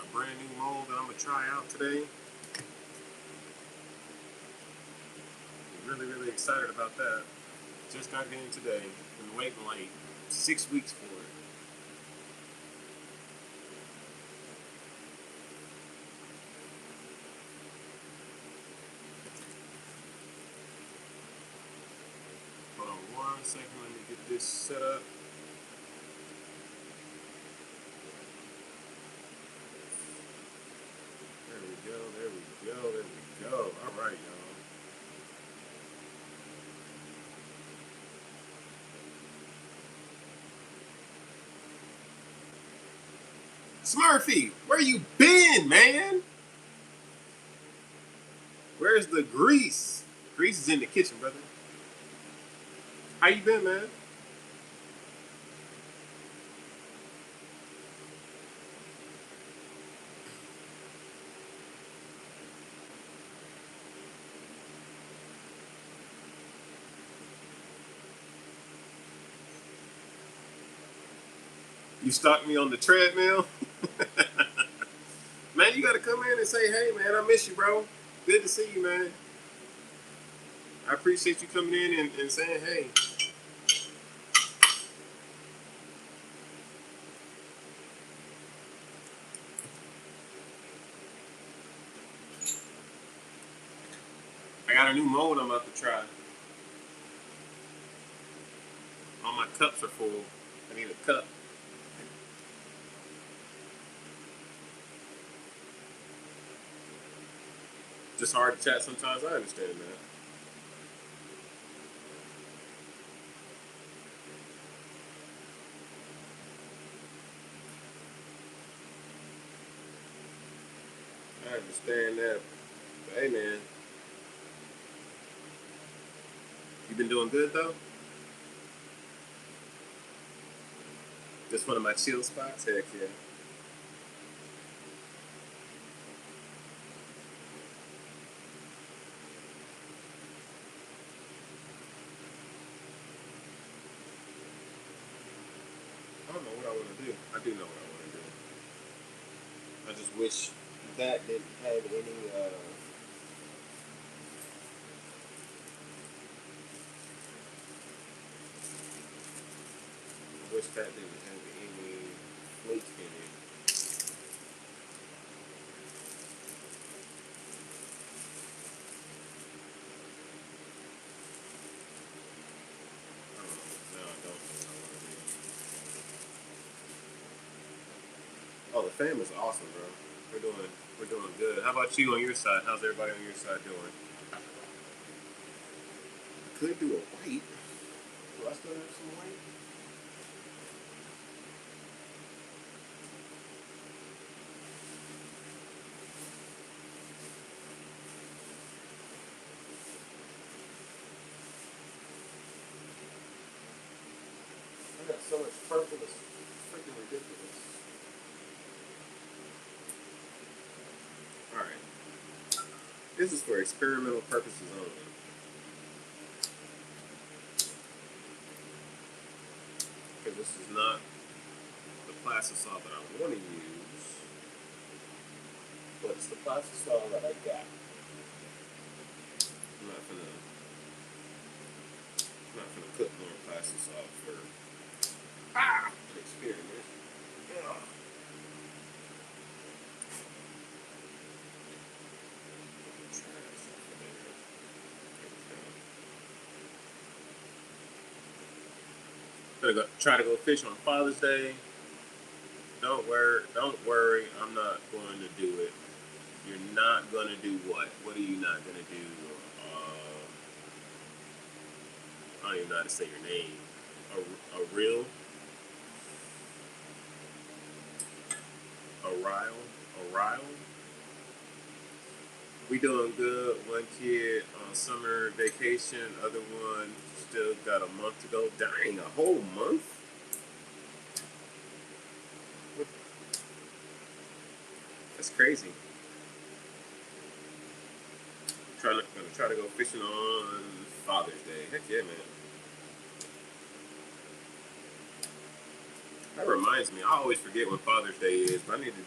got a brand new mold that I'm gonna try out today. Really excited about that. Just got it in today. Been waiting like 6 weeks for it. Hold on 1 second. Let me get this set up. There we go. All right, y'all. Smurfy, where you been, man? Where's the grease? Grease is in the kitchen, brother. How you been, man? You stalked me on the treadmill? Man, you gotta come in and say, hey, man, I miss you, bro. Good to see you, man. I appreciate you coming in and saying, hey. I got a new mold I'm about to try. All my cups are full. I need a cup. Just hard to chat sometimes. I understand that. I understand that. But, hey, man, you been doing good, though? Just one of my chill spots? Heck yeah. I don't know what I want to do. I do know what I want to do. I just wish that didn't have any, I wish that didn't have any flake in it. I don't know. No, I don't know what I want to do. Oh, the fam is awesome, bro. We're doing good. How about you on your side? How's everybody on your side doing? I could do a white. Do I still have some white? I got so much purple. It's freaking ridiculous. All right. This is for experimental purposes only. Because this is not the plastisol that I want to use, but it's the plastisol that I got. I'm not gonna cook more plastisol for an experiment. Ugh. Gonna try to go fish on Father's Day. Don't worry. I'm not going to do it. You're not gonna do what? What are you not gonna do? I don't even know how to say your name. A real Oriel. We doing good. One kid on summer vacation. Other one still got a month to go. Dang, a whole month. That's crazy. Gonna try to go fishing on Father's Day. Heck yeah, man. That reminds me, I always forget when Father's Day is, but I need to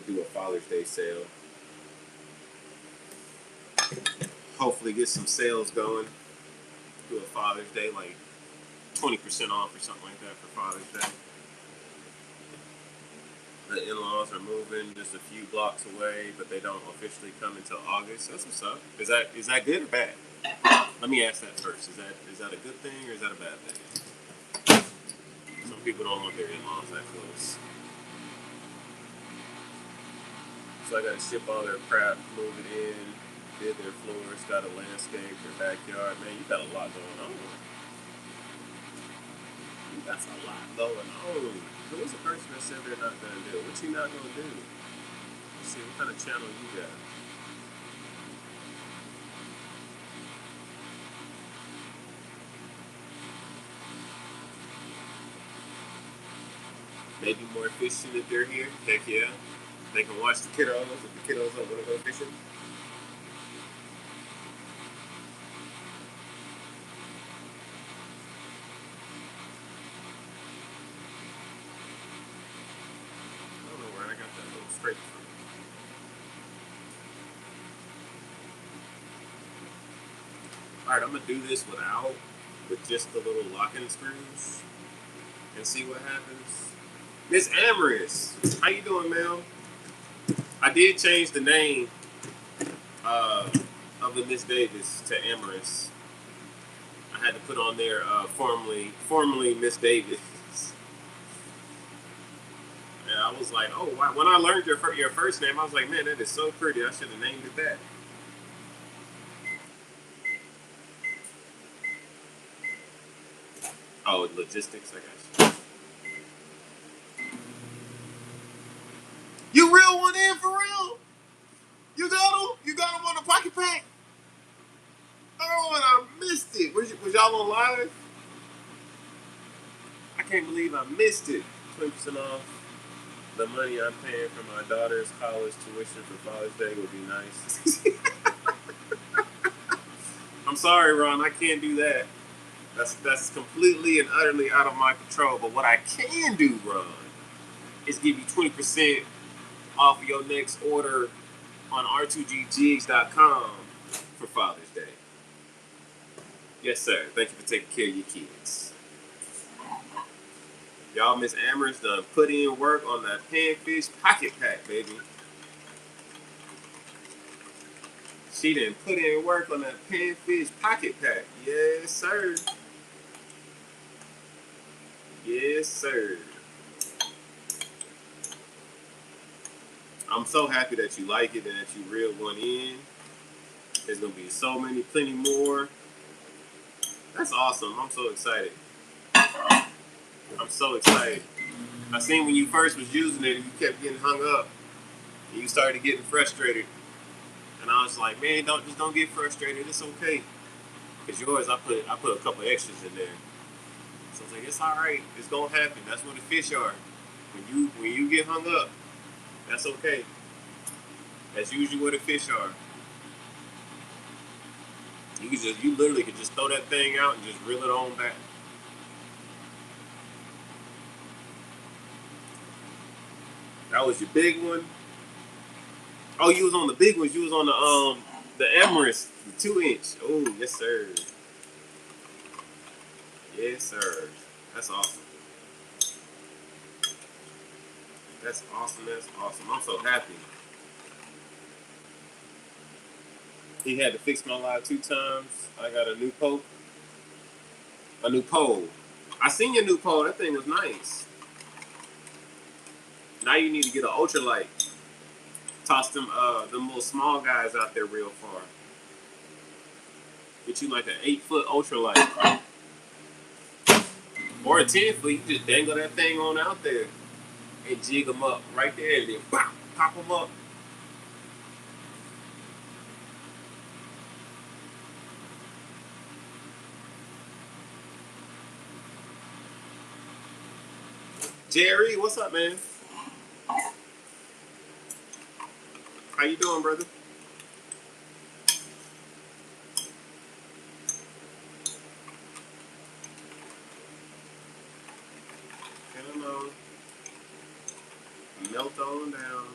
do a Father's Day sale. Hopefully get some sales going. Do a Father's Day, like 20% off or something like that for Father's Day. The in-laws are moving just a few blocks away, but they don't officially come until August. That's what's up. Is that good or bad? Let me ask that first. Is that a good thing or is that a bad thing? Some people don't want their in-laws that close. So I got to ship all their crap, move it in, did their floors, got a landscape, their backyard. Man, you got a lot going on. You got a lot going on. Who was the person that said they're not going to do? What you not going to do? Let's see, what kind of channel you got? Maybe more fishing if they're here. Heck yeah. They can watch the kiddos if the kiddos don't want to go fishing. I don't know where I got that little scrape from. Alright, I'm going to do this with just the little locking screws and see what happens. Miss Amaris, how you doing, ma'am? I did change the name of the Miss Davis to Amaris. I had to put on there formerly Miss Davis. And I was like, oh, wow. When I learned your first name, I was like, man, that is so pretty. I should have named it that. Oh, logistics, I got you. You reel one in for real? You got him? You got him on the pocket pack? Oh, and I missed it. Was y'all on live? I can't believe I missed it. 20% off. The money I'm paying for my daughter's college tuition for Father's Day would be nice. I'm sorry, Ron. I can't do that. That's completely and utterly out of my control. But what I can do, Ron, is give you 20% off of your next order on r2ggigs.com for Father's Day. Yes, sir. Thank you for taking care of your kids. Y'all, Miss Amaris done put in work on that panfish pocket pack, baby. She done put in work on that panfish pocket pack. Yes, sir. Yes, sir. I'm so happy that you like it and that you reeled one in. There's going to be plenty more. That's awesome. I'm so excited. I'm so excited. I seen when you first was using it and you kept getting hung up and you started getting frustrated. And I was like, man, don't get frustrated. It's okay. Cause yours, I put a couple extras in there. So I was like, it's all right. It's gonna happen. That's what the fish are. When you get hung up, that's okay. That's usually what the fish are. You literally could just throw that thing out and just reel it on back. That was your big one. Oh, you was on the big ones. You was on the Amaris, the 2-inch. Oh, yes sir. Yes sir. That's awesome. That's awesome. That's awesome. I'm so happy. He had to fix my live 2 times. I got a new pole. I seen your new pole. That thing was nice. Now you need to get an ultralight. Toss them little small guys out there real far. Get you like an 8-foot ultralight. Or a 10-foot. You just dangle that thing on out there and jig them up right there and then pop them up. Jerry, what's up, man? How you doing, brother? Melt on down.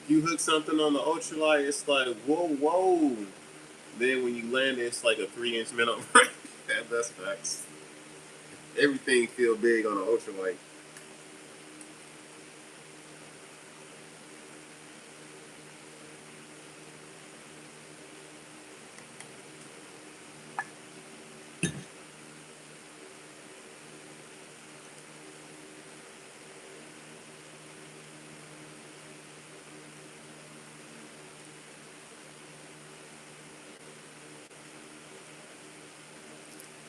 You hook something on the ultralight, it's like whoa, whoa. Then when you land it, it's like a 3-inch minnow. That's facts. Everything feel big on the ultralight.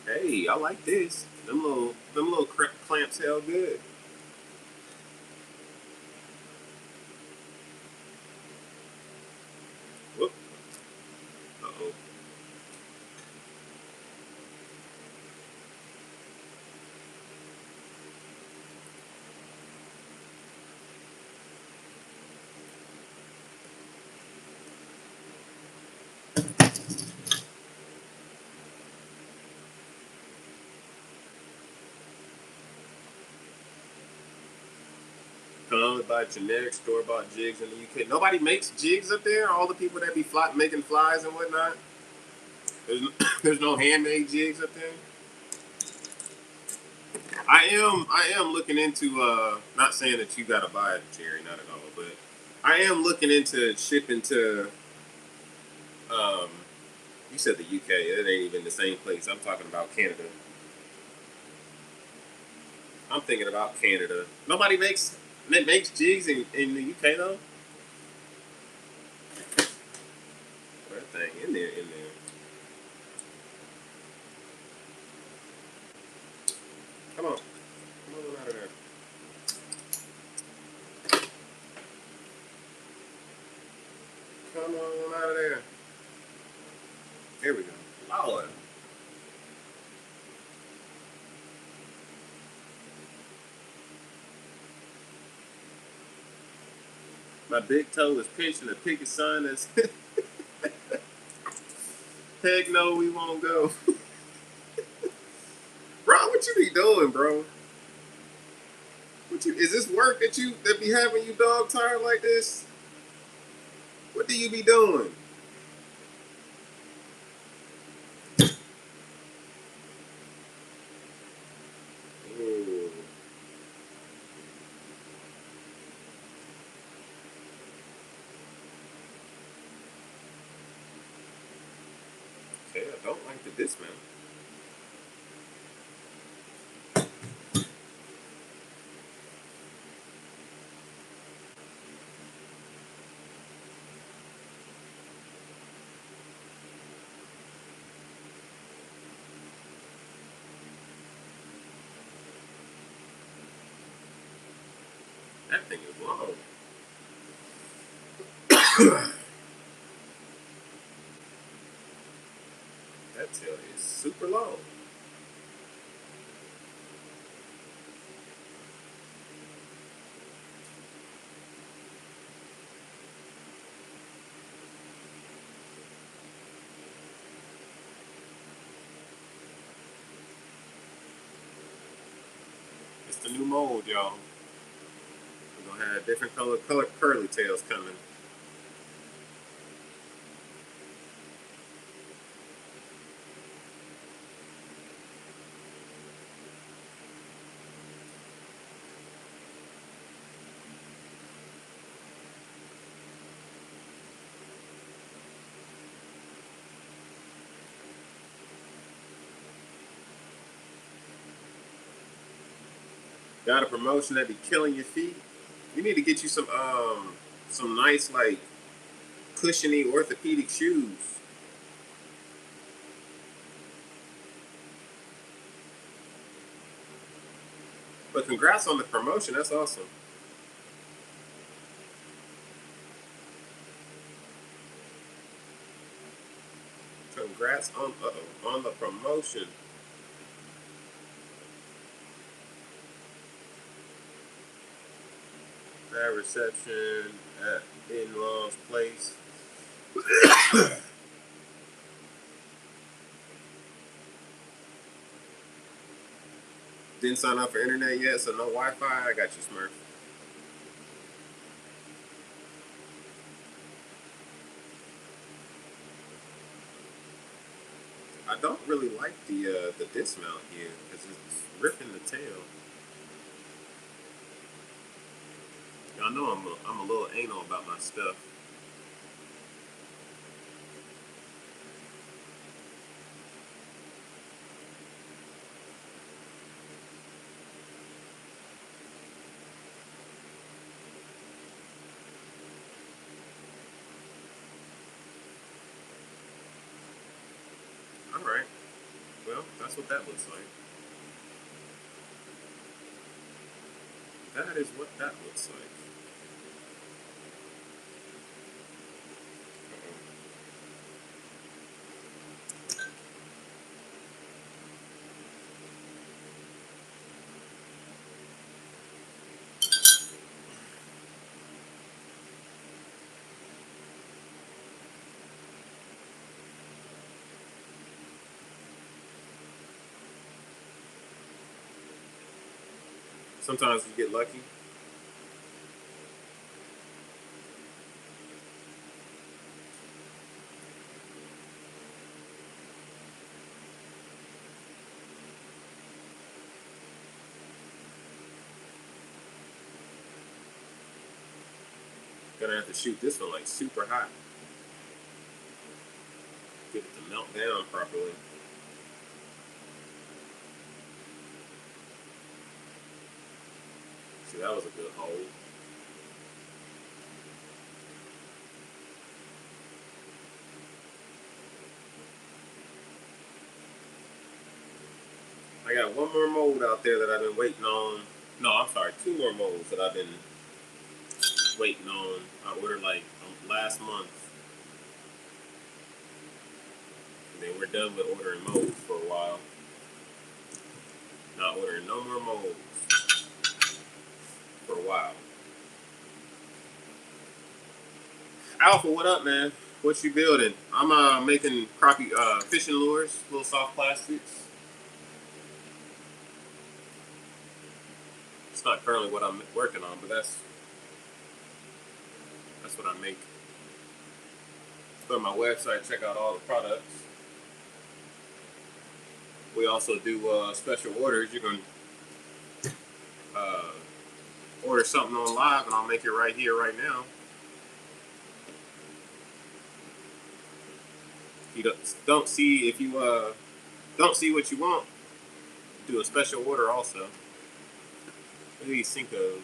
Hey, I like this. Them little clamps held good. Whoop. Uh oh. Can only buy generic store bought jigs in the UK. Nobody makes jigs up there. All the people that be making flies and whatnot. There's no, there's no handmade jigs up there. I am looking into not saying that you gotta buy it, Jerry, not at all, but I am looking into shipping to um you said the UK, it ain't even the same place. I'm talking about Canada. I'm thinking about Canada. Nobody makes jigs in the UK though. That thing in there. Come on. Come on out of there. Come on out of there. Here we go. Lord. My big toe is pitching a picket sign that's heck no, we won't go. Bro, what you be doing, bro? Is this work that be having you dog tired like this? What do you be doing? Ooh. Okay, I don't like the dismount. That thing is long. That tail is super long. It's the new mold, y'all. We're gonna have different color curly tails coming. Got a promotion that be killing your feet. You need to get you some nice like cushiony orthopedic shoes. But congrats on the promotion. That's awesome. Congrats on the promotion. That reception at in-laws place. Didn't sign up for internet yet, so no Wi-Fi. I got you, Smurf. I don't really like the dismount here because it's ripping the tail. Y'all know I'm a little anal about my stuff. All right. Well, that's what that looks like. That is what that looks like. Sometimes you get lucky. Gonna have to shoot this one like super hot. Get it to melt down properly. See, that was a good hold. I got one more mold out there that I've been waiting on. No, I'm sorry, two more molds that I've been waiting on. I ordered like last month. And then we're done with ordering molds for a while. Not ordering no more molds for a while. Alpha, what up, man? What you building? I'm making crappie fishing lures, little soft plastics. It's not currently what I'm working on, but that's what I make. Go to my website, check out all the products. We also do special orders. You can uh, order something on live, and I'll make it right here, right now. If you don't see if you don't see what you want, do a special order also. These Cinco's.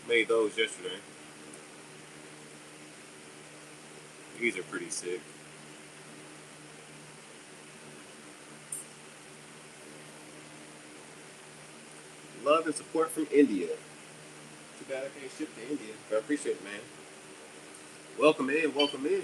Made those yesterday. These are pretty sick. Love and support from India. Too bad I can't ship to India. But I appreciate it, man. Welcome in, welcome in.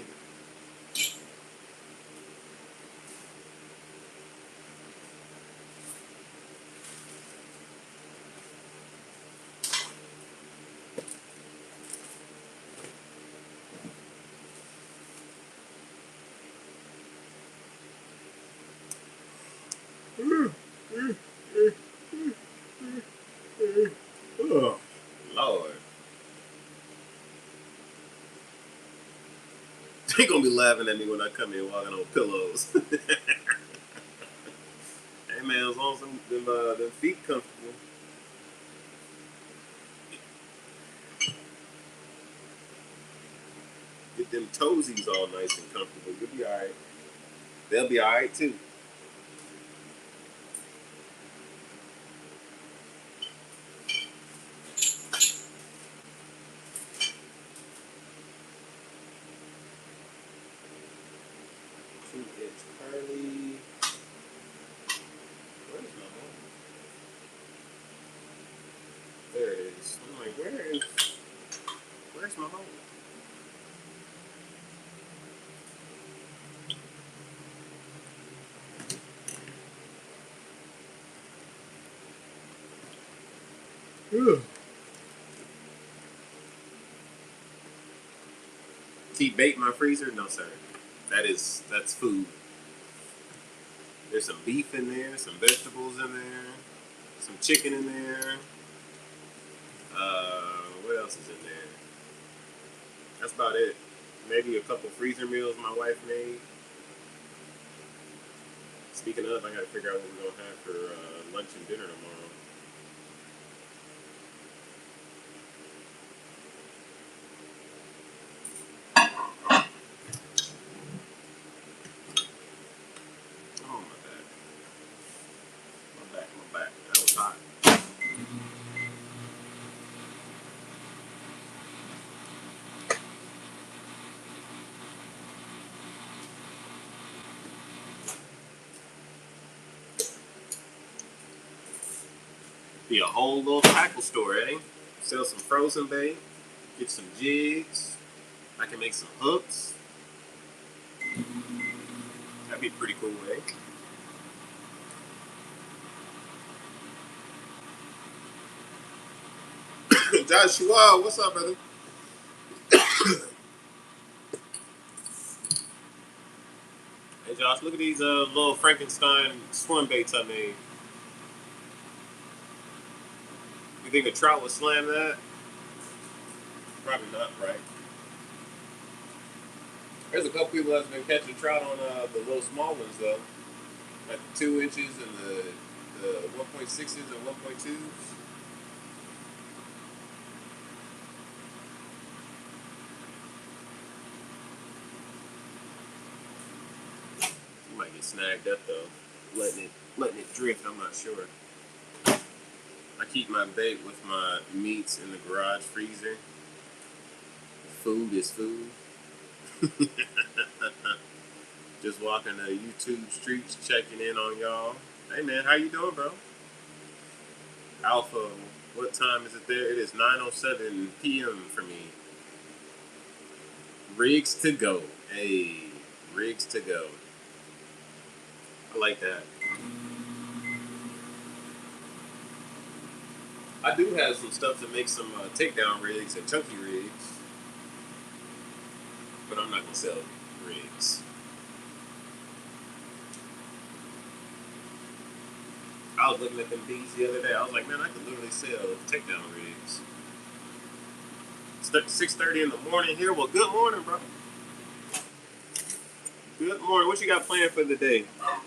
Oh, Lord. They gonna be laughing at me when I come in walking on pillows. Hey man, as long as them feet comfortable. Get them toesies all nice and comfortable. You'll be alright. They'll be alright too. It's curly. Where's my home? There it is. I'm like, where's my home? Keep bait in my freezer? No, sir. That's food. There's some beef in there, some vegetables in there, some chicken in there. What else is in there? That's about it. Maybe a couple freezer meals my wife made. Speaking of, I gotta figure out what we're gonna have for lunch and dinner tomorrow. Oh my back, my back. That was hot. Be a whole little tackle store, eh? Sell some frozen bait, get some jigs. I can make some hooks. That'd be pretty cool, eh? Joshua, what's up, brother? Hey, Josh, look at these little Frankenstein swim baits I made. You think a trout would slam that? Probably not, right? There's a couple people that's been catching trout on the little small ones, though. Like the 2 inches and the 1.6s and 1.2s. You might get snagged up, though. Letting it drift, I'm not sure. I keep my bait with my meats in the garage freezer. Food is food. Just walking the YouTube streets, checking in on y'all. Hey man, how you doing, bro? Alpha, what time is it there? It is 9:07 p.m. for me. Rigs to go. Hey, rigs to go. I like that. I do have some stuff to make some takedown rigs and chunky rigs, but I'm not gonna sell rigs. I was looking at them beats the other day. I was like, man, I could literally sell takedown rigs. It's 6:30 in the morning here. Well, good morning, bro. Good morning. What you got planned for the day? Oh,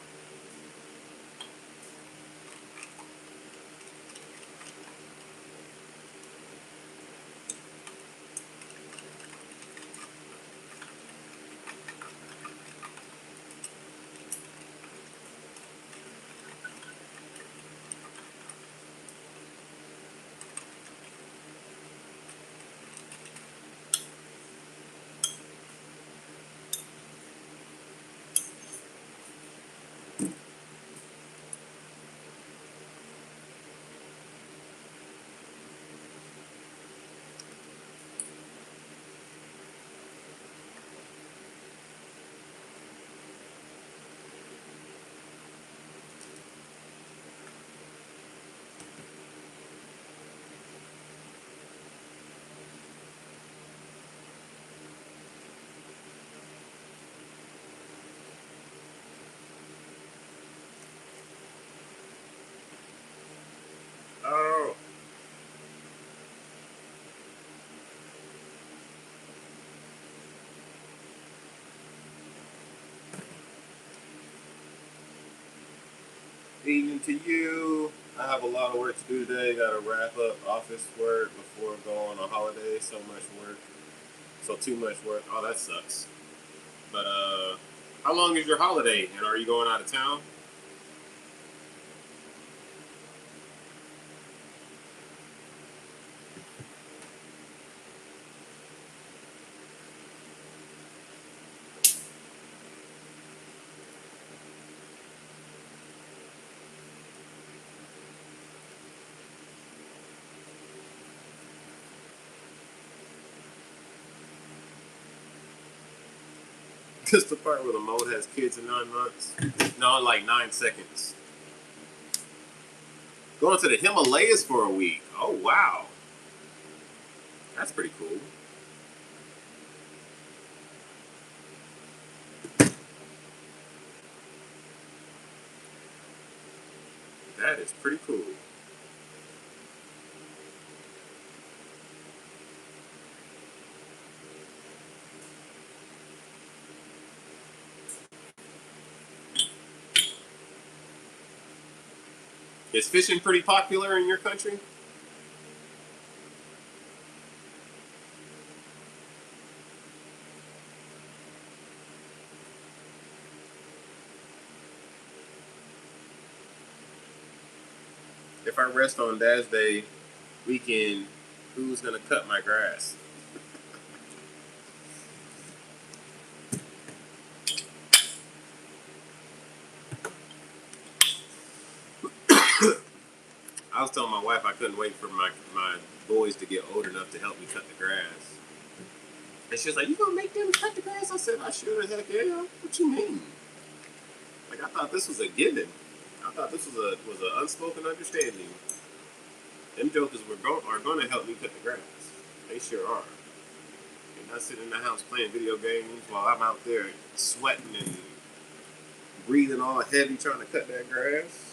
evening to you. I have a lot of work to do today. Got to wrap up office work before going on holiday. So much work. So too much work. Oh, that sucks. But how long is your holiday? And are you going out of town? Just the part where the mode has kids in 9 months. No, like 9 seconds. Going to the Himalayas for a week. Oh wow, that's pretty cool. That is pretty cool. Is fishing pretty popular in your country? If I rest on Dad's Day weekend, who's gonna cut my grass? I was telling my wife I couldn't wait for my boys to get old enough to help me cut the grass. And she was like, "You gonna make them cut the grass?" I said, "I should. Heck yeah. What you mean? Like I thought this was a given. I thought this was an unspoken understanding. Them jokers are going to help me cut the grass. They sure are. They're not sitting in the house playing video games while I'm out there sweating and breathing all heavy trying to cut that grass."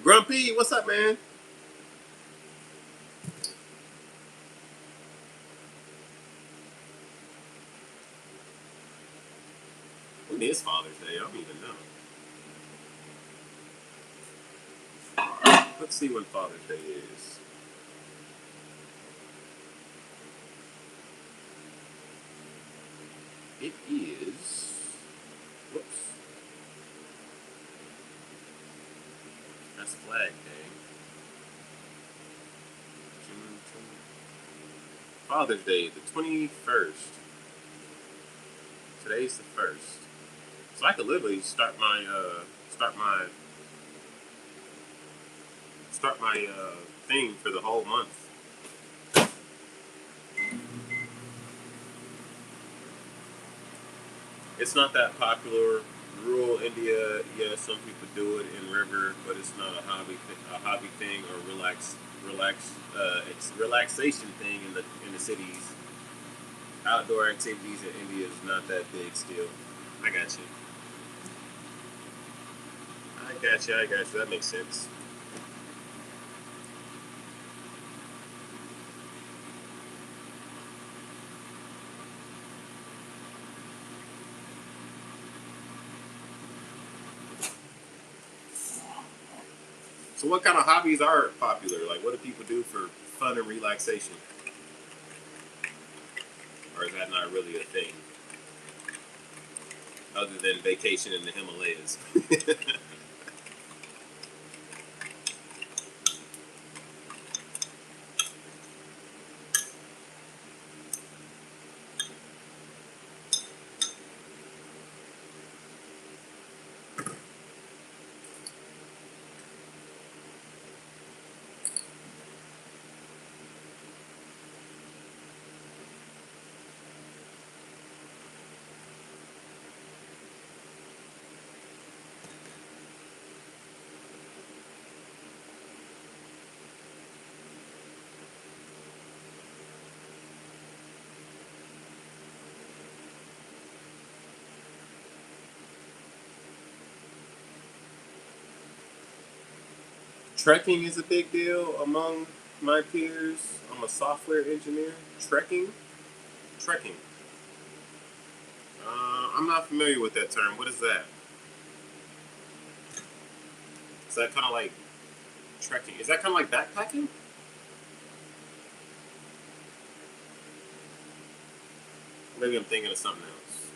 Grumpy, what's up, man? When is Father's Day? I don't even know. Let's see when Father's Day is. It is. Whoops. That's Flag Day. Father's Day, the 21st. Today's the 1st. So I could literally start my thing for the whole month. It's not that popular. Rural India, yeah, some people do it in river, but it's not a hobby thing or it's relaxation thing in the cities. Outdoor activities in India is not that big still. I got you. I got you. I got you. That makes sense. So, what kind of hobbies are popular? Like, what do people do for fun and relaxation? Or is that not really a thing? Other than vacation in the Himalayas. Trekking is a big deal among my peers. I'm a software engineer. Trekking. I'm not familiar with that term. What is that? Is that kind of like trekking? Is that kind of like backpacking? Maybe I'm thinking of something else.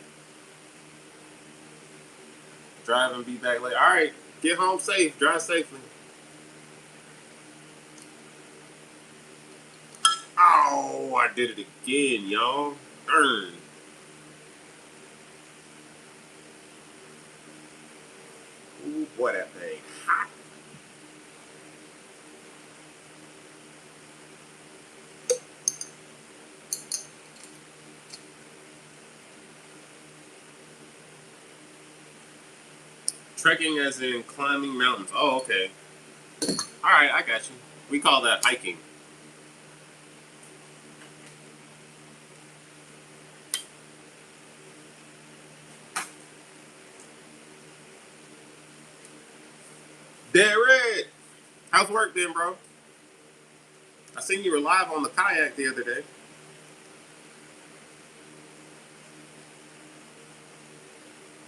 Drive and be back late. All right, get home safe. Drive safely. Oh, I did it again, y'all. Darn. Ooh, boy, that thing hot. Trekking as in climbing mountains. Oh, okay. All right, I got you. We call that hiking. Dead Red. How's work then, bro? I seen you were live on the kayak the other day.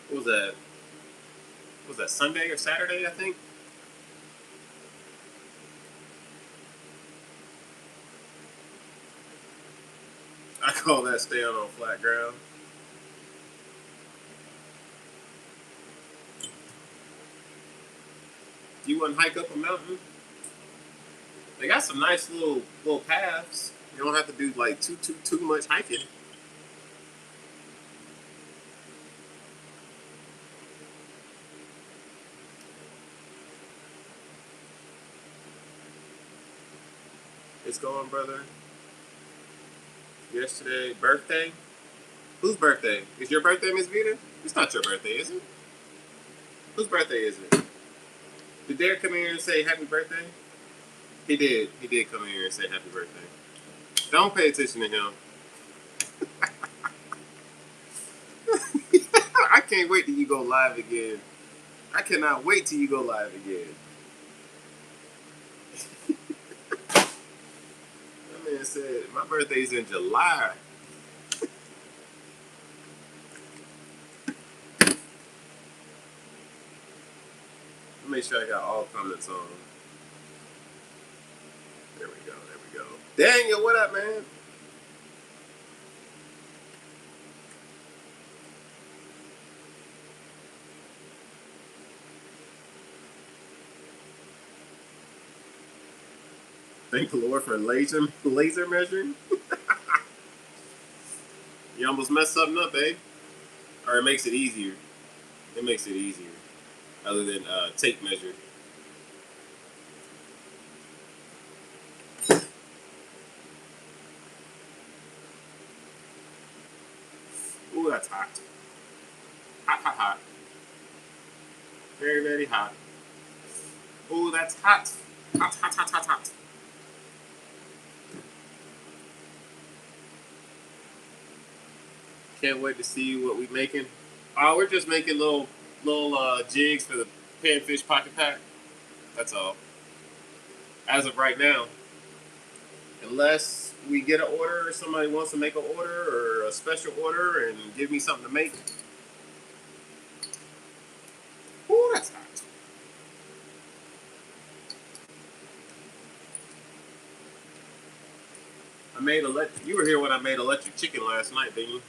What was that? Was that Sunday or Saturday, I think? I call that staying on flat ground. Do you want to hike up a mountain? They got some nice little paths. You don't have to do like too much hiking. It's going, brother. Yesterday, birthday. Whose birthday? Is your birthday, Miss Vita? It's not your birthday, is it? Whose birthday is it? Did Derek come here and say happy birthday? He did. He did come here and say happy birthday. Don't pay attention to him. I can't wait till you go live again. I cannot wait till you go live again. That man said my birthday's in July. Make sure I got all comments on. There we go. There we go. Daniel, what up, man? Thank the Lord for laser measuring. You almost messed something up, eh? Or it makes it easier. It makes it easier. Other than tape measure. Ooh, that's hot. Hot, hot, hot. Very, very hot. Ooh, that's hot. Hot, hot, hot, hot, hot. Can't wait to see what we making. We're just making little jigs for the panfish pocket pack. That's all. As of right now. Unless we get an order or somebody wants to make an order or a special order and give me something to make. Ooh, that's hot. You were here when I made electric chicken last night, didn't you?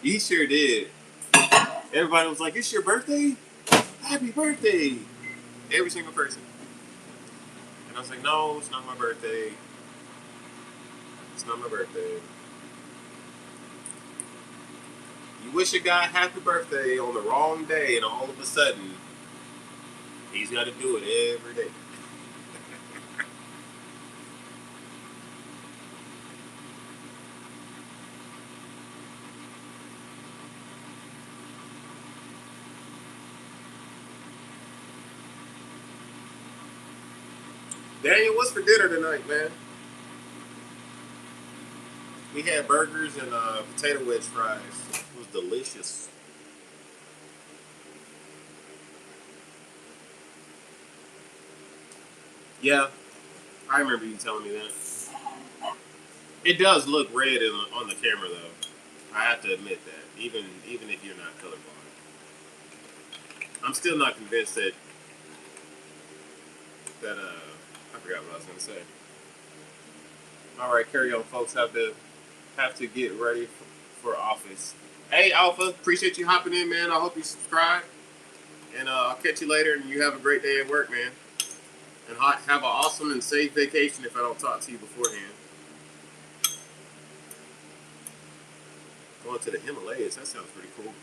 You sure did. Everybody was like, "It's your birthday? Happy birthday!" Every single person. And I was like, "No, it's not my birthday. It's not my birthday." You wish a guy happy birthday on the wrong day, and all of a sudden, he's got to do it every day. Daniel, what's for dinner tonight, man? We had burgers and potato wedge fries. It was delicious. Yeah, I remember you telling me that. It does look red on the camera, though. I have to admit that, even if you're not colorblind. I'm still not convinced that I forgot what I was gonna say. All right, carry on, folks. Have to get ready for office. Hey, Alpha, appreciate you hopping in, man. I hope you subscribe, and I'll catch you later. And you have a great day at work, man. And have an awesome and safe vacation. If I don't talk to you beforehand, going to the Himalayas. That sounds pretty cool.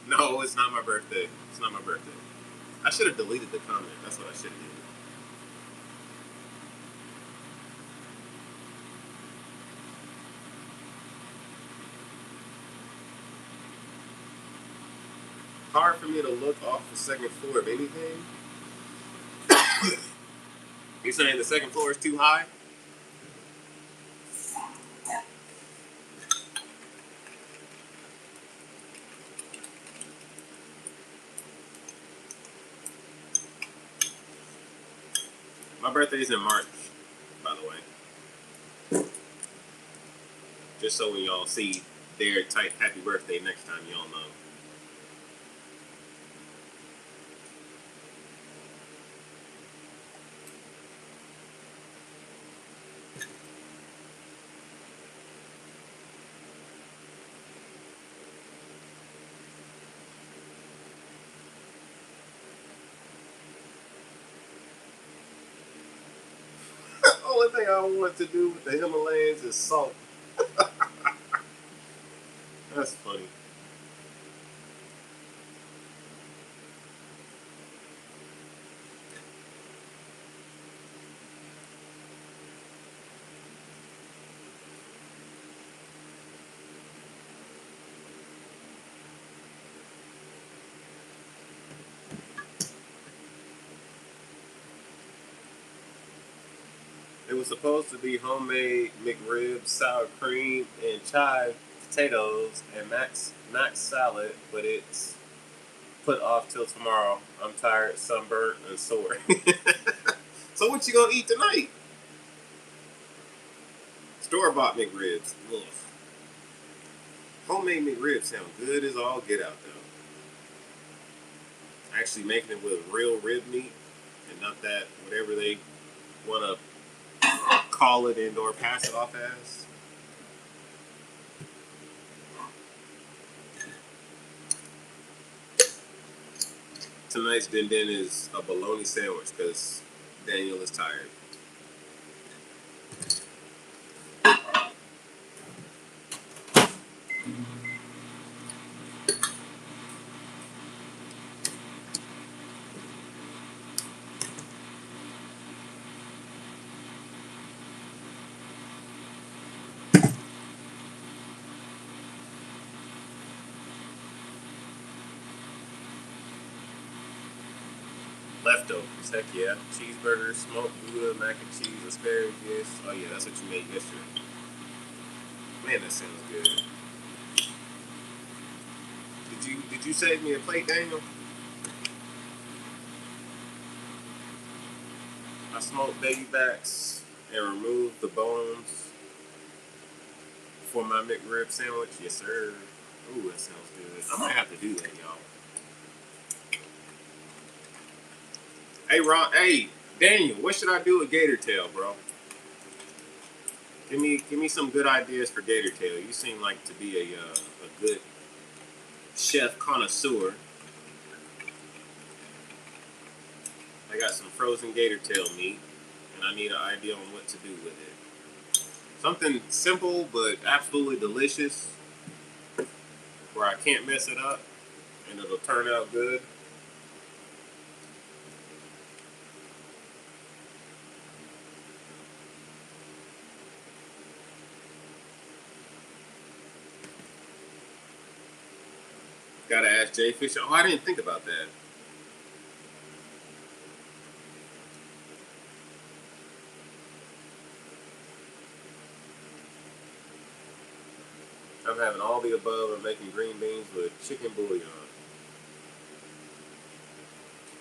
No, it's not my birthday. It's not my birthday. I should have deleted the comment. That's what I should have did. hard for me to look off the second floor of anything. You're saying the second floor is too high? My birthday's in March, by the way. Just so when y'all see their type happy birthday next time, y'all know. The only thing I want to do with the Himalayas is salt. That's funny. It was supposed to be homemade McRibs, sour cream, and chive potatoes and max salad, but it's put off till tomorrow. I'm tired, sunburnt, and sore. So what you gonna eat tonight? Store bought McRibs. Ugh. Homemade McRibs sound good as all get out though. Actually making it with real rib meat and not that whatever they want to call it and or pass it off as. Tonight's din din is a bologna sandwich because Daniel is tired. Leftovers, heck yeah. Cheeseburger, smoked Gouda, mac and cheese, asparagus. Oh yeah, that's what you made yesterday. Man, that sounds good. Did you save me a plate, Daniel? I smoked baby backs and removed the bones for my McRib sandwich. Yes, sir. Ooh, that sounds good. I might have to do that, y'all. Hey, Ron. Hey, Daniel. What should I do with gator tail, bro? Give me some good ideas for gator tail. You seem like to be a good chef connoisseur. I got some frozen gator tail meat, and I need an idea on what to do with it. Something simple but absolutely delicious, where I can't mess it up, and it'll turn out good. Gotta ask Jay Fisher. Oh, I didn't think about that. I'm having all the above. I'm making green beans with chicken bouillon.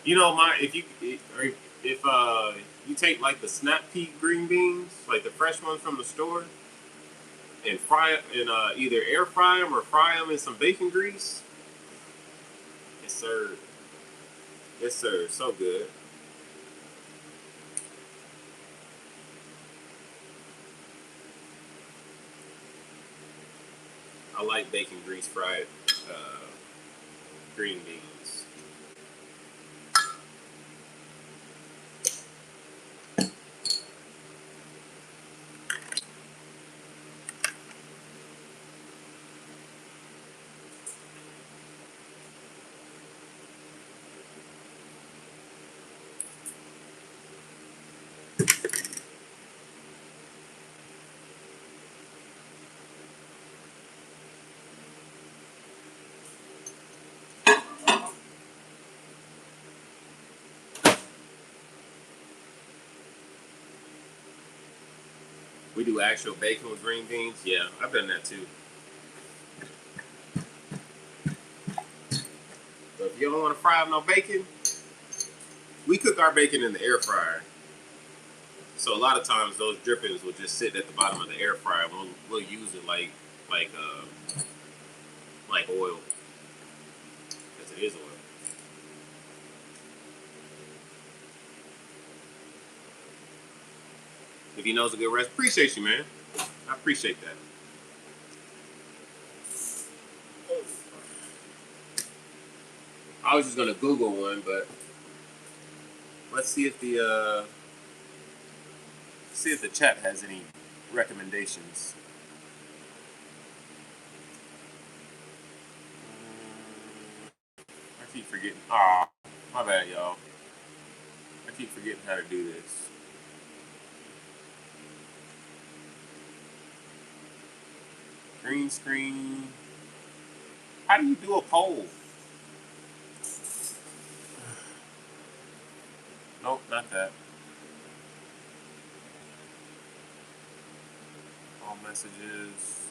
You know, my if you take like the snap peak green beans, like the fresh ones from the store, and fry it and either air fry them or fry them in some bacon grease. Yes, sir. Yes, sir. So good. I like bacon grease fried uh, green beans. We do actual bacon with green beans. Yeah, I've done that too. So if you don't want to fry up no bacon, we cook our bacon in the air fryer. So a lot of times those drippings will just sit at the bottom of the air fryer. We'll use it like like oil, because it is oil. If he knows a good recipe, appreciate you, man. I appreciate that. I was just gonna Google one, but let's see if the chat has any recommendations. I keep forgetting. Ah, my bad, y'all. I keep forgetting how to do this. Green screen. How do you do a poll? Nope, not that. All messages.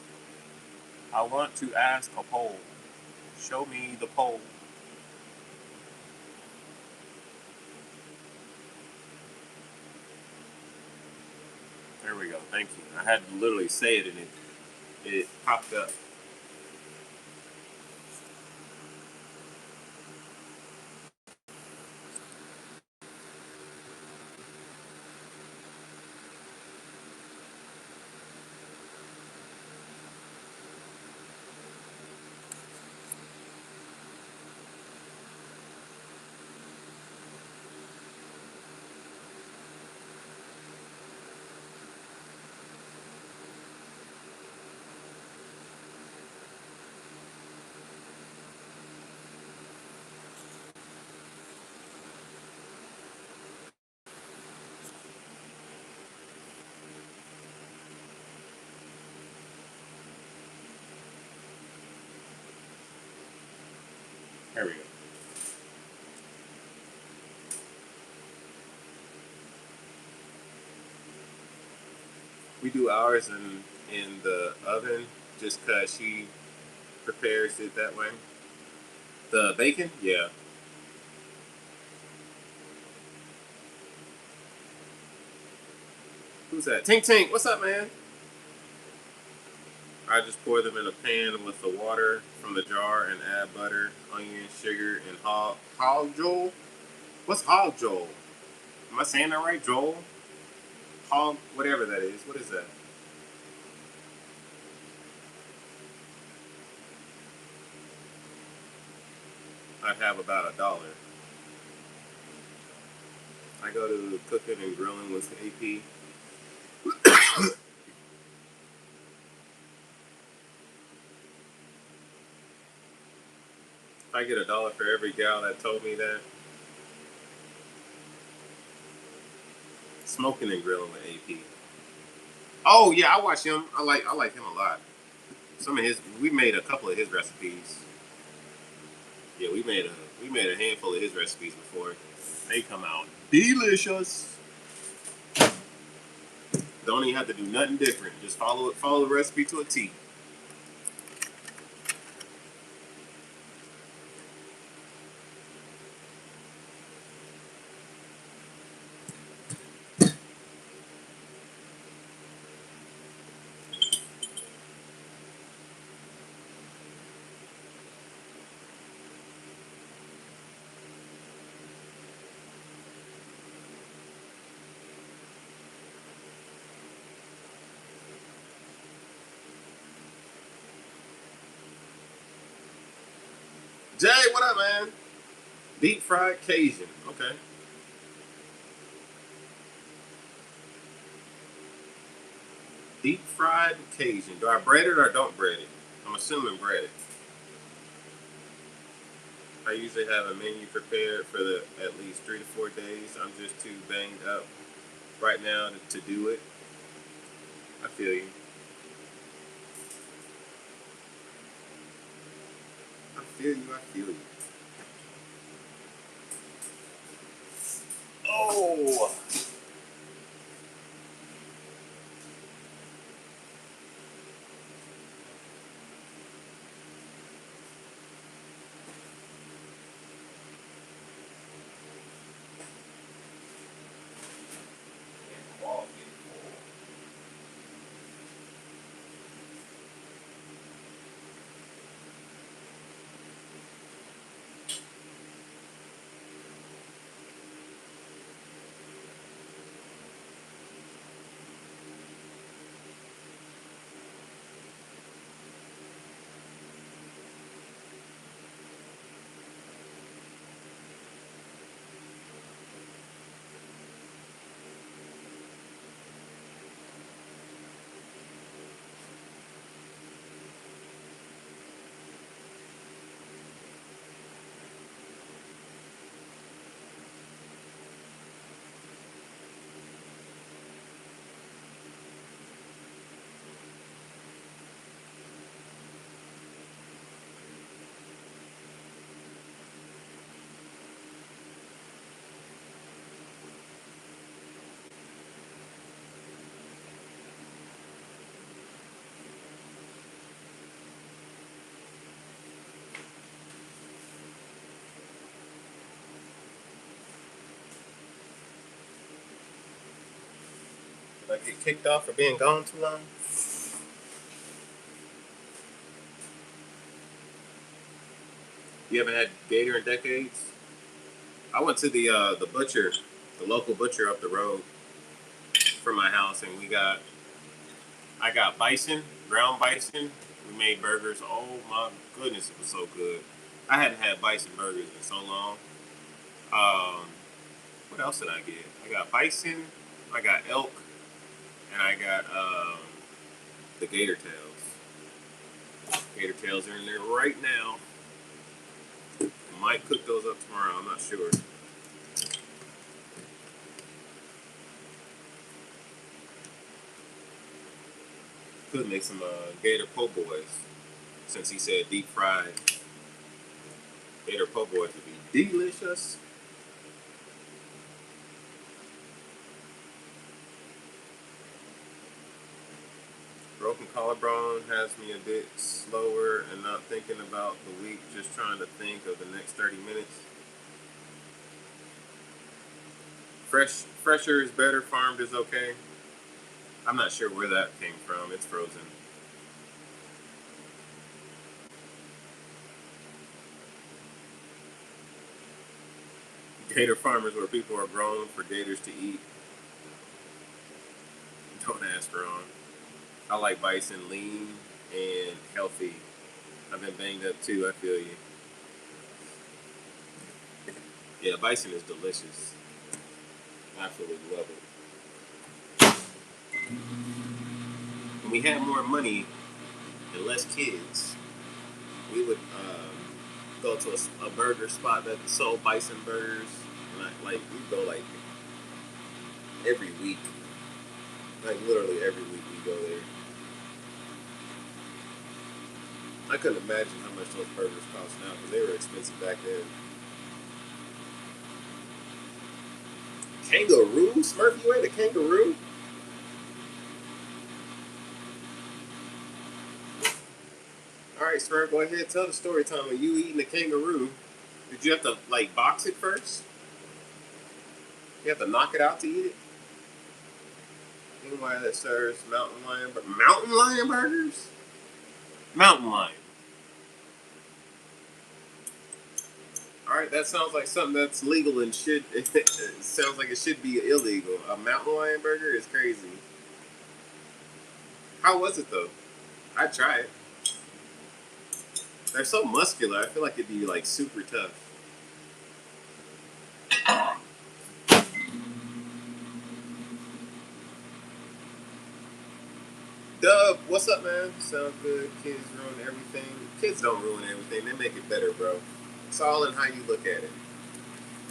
I want to ask a poll. Show me the poll. There we go. Thank you. I had to literally say it and it popped up. There we go. We do ours in the oven just because she prepares it that way. The bacon, yeah. Who's that? Tink Tink, what's up, man? I just pour them in a pan with the water from the jar and add butter, onion, sugar, and hog joel. What's hog joel? Am I saying that right? Joel? Hog, whatever that is. What is that? I'd have about $1. I go to cooking and grilling with AP. If I get $1 for every gal that told me that, smoking and grilling with AP. Oh yeah, I watch him. I like him a lot. Some of his, we made a couple of his recipes. Yeah, we made a handful of his recipes before. They come out delicious. Don't even have to do nothing different. Just follow the recipe to a T. Jay, what up, man? Deep fried Cajun. Okay. Deep fried Cajun. Do I bread it or don't bread it? I'm assuming bread it. I usually have a menu prepared for the at least 3 to 4 days. I'm just too banged up right now to do it. I feel you. I feel you. I feel you. Oh, Like get kicked off for being gone too long. You haven't had gator in decades. I went to the butcher, the local butcher up the road from my house, and I got bison, ground bison. We made burgers. Oh my goodness, it was so good. I hadn't had bison burgers in so long. Um, what else did I get? I got bison, I got elk, and I got the gator tails. Gator tails are in there right now. Might cook those up tomorrow. I'm not sure. Could make some gator po' boys, since he said deep fried. Gator po' boys would be delicious. Broken collarbone has me a bit slower and not thinking about the week, just trying to think of the next 30 minutes. Fresher is better, farmed is okay. I'm not sure where that came from. It's frozen. Gator farmers where people are grown for gators to eat. Don't ask wrong. I like bison lean and healthy. I've been banged up too, I feel you. Yeah, bison is delicious. Absolutely love it. When we had more money and less kids, we would go to a burger spot that sold bison burgers. And like we'd go like every week. Like literally every week we go there. I couldn't imagine how much those burgers cost now because they were expensive back then. Kangaroo? Smurf, you ate a kangaroo? Alright, Smurf, go ahead, tell the story time of you eating a kangaroo. Did you have to like box it first? You have to knock it out to eat it? Anyway, that serves mountain lion burgers? Mountain lion. All right, that sounds like something that's legal and should. It sounds like it should be illegal. A mountain lion burger is crazy. How was it though? I'd try it. They're so muscular. I feel like it'd be like super tough. Dub, what's up, man? Sounds good. Kids ruin everything. Kids don't ruin everything. They make it better, bro. It's all in how you look at it.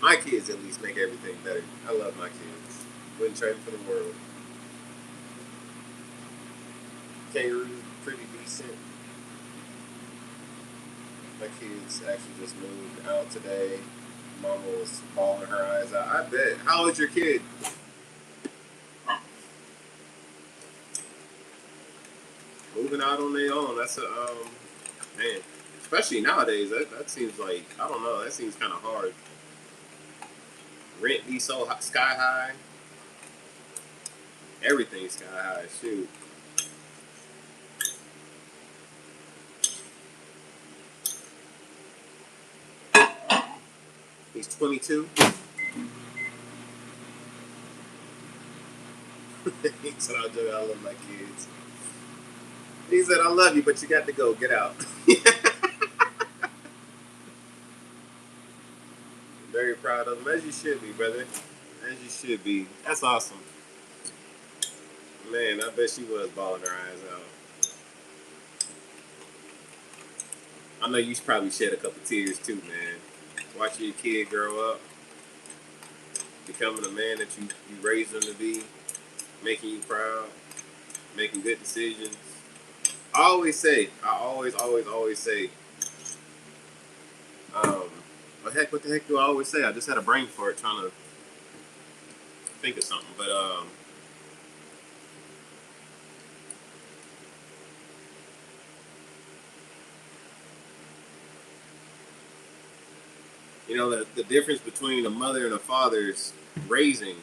My kids at least make everything better. I love my kids. Wouldn't trade them for the world. Kangaroo, pretty decent. My kids actually just moved out today. Mama was bawling her eyes out. I bet. How old's your kid? Moving out on their own. That's a man. Especially nowadays, that seems like I don't know. That seems kind of hard. Rent be so sky high. Everything's sky high. Shoot. He's 22. He said, I love my kids. He said, I love you, but you got to go. Get out. Very proud of him, as you should be, brother. As you should be. That's awesome. Man, I bet she was bawling her eyes out. I know you probably shed a couple tears too, man. Watching your kid grow up, becoming the man that you raised them to be, making you proud, making good decisions. I always say, um, what the heck do I always say? I just had a brain fart trying to think of something, but you know the difference between a mother and a father's raising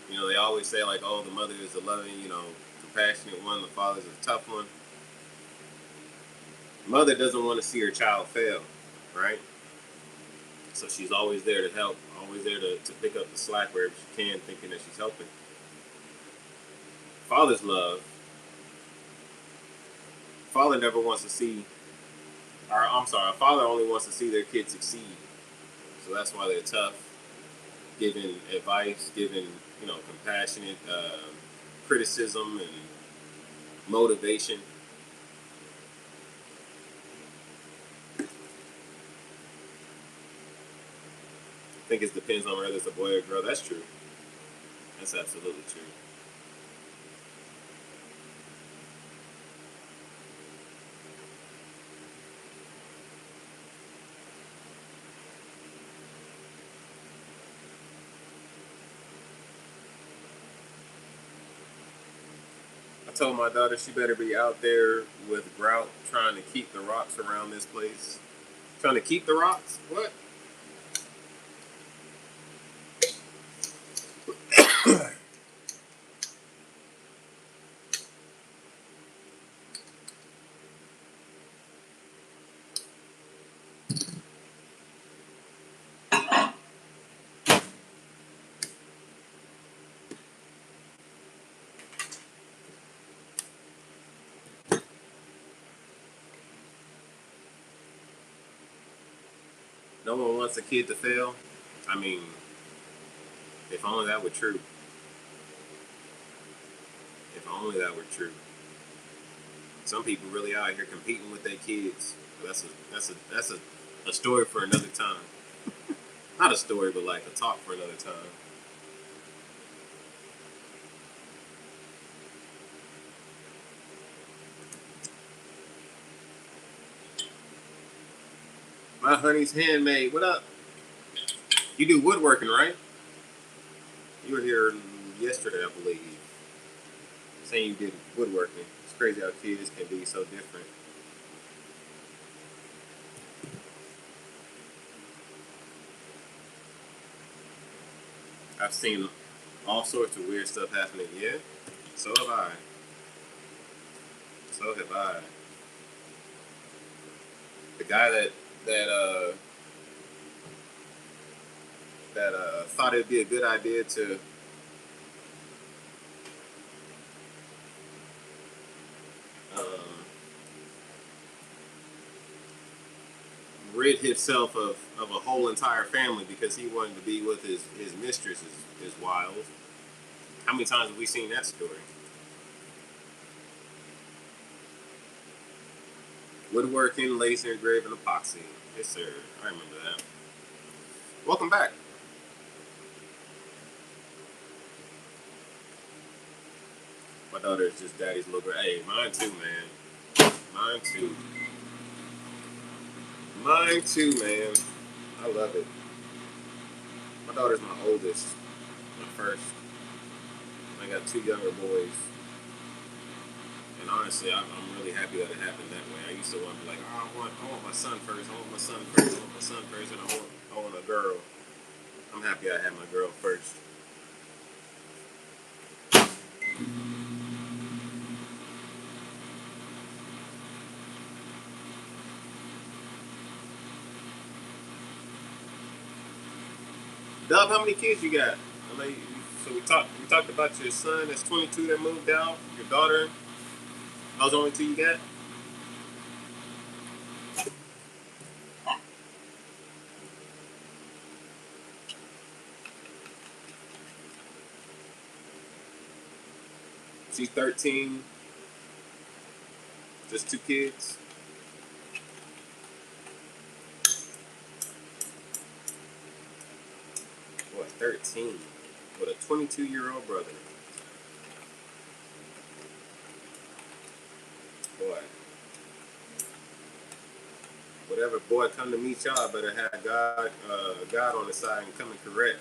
You know, they always say like, oh, the mother is the loving, compassionate one, the father is a tough one. Mother doesn't want to see her child fail, right? So she's always there to help, always there to pick up the slack wherever she can, thinking that she's helping. Father's love. Father never wants to see, or I'm sorry, a father only wants to see their kid succeed. So that's why they're tough, giving advice, giving, compassionate criticism and motivation. I think it depends on whether it's a boy or a girl. That's true. That's absolutely true. I told my daughter she better be out there with grout trying to keep the rocks around this place. Trying to keep the rocks? What? No one wants a kid to fail. I mean, if only that were true. If only that were true. Some people really out here competing with their kids. That's a story for another time. Not a story, but like a talk for another time. My honey's handmade. What up? You do woodworking, right? You were here yesterday, I believe, saying you did woodworking. It's crazy how kids can be so different. I've seen all sorts of weird stuff happening. Yeah, so have I. So have I. The guy that thought it'd be a good idea to um, rid himself of a whole entire family because he wanted to be with his mistress is wild. How many times have we seen that story? Woodworking, laser engraving, epoxy. Yes, sir. I remember that. Welcome back. My daughter is just daddy's little girl. Hey, mine too, man. Mine too. Mine too, man. I love it. My daughter's my oldest, my first. I got two younger boys, and honestly, I'm really happy that it happened that way. I used to want to be like, oh, I want my son first. I want my son first. I want my son first, and I want a girl. I'm happy I had my girl first. Dub, how many kids you got? I know so we talked about your son that's 22 that moved out. Your daughter, those only two you got. She's 13. Just two kids. Boy, 13 with a 22-year-old brother. Boy, whatever boy come to meet y'all, better have God on the side and come and correct.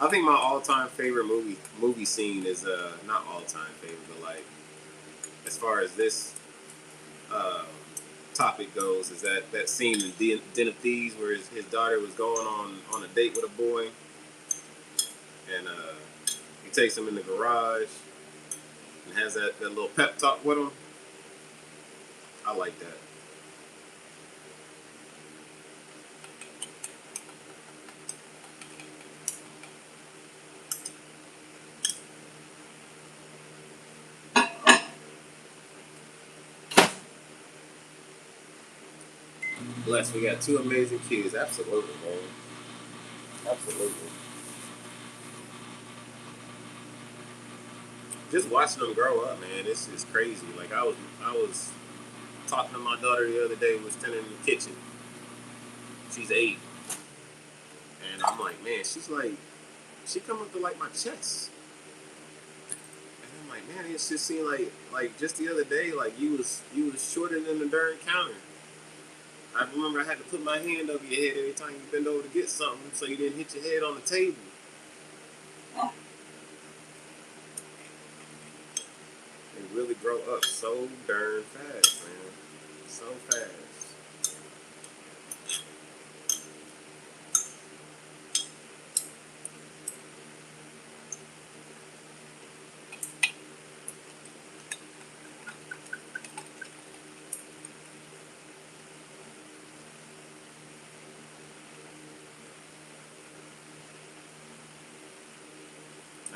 I think my all-time favorite movie scene is not all-time favorite, but like as far as this topic goes is that scene in Den of Thieves where his daughter was going on a date with a boy, and he takes him in the garage and has that little pep talk with him. I like that. Bless, we got two amazing kids. Absolutely, man. Absolutely. Just watching them grow up, man, it's crazy. Like I was talking to my daughter the other day. Was standing in the kitchen. She's 8, and I'm like, man, she come up to like my chest, and I'm like, man, it just seemed like just the other day, like you was shorter than the darn counter. I remember I had to put my hand over your head every time you bend over to get something, so you didn't hit your head on the table. They really grow up so darn fast, man. So fast.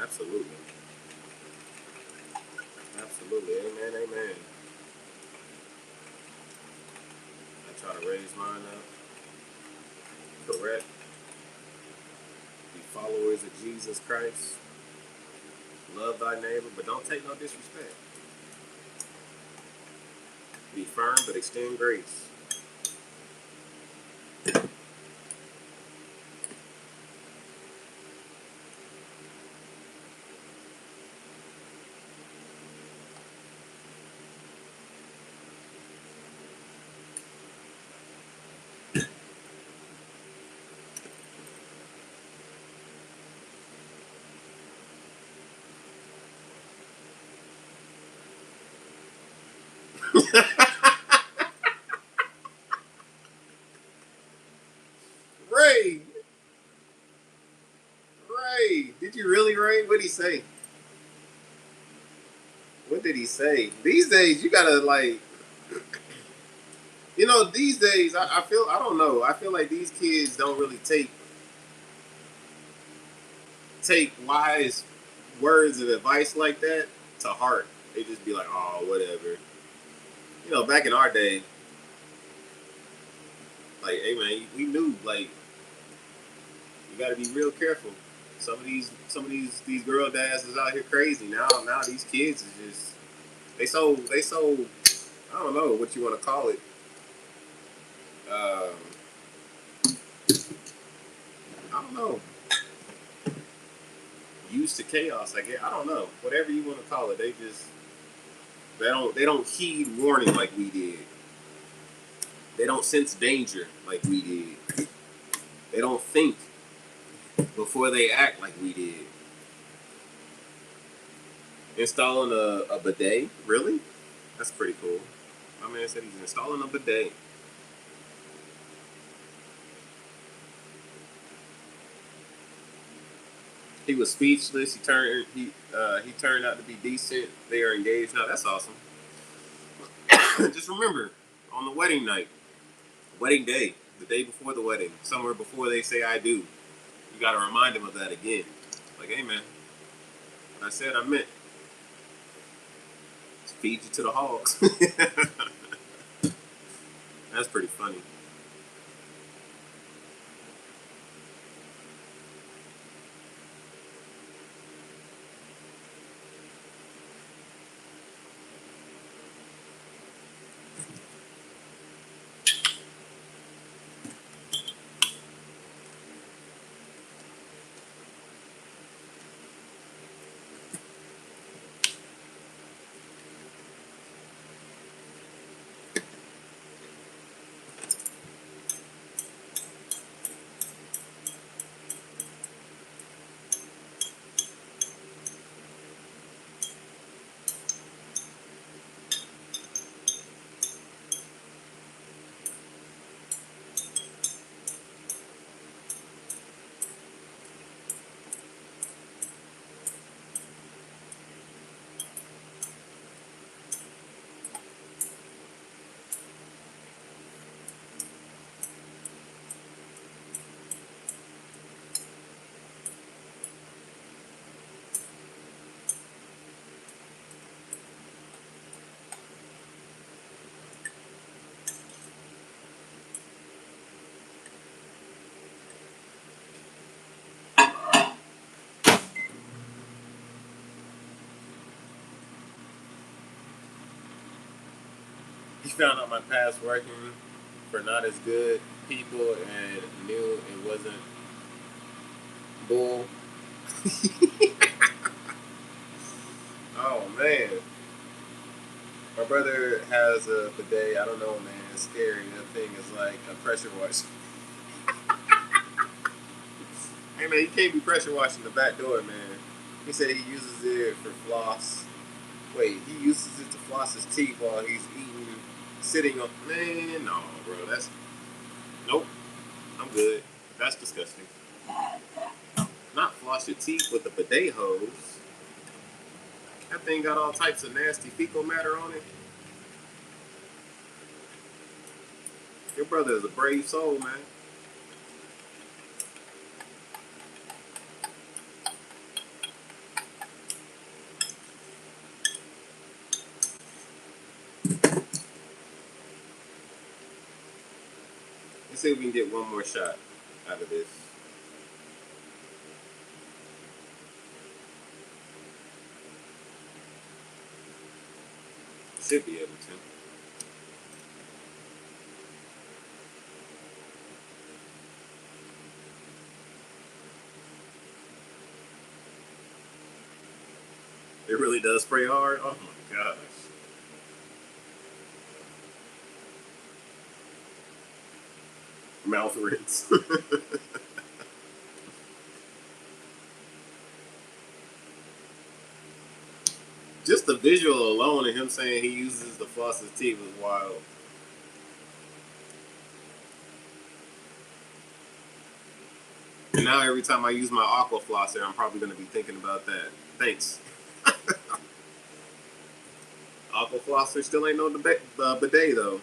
Absolutely. Absolutely. Amen. Amen. I try to raise mine up. Correct. Be followers of Jesus Christ. Love thy neighbor, but don't take no disrespect. Be firm, but extend grace. Ray! Ray! Did you really, Ray? What did he say? What did he say? These days, you gotta, like, these days, I feel, I don't know. I feel like these kids don't really take wise words of advice like that to heart. They just be like, oh, whatever. Back in our day, like, hey man, we knew like you got to be real careful. Some of these girl dads is out here crazy now. These kids is just they so I don't know what you want to call it. Um, I don't know. Used to chaos, I guess. I don't know. Whatever you want to call it, they don't heed warning like we did. They don't sense danger like we did. They don't think before they act like we did. Installing a bidet, really? That's pretty cool. My man said he's installing a bidet. He was speechless. He turned out to be decent. They are engaged now. That's awesome. Just remember, on the wedding night, wedding day, the day before the wedding, somewhere before they say I do, you got to remind them of that again. Like, hey man, what I said I meant. Just feed you to the hogs. That's pretty funny. found out my past working for not as good people and knew it wasn't bull. Oh man. My brother has a bidet. I don't know, man. It's scary. That thing is like a pressure wash. Hey man, you can't be pressure washing the back door, man. He said he uses it for floss. Wait, he uses it to floss his teeth while he's eating, sitting on. Man, no, bro. That's nope. I'm good. That's disgusting. Not floss your teeth with a bidet hose. That thing got all types of nasty fecal matter on it. Your brother is a brave soul, man. Let's see if we can get one more shot out of this. Should be able to. It really does spray hard. Oh my gosh. Mouth rinse. Just the visual alone of him saying he uses the floss his teeth was wild. And now every time I use my aqua flosser, I'm probably going to be thinking about that. Thanks. Aqua flosser still ain't no bidet though.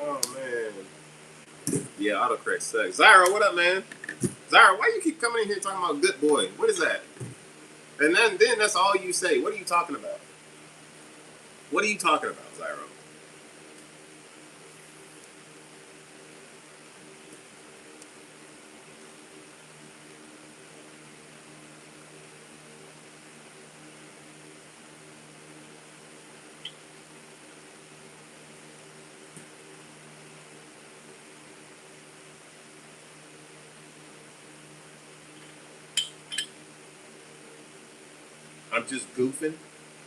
Oh man. Yeah, autocorrect sucks. Zyra, what up, man? Zyra, why you keep coming in here talking about good boy? What is that? And then that's all you say. What are you talking about? What are you talking about, Zyra? I'm just goofing.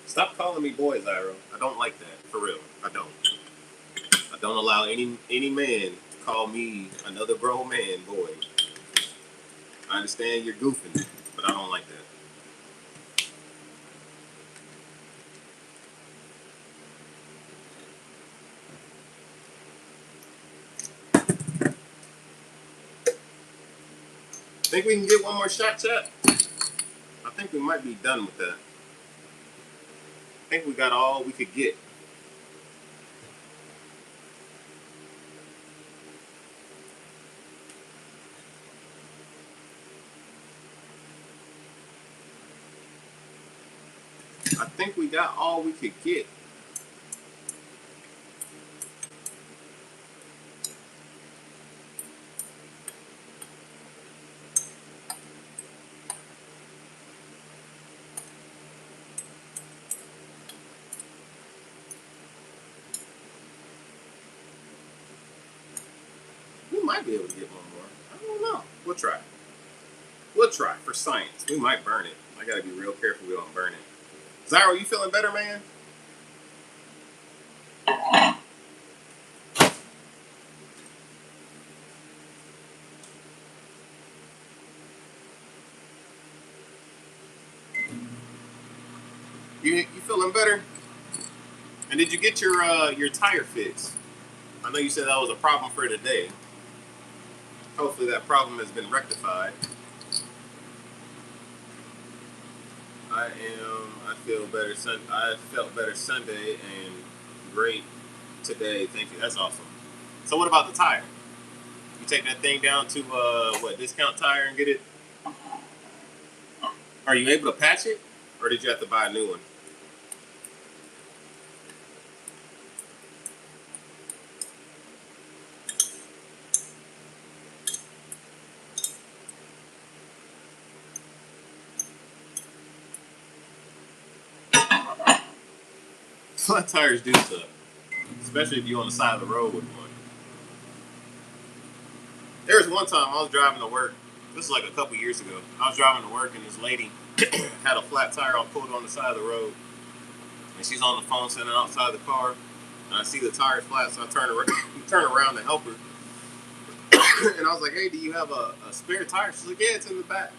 Stop calling me boy, Zyro. I don't like that. For real. I don't. I don't allow any man to call me another grown man boy. I understand you're goofing, but I don't like that. Think we can get one more shot, chat? I think we might be done with that. I think we got all we could get. I think we got all we could get. We might be able to get one more. I don't know. We'll try. We'll try for science. We might burn it. I gotta be real careful we don't burn it. Zyro, you feeling better, man? You feeling better? And did you get your tire fixed? I know you said that was a problem for today. Hopefully that problem has been rectified. I feel better. I felt better Sunday and great today. Thank you. That's awesome. So what about the tire? You take that thing down to Discount Tire and get it? Are you able to patch it, or did you have to buy a new one? Flat tires do suck, especially if you're on the side of the road with one. There was one time I was driving to work. This is like a couple years ago. I was driving to work and this lady had a flat tire on pulled on the side of the road, and she's on the phone sitting outside the car. And I see the tire flat, so I turn around to help her. And I was like, "Hey, do you have a spare tire?" She's like, "Yeah, it's in the back."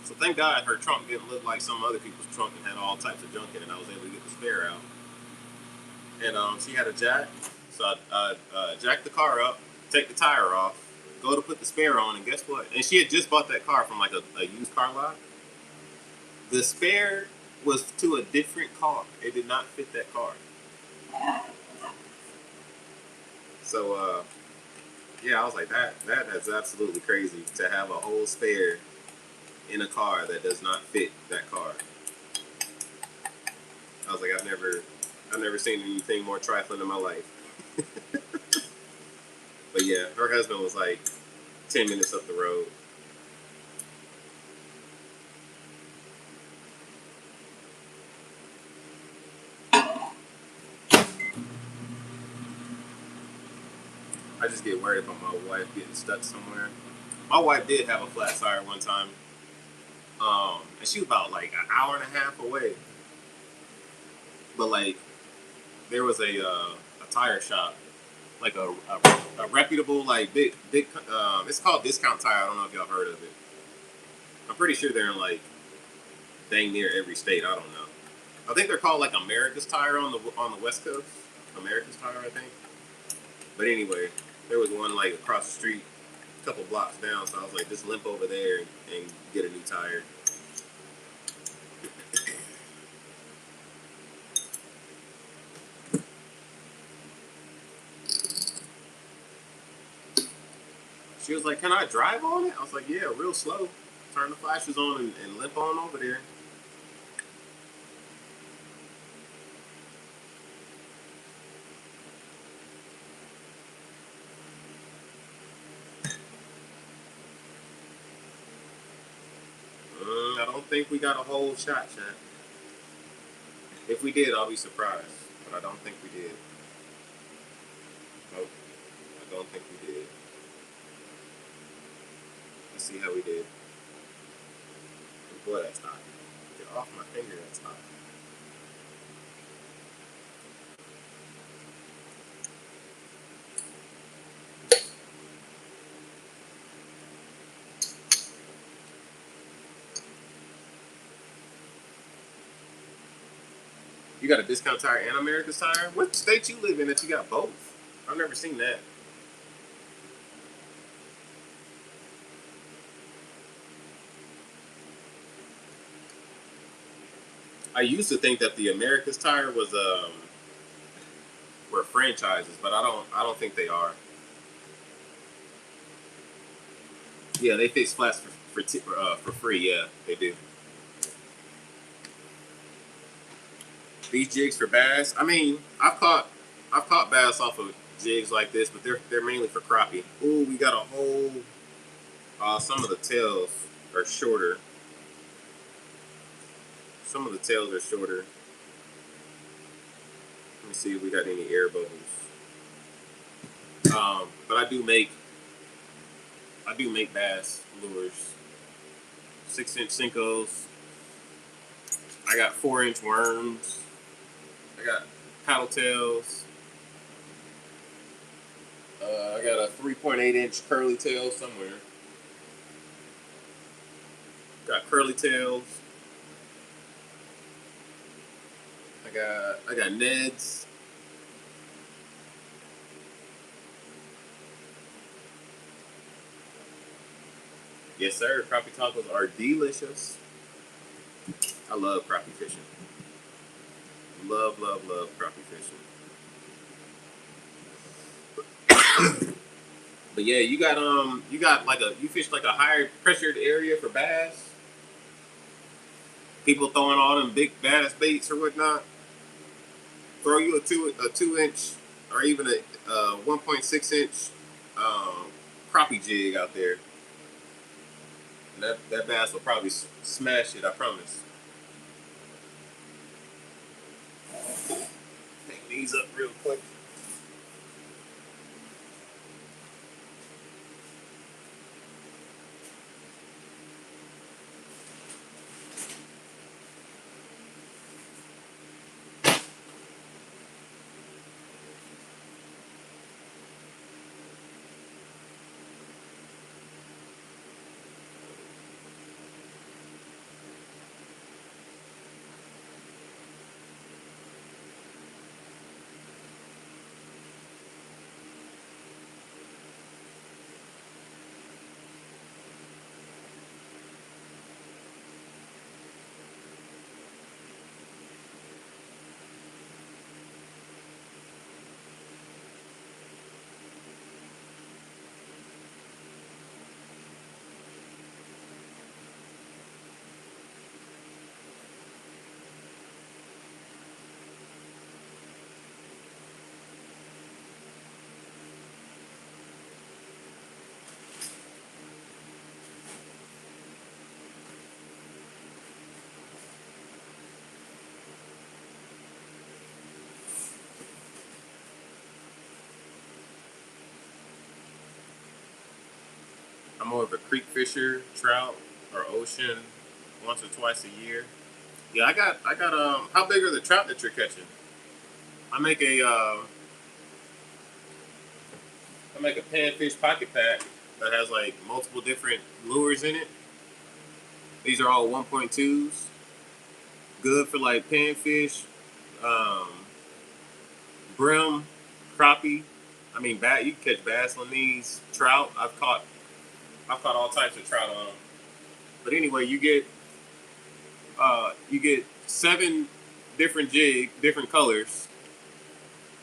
So thank God her trunk didn't look like some other people's trunk and had all types of junk in it. I was able to get the spare out. And she had a jack, so I jacked the car up, take the tire off, go to put the spare on, and guess what? And she had just bought that car from like a used car lot. The spare was to a different car. It did not fit that car. So yeah, I was like, that is absolutely crazy to have a whole spare in a car that does not fit that car. I was like, I've never seen anything more trifling in my life. But yeah, her husband was like 10 minutes up the road. I just get worried about my wife getting stuck somewhere. My wife did have a flat tire one time, and she was about like an hour and a half away. But like, there was a tire shop, like a reputable like big. It's called Discount Tire. I don't know if y'all heard of it. I'm pretty sure they're in like dang near every state. I don't know. I think they're called like America's Tire on the West Coast. America's Tire, I think. But anyway, there was one like across the street, a couple blocks down. So I was like, just limp over there and get a new tire. She was like, "Can I drive on it?" I was like, "Yeah, real slow. Turn the flashes on and limp on over there." I don't think we got a whole shot, chat. If we did, I'll be surprised. But I don't think we did. Nope, I don't think we did. Let's see how we did. Boy, that's hot. Get off my finger, that's hot. You got a Discount Tire and America's Tire? What state you live in that you got both? I've never seen that. I used to think that the America's Tire was were franchises, but I don't think they are. Yeah, they fix flats for free. Yeah, they do. These jigs for bass. I mean, I've caught bass off of jigs like this, but they're mainly for crappie. Ooh, we got a whole. Some of the tails are shorter. Some of the tails are shorter. Let me see if we got any air bubbles. But I do make bass lures. 6-inch Senkos. I got 4-inch worms. I got paddle tails. I got a 3.8-inch curly tail somewhere. Got curly tails. I got Neds. Yes, sir. Crappie tacos are delicious. I love crappie fishing. Love, love, love crappie fishing. But yeah, you got like you fish like a higher pressured area for bass. People throwing all them big bass baits or whatnot. Throw you a 2 inch or even a 1.6 inch um, crappie jig out there. And that bass will probably smash it. I promise. Pick these up real quick. I'm more of a creek fisher, trout or ocean, once or twice a year. Yeah, I got. How big are the trout that you're catching? I make a I make a panfish pocket pack that has like multiple different lures in it. These are all 1.2s. Good for like panfish, um, brim, crappie. I mean, you can catch bass on these. Trout, I've caught all types of trout on them. But anyway, you get 7 different colors,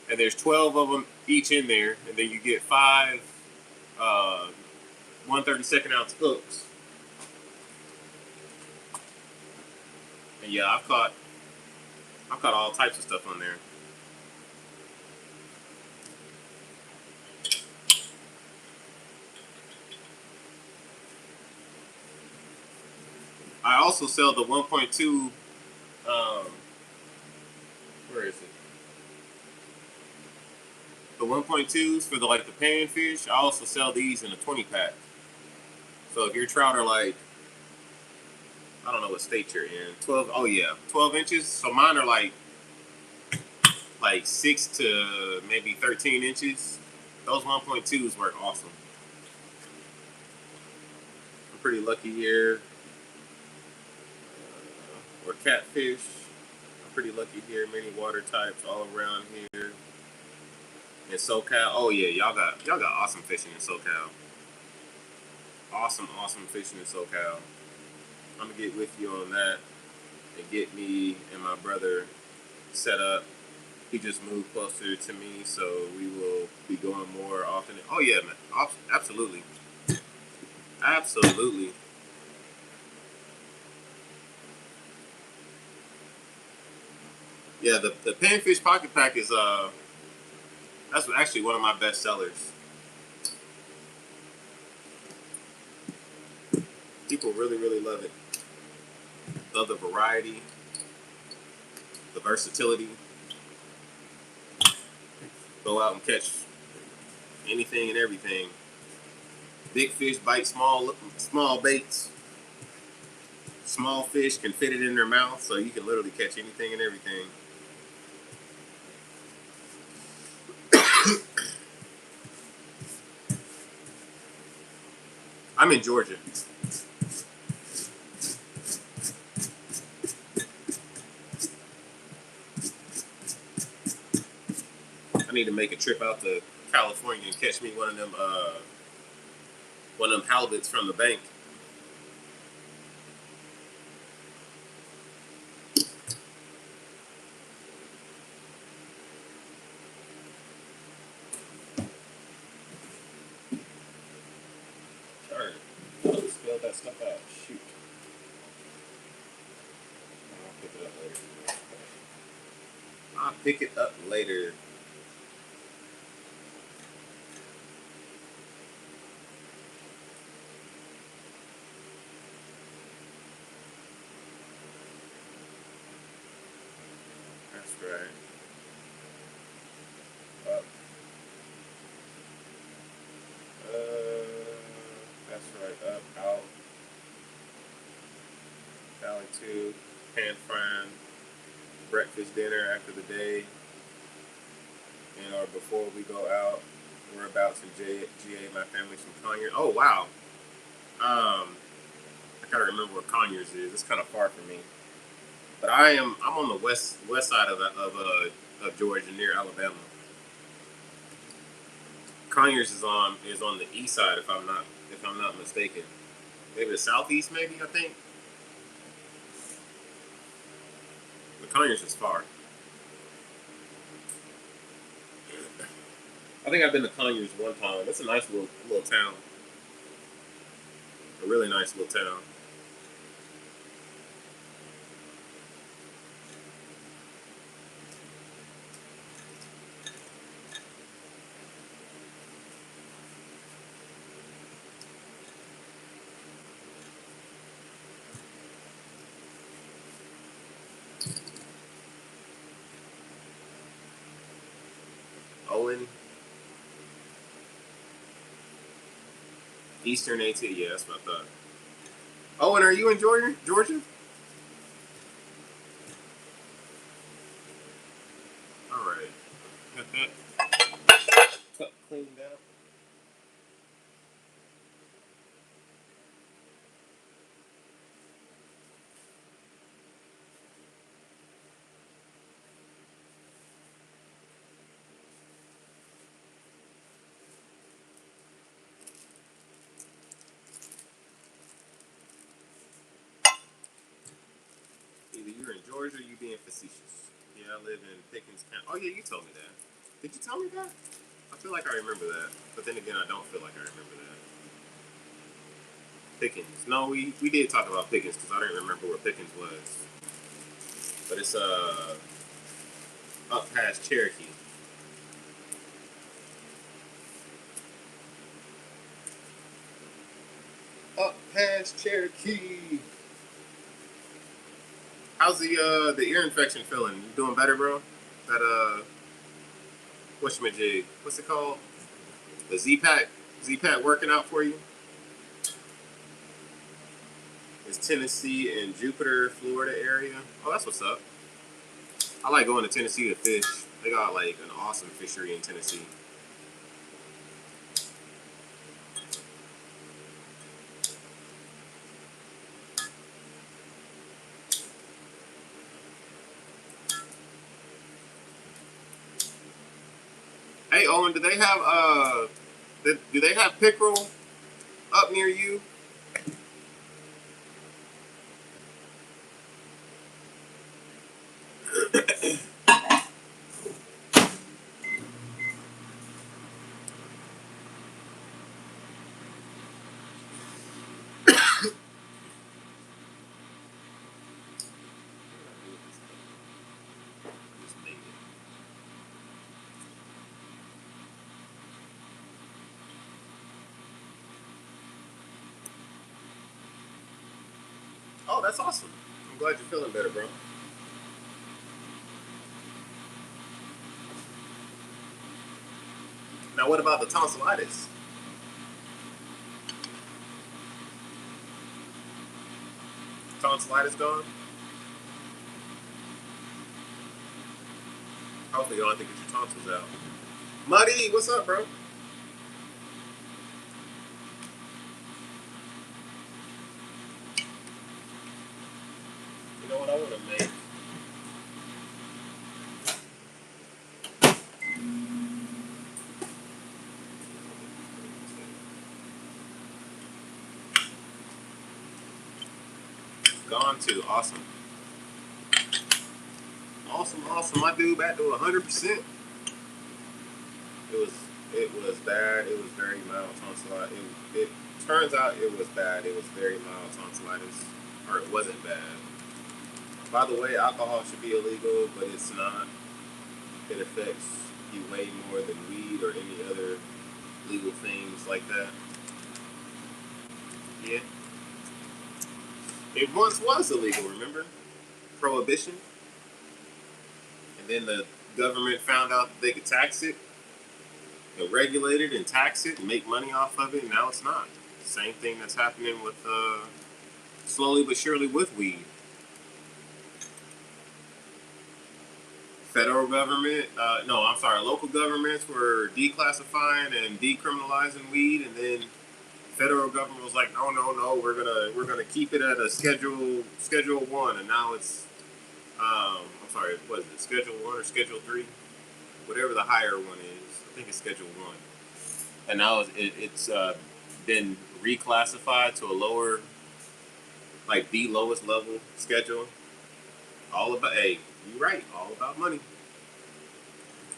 and there's 12 of them each in there, and then you get 5 uh, 1/32 ounce hooks. And yeah, I've caught all types of stuff on there. I also sell the 1.2. Um, where is it? The 1.2s for the like the panfish. I also sell these in a 20 pack. So if your trout are like, I don't know what state you're in. 12. Oh yeah, 12 inches. So mine are like 6 to maybe 13 inches. Those 1.2s work awesome. I'm pretty lucky here. Or catfish. I'm pretty lucky here. Many water types all around here. In SoCal, oh yeah, y'all got awesome fishing in SoCal. Awesome fishing in SoCal. I'm gonna get with you on that and get me and my brother set up. He just moved closer to me, so we will be going more often. Oh yeah, man, absolutely, absolutely. Yeah, the panfish pocket pack is that's actually one of my best sellers. People really love it. Love the variety, the versatility. Go out and catch anything and everything. Big fish bite small baits. Small fish can fit it in their mouth, so you can literally catch anything and everything. I'm in Georgia. I need to make a trip out to California and catch me one of them halibuts from the bank. that stuff out? Shoot. I'll pick it up later. I'll pick it up later. That's right. Up. That's right. Up, out. Valley 2. Pan frying. Breakfast, dinner after the day. And or before we go out, we're about to GA my family some Conyers. Oh, wow. I gotta remember where Conyers is. It's kind of far from me. But I'm on the west side of Georgia, near Alabama. Conyers is on the east side, if I'm not mistaken. Maybe the southeast, maybe I think. But Conyers is far. I think I've been to Conyers one time. It's a nice little town. A really nice little town. Owen, Eastern AT. Yeah, that's what I thought. Owen, are you in Georgia? All right. Got that cup cleaned out. Either you're in Georgia or you being facetious. Yeah, I live in Pickens County. Oh yeah, you told me that. Did you tell me that? I feel like I remember that, but then again, I don't feel like I remember that. Pickens. No, we did talk about Pickens because I didn't remember where Pickens was. But it's up past Cherokee. Up past Cherokee. How's the ear infection feeling? You doing better, bro? That whatchamajig? What's it called? The Z-Pack? Z-Pack working out for you? It's Tennessee and Jupiter, Florida area. Oh, that's what's up. I like going to Tennessee to fish. They got like an awesome fishery in Tennessee. Hey Owen, do they have pickerel up near you? Oh, that's awesome. I'm glad you're feeling better, bro. Now, what about the tonsillitis? Tonsillitis gone? Hopefully, you don't have to get your tonsils out. Muddy, what's up, bro? You know what I want to make? Gone too. Awesome. Awesome, awesome. My dude back to 100%. It was bad. It was very mild tonsillitis. Turns out it was bad. It was very mild tonsillitis, or it wasn't bad. By the way, alcohol should be illegal, but it's not. It affects you way more than weed or any other legal things like that. Yeah, it once was illegal. Remember, prohibition, and then the government found out that they could tax it, and regulate it, and tax it, and make money off of it. And now it's not. Same thing that's happening with slowly but surely with weed. Federal government, no, I'm sorry, local governments were declassifying and decriminalizing weed, and then federal government was like, no, no, no, we're gonna keep it at a schedule one, and now it's, I'm sorry, what is it, Schedule 1 or Schedule 3, whatever the higher one is. I think it's Schedule 1, and now it's been reclassified to a lower, like the lowest level schedule. All about, hey, you're right, all about money.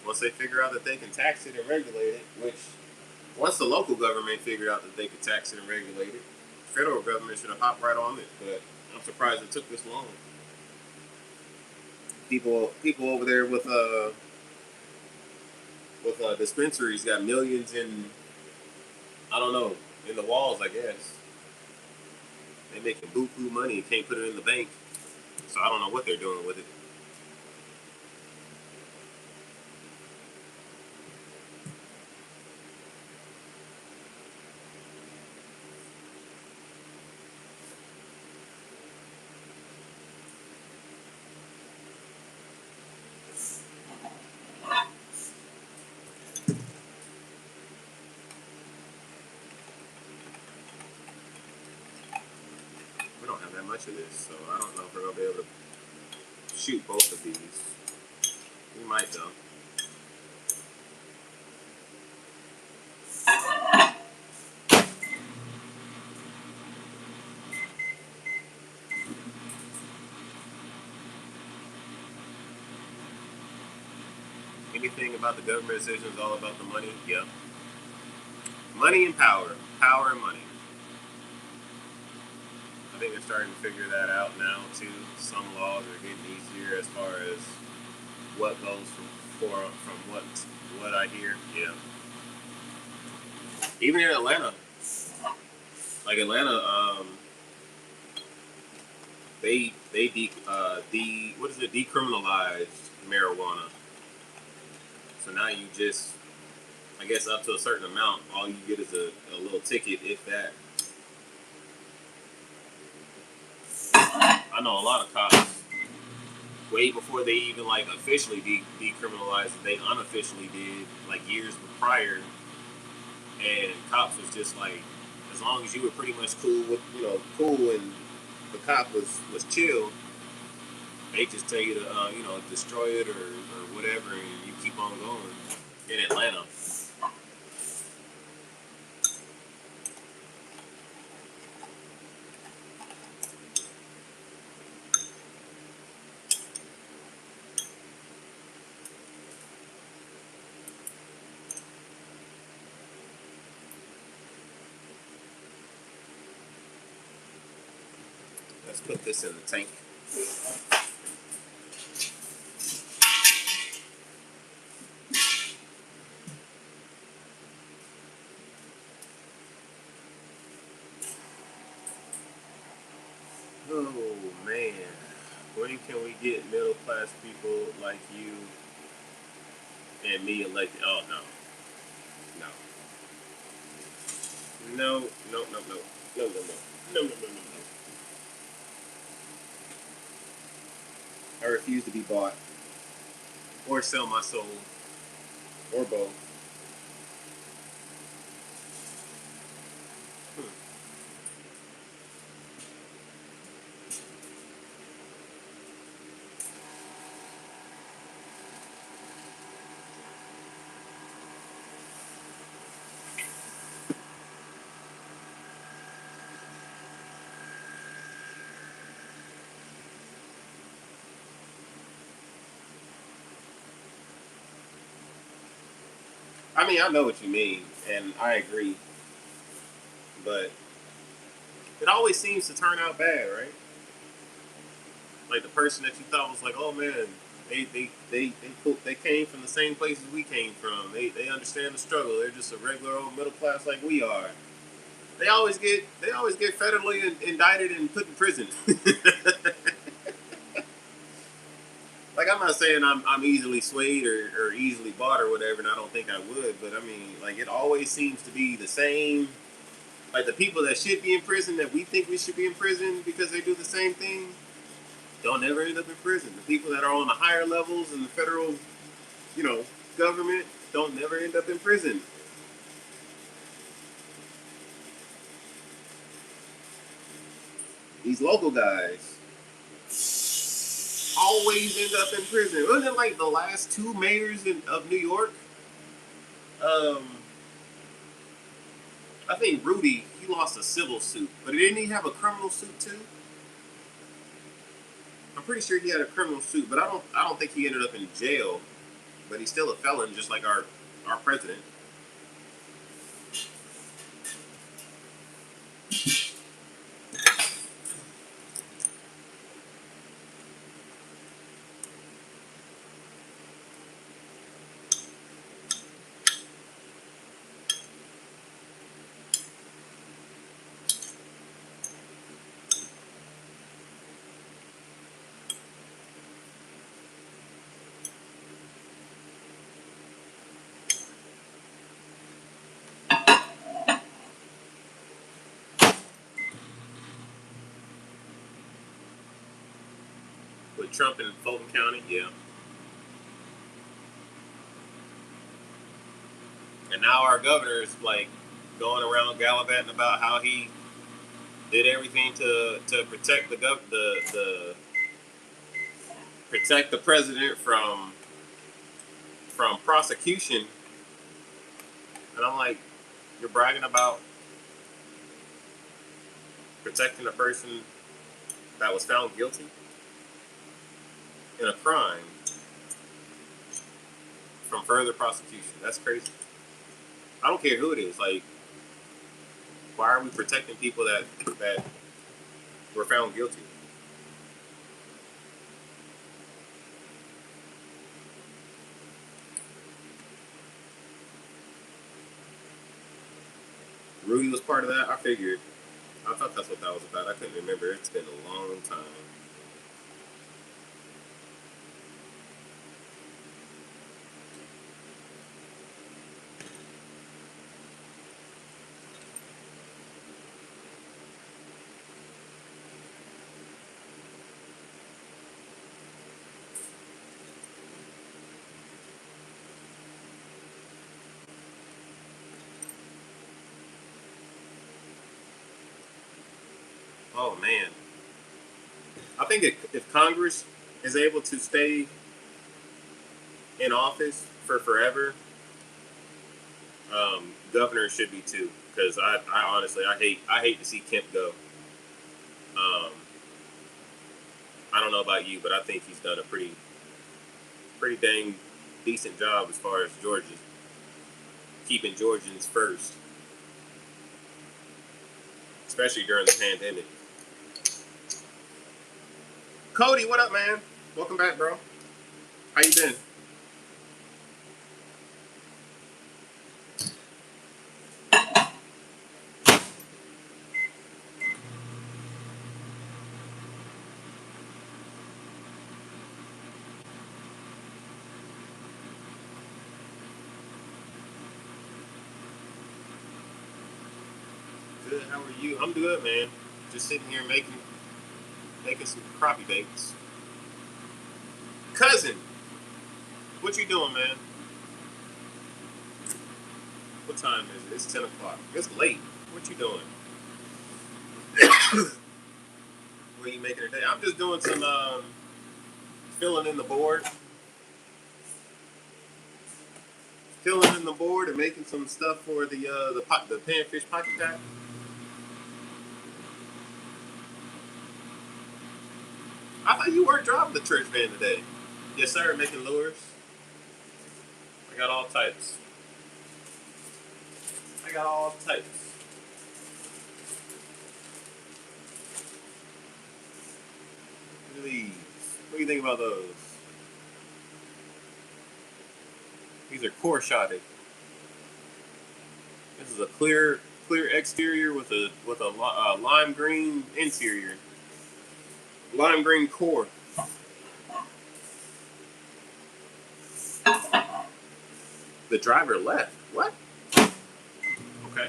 Once they figure out that they can tax it and regulate it, which once the local government figured out that they could tax it and regulate it, the federal government should have hopped right on it. But I'm surprised it took this long. People over there with dispensaries got millions in, I don't know, in the walls. I guess they making buku money and can't put it in the bank. So I don't know what they're doing with it. We don't have that much of this, so I don't know if we're gonna be able to shoot both of these. We might though. Anything about the government decision is all about the money. Yep. Money and power. Power and money. I think they're starting to figure that out now too. Some laws are getting easier as far as what goes from what I hear. Yeah. Even in Atlanta, like Atlanta, they what is it, decriminalized marijuana. So now you just, I guess, up to a certain amount, all you get is a little ticket, if that. I know a lot of cops, way before they even like officially decriminalized it, they unofficially did like years prior, and cops was just like, as long as you were pretty much cool with, cool, and the cop was chill, they just tell you to destroy it or whatever, and you keep on going. In Atlanta, let's put this in the tank. Oh man, when can we get middle class people like you and me elected? Oh no, no, no, no, no, no, no, no, no, no, no, no, no, no. I refuse to be bought or sell my soul or both. Hmm. I mean, I know what you mean, and I agree. but it always seems to turn out bad, right? Like the person that you thought was like, oh man, they came from the same places we came from. They understand the struggle. They're just a regular old middle class like we are. They always get federally indicted and put in prison. Like I'm not saying I'm easily swayed or easily bought or whatever, and I don't think I would, but I mean, like it always seems to be the same. Like the people that should be in prison that we think we should be in prison because they do the same thing don't ever end up in prison. The people that are on the higher levels in the federal, you know, government don't never end up in prison. These local guys always end up in prison. Wasn't it like the last two mayors of New York? Um, I think Rudy, he lost a civil suit, but didn't he have a criminal suit too? I'm pretty sure he had a criminal suit, but I don't think he ended up in jail. But he's still a felon, just like our president. With Trump in Fulton County, yeah. And now our governor is like going around gallivanting about how he did everything to protect the protect the president from prosecution. And I'm like, you're bragging about protecting a person that was found guilty in a crime from further prosecution. That's crazy. I don't care who it is. Like, why are we protecting people that were found guilty? Rudy was part of that. I figured. I thought that's what that was about. I couldn't remember. It's been a long time. Oh man, I think if Congress is able to stay in office for forever, governors should be too. Because I honestly I hate to see Kemp go. Um, I don't know about you, but I think he's done a pretty dang decent job as far as Georgia keeping Georgians first, especially during the pandemic. Cody, what up, man? Welcome back, bro. How you been? Good. How are you? I'm good, man. Just sitting here making some crappie bakes. Cousin, what you doing, man? What time is it? It's 10 o'clock. It's late. What you doing? What are you making today? I'm just doing some filling in the board, filling in the board, and making some stuff for the panfish pocket pack. I thought you weren't driving the church van today. Yes, sir. Making lures. I got all types. I got all types. do you think about those? These are core shotted. This is a clear exterior with a lime green interior. Lime green core. The driver left. What? Okay.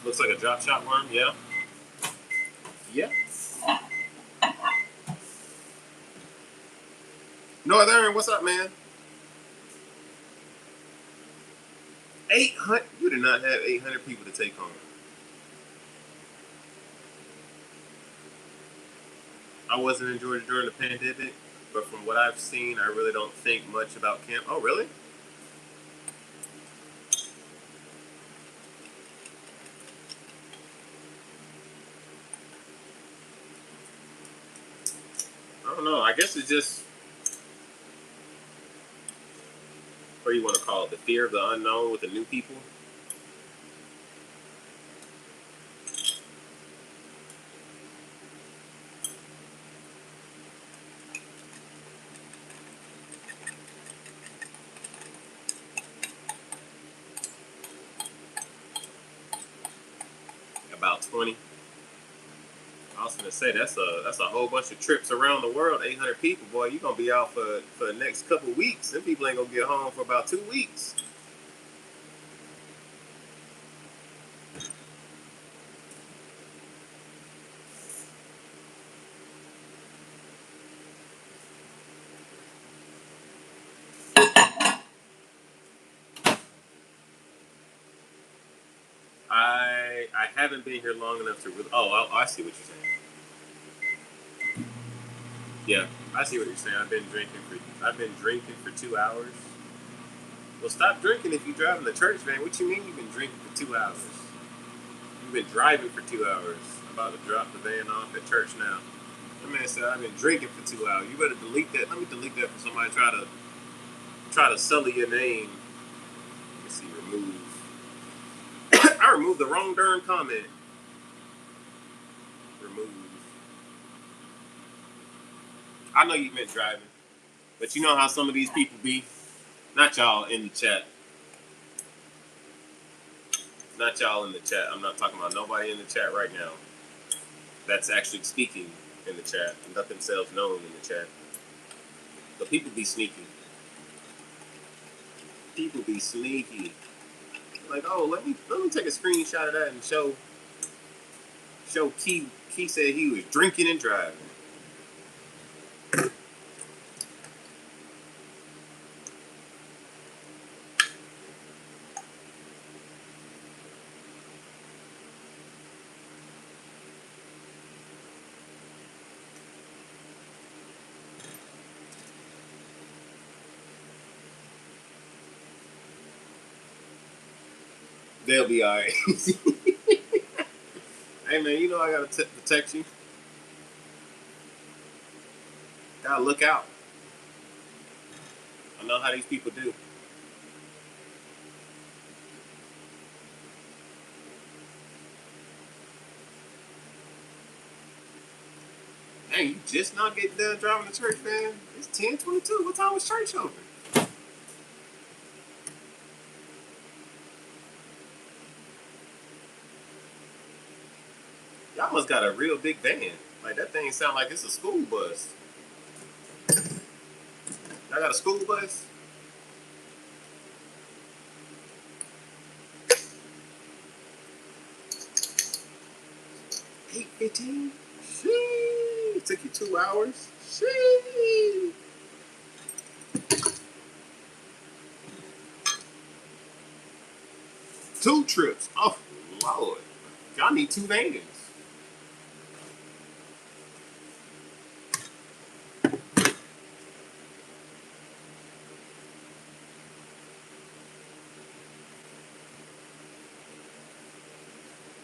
Looks like a drop shot worm. Yeah. Yeah. Northern, what's up, man? 800. You did not have 800 people to take home. I wasn't in Georgia during the pandemic, but from what I've seen, I really don't think much about camp. Oh, really? I don't know. I guess it's just, what do you want to call it? The fear of the unknown with the new people. About 20. I was gonna say that's a whole bunch of trips around the world. 800 people, boy. You gonna be out for the next couple of weeks. Them people ain't gonna get home for about 2 weeks. I haven't been here long enough to really. Oh, I see what you're saying. Yeah, I see what you're saying. I've been drinking for 2 hours. Well, stop drinking if you're driving the church van. What you mean you've been drinking for 2 hours? You've been driving for 2 hours. I'm about to drop the van off at church now. That man said I've been drinking for 2 hours. You better delete that. Let me delete that for somebody try to sully your name. Let me see, remove. I removed the wrong darn comment. Remove. I know you meant driving, but you know how some of these people be. Not y'all in the chat. Not y'all in the chat. I'm not talking about nobody in the chat right now. That's actually speaking in the chat. Let themselves known in the chat. But people be sneaky. People be sneaky. Like, oh, let me take a screenshot of that and show Key. Key said he was drinking and driving. They'll be alright. Hey man, you know I gotta protect you. Gotta look out. I know how these people do. Dang, you just not getting done driving to church, man. It's 10:22. What time was church open? Y'all must got a real big van. Like that thing sound like it's a school bus. Y'all got a school bus? 8:15. Sheesh. It took you 2 hours. Sheesh. 2 trips. Oh Lord. Y'all need 2 vans.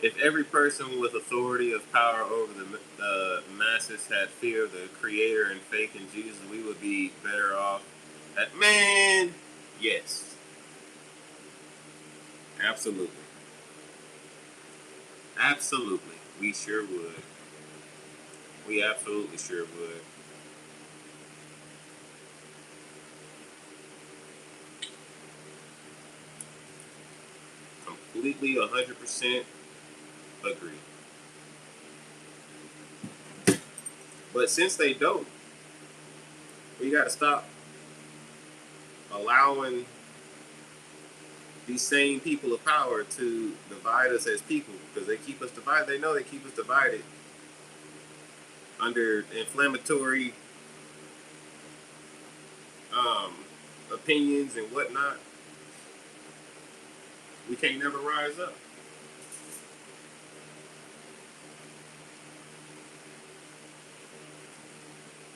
If every person with authority of power over the masses had fear of the Creator and faith in Jesus, we would be better off. Man, yes, absolutely, absolutely, we sure would. We absolutely sure would. Completely, 100% agree. But since they don't, we got to stop allowing these same people of power to divide us as people, because they keep us divided. They know they keep us divided under inflammatory um, opinions and whatnot. We can't never rise up.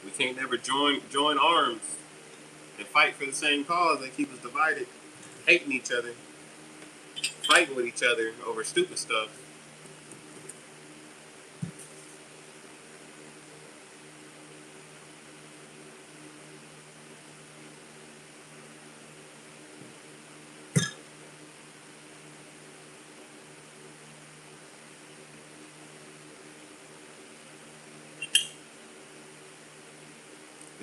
We can't never join arms and fight for the same cause. They keep us divided, hating each other, fighting with each other over stupid stuff.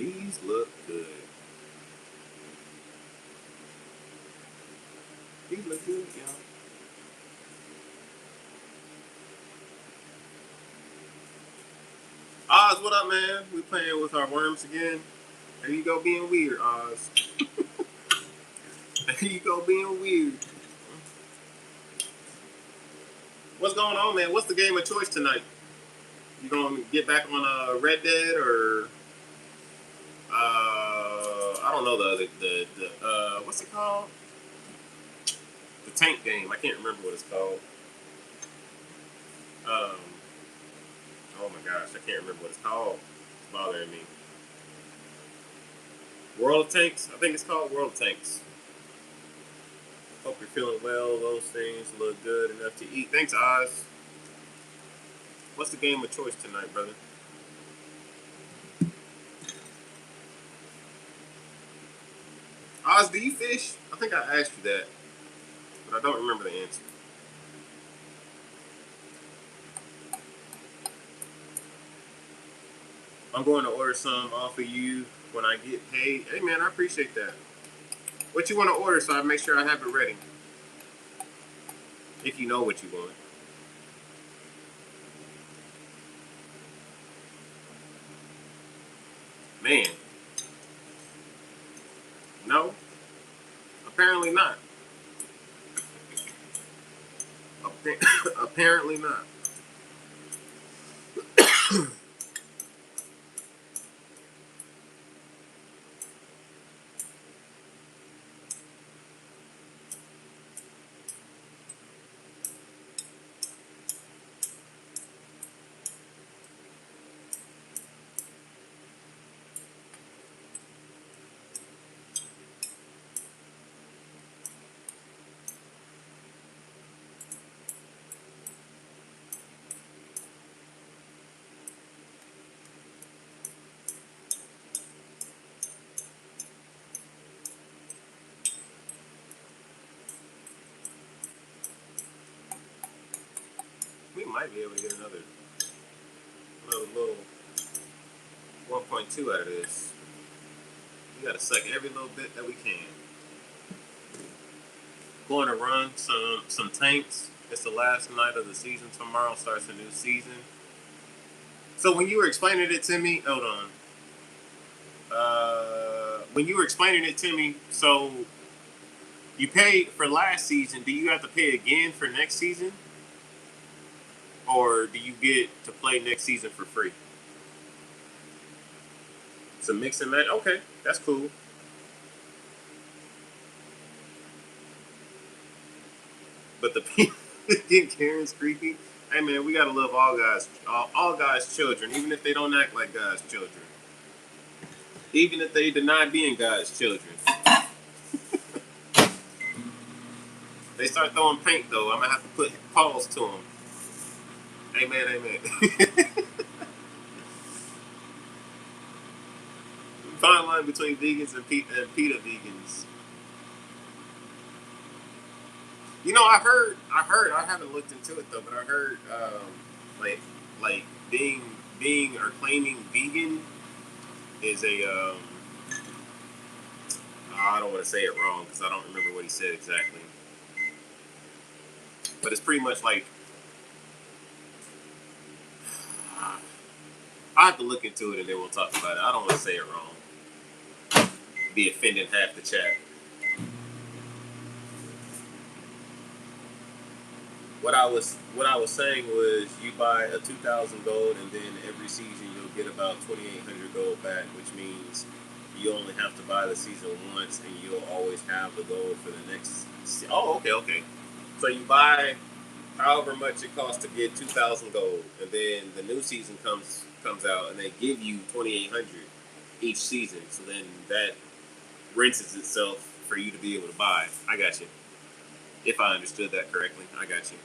These look good. These look good, y'all. Oz, what up, man? We playing with our worms again. There you go, being weird, Oz. There you go, being weird. What's going on, man? What's the game of choice tonight? You gonna get back on Red Dead or I don't know the what's it called? The tank game. I can't remember what it's called. Um, oh my gosh, I can't remember what it's called. It's bothering me. World of Tanks. I think it's called World of Tanks. Hope you're feeling well. Those things look good enough to eat. Thanks, Oz. What's the game of choice tonight, brother? Oz, do you fish? I think I asked you that, but I don't remember the answer. I'm going to order some off of you when I get paid. Hey, man, I appreciate that. What you want to order so I make sure I have it ready? If you know what you want. Man. No? Apparently not. Apparently not. We might be able to get another little 1.2 out of this. We gotta suck every little bit that we can. Going to run some tanks. It's the last night of the season. Tomorrow starts a new season. So when you were explaining it to me, hold on. When you were explaining it to me, so you paid for last season. Do you have to pay again for next season, or do you get to play next season for free? It's a mix and match. Okay, that's cool. But the people get Karen's creepy. Hey man, we gotta love all God's children, even if they don't act like God's children, even if they deny being God's children. They start throwing paint though. I'm gonna have to put pause to them. Amen, amen. Fine line between vegans and PETA vegans. You know, I haven't looked into it though, but I heard, like, like being or claiming vegan is I don't want to say it wrong because I don't remember what he said exactly, but it's pretty much like, uh, I have to look into it and then we'll talk about it. I don't want to say it wrong, be offending half the chat. What I was saying was you buy a 2,000 gold and then every season you'll get about 2,800 gold back, which means you only have to buy the season once and you'll always have the gold for the next. Oh, okay, okay. So you buy however much it costs to get 2,000 gold, and then the new season comes out and they give you 2,800 each season. So then that rinses itself for you to be able to buy. I got you. If I understood that correctly, I got you.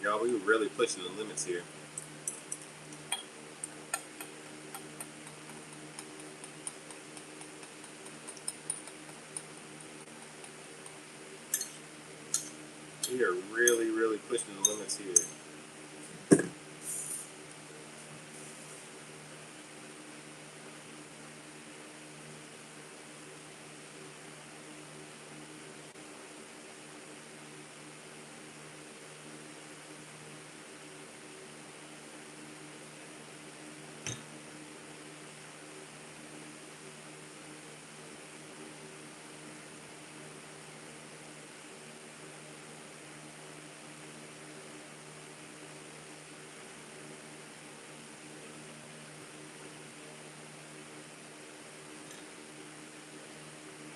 Y'all, we were really pushing the limits here. We are really, really pushing the limits here.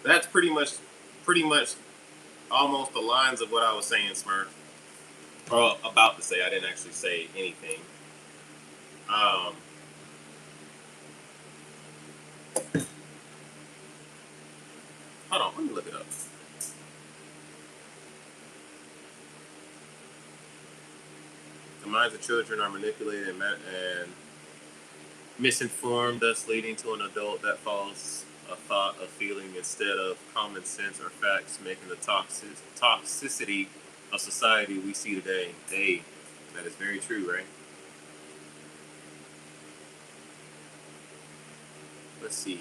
That's pretty much almost the lines of what I was saying, Smurf. Or about to say. I didn't actually say anything. Um, Hold on, let me look it up. The minds of children are manipulated and misinformed, thus leading to an adult that follows a thought, a feeling instead of common sense or facts, making the toxicity of society we see today. Hey, that is very true, right? Let's see.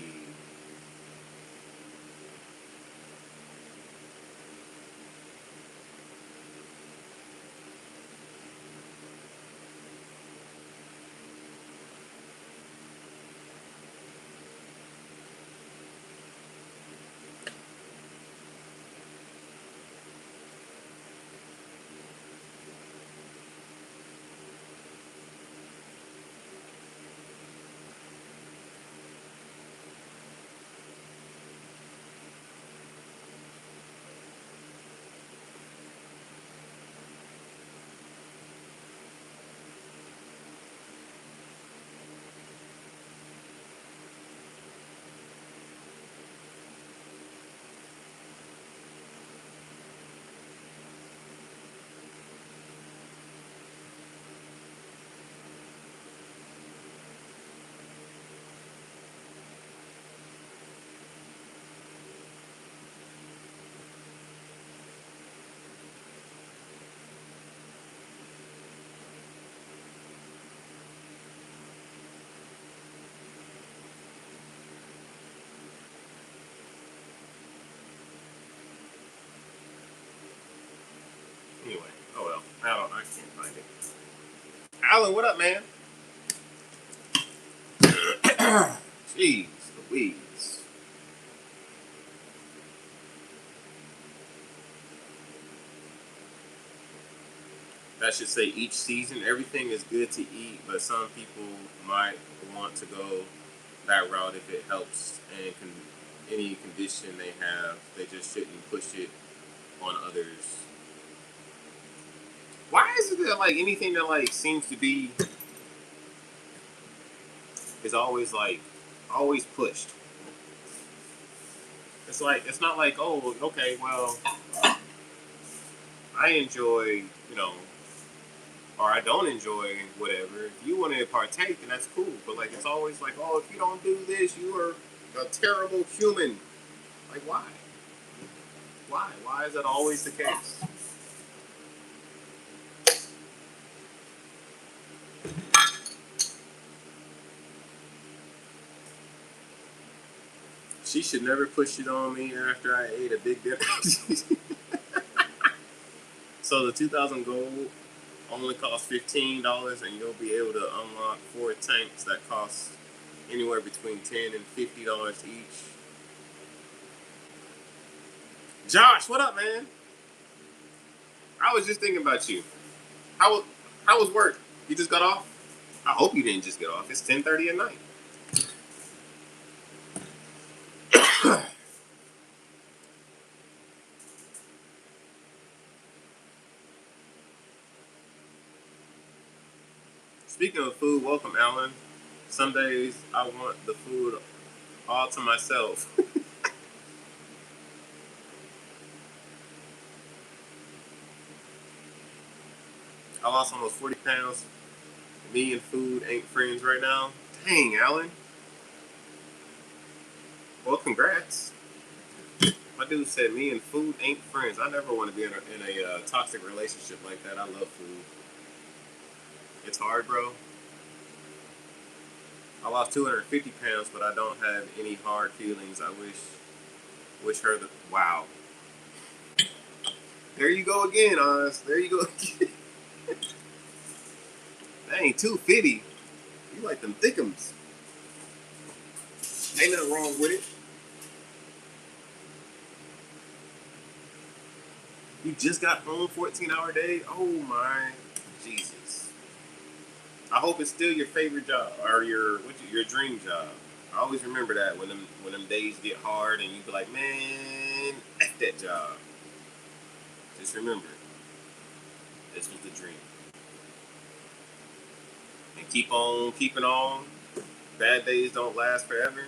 Anyway, oh well. I can't find it. Alan, what up, man? Jeez Louise. That should say each season. Everything is good to eat, but some people might want to go that route if it helps and any condition they have. They just shouldn't push it on others. Why is it that like anything that like seems to be is always like always pushed? It's like it's not like, oh, okay, well, I enjoy, you know, or I don't enjoy whatever. If you want to partake, then that's cool. But like it's always like, oh, if you don't do this, you are a terrible human. Like why? Why? Why is that always the case? She should never push it on me after I ate a big dinner. So the 2000 gold only costs $15, and you'll be able to unlock 4 tanks that cost anywhere between $10 and $50 each. Josh, what up, man? I was just thinking about you. How how was work? You just got off? I hope you didn't just get off. It's 10:30 at night. Speaking of food, welcome, Alan. Some days I want the food all to myself. I lost almost 40 pounds. Me and food ain't friends right now. Dang, Alan. Well, congrats. My dude said me and food ain't friends. I never want to be in a toxic relationship like that. I love food. It's hard, bro. I lost 250 pounds, but I don't have any hard feelings. I wish her the wow. There you go again, Oz. There you go again. That ain't 250. You like them thickums. Ain't nothing wrong with it. You just got home 14-hour day. Oh my Jesus. I hope it's still your favorite job or your dream job. I always remember that when them days get hard and you be like, man, F that job. Just remember, this was the dream. And keep on keeping on. Bad days don't last forever.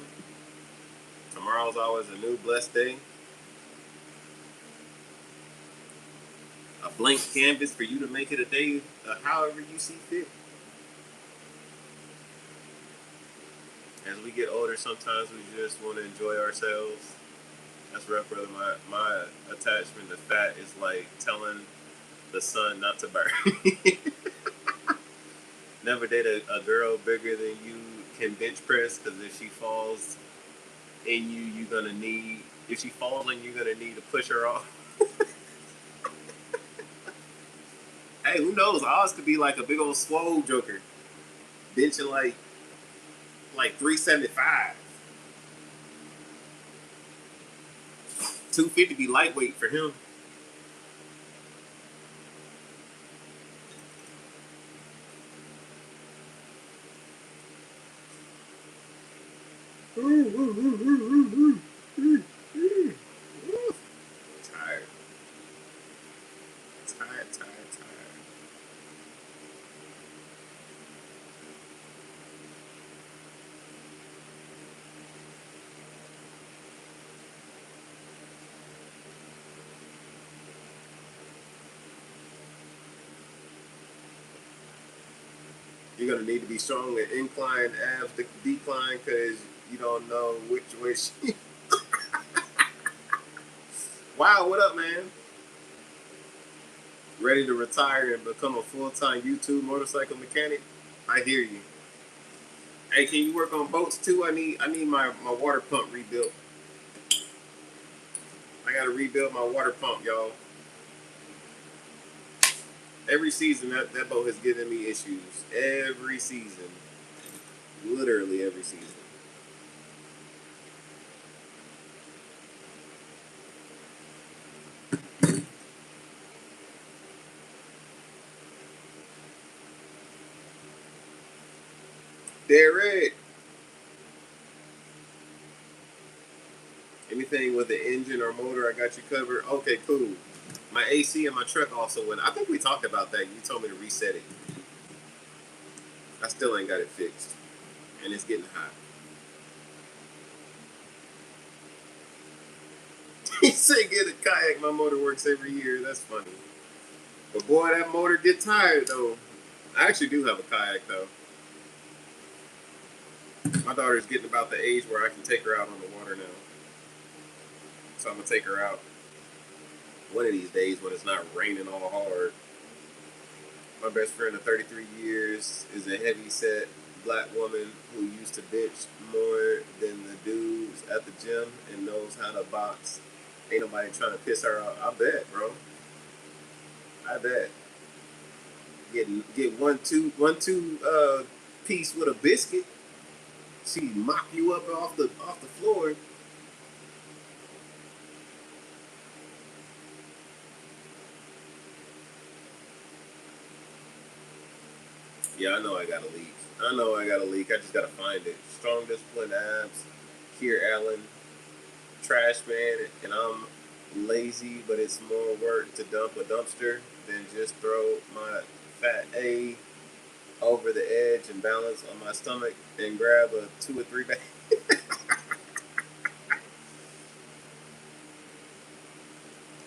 Tomorrow's always a new blessed day. A blank canvas for you to make it a day however you see fit. As we get older, sometimes we just want to enjoy ourselves. That's rough, brother. My attachment to fat is like telling the sun not to burn. Never date a girl bigger than you can bench press because if she falls in you, you're gonna need. If she falls on you, you're gonna need to push her off. Hey, who knows? Oz could be like a big old swole joker, benching like 375. 250 be lightweight for him. Tired. Tired. You're gonna need to be strong and incline abs to decline because you don't know which way she. Wow, what up, man? Ready to retire and become a full-time YouTube motorcycle mechanic? I hear you. Hey, can you work on boats too? I need my water pump rebuilt. I gotta rebuild my water pump, y'all. Every season that boat has given me issues. Every season. Literally every season. Derek. Anything with the engine or motor, I got you covered. Okay, cool. My AC in my truck also went. I think we talked about that. You told me to reset it. I still ain't got it fixed, and it's getting hot. He said, "Get a kayak. My motor works every year." That's funny. But boy, that motor get tired though. I actually do have a kayak though. My daughter's getting about the age where I can take her out on the water now, so I'm gonna take her out one of these days when it's not raining all hard. My best friend of 33 years is a heavy set black woman who used to bench more than the dudes at the gym and knows how to box. Ain't nobody trying to piss her off. I bet, bro. I bet. Get one two piece with a biscuit. She mop you up off the floor. Yeah, I know I got a leak. I know I got a leak. I just gotta find it. Strong discipline abs. Kier Allen, trash man, and I'm lazy, but it's more work to dump a dumpster than just throw my fat A over the edge and balance on my stomach and grab a 2 or 3 bag.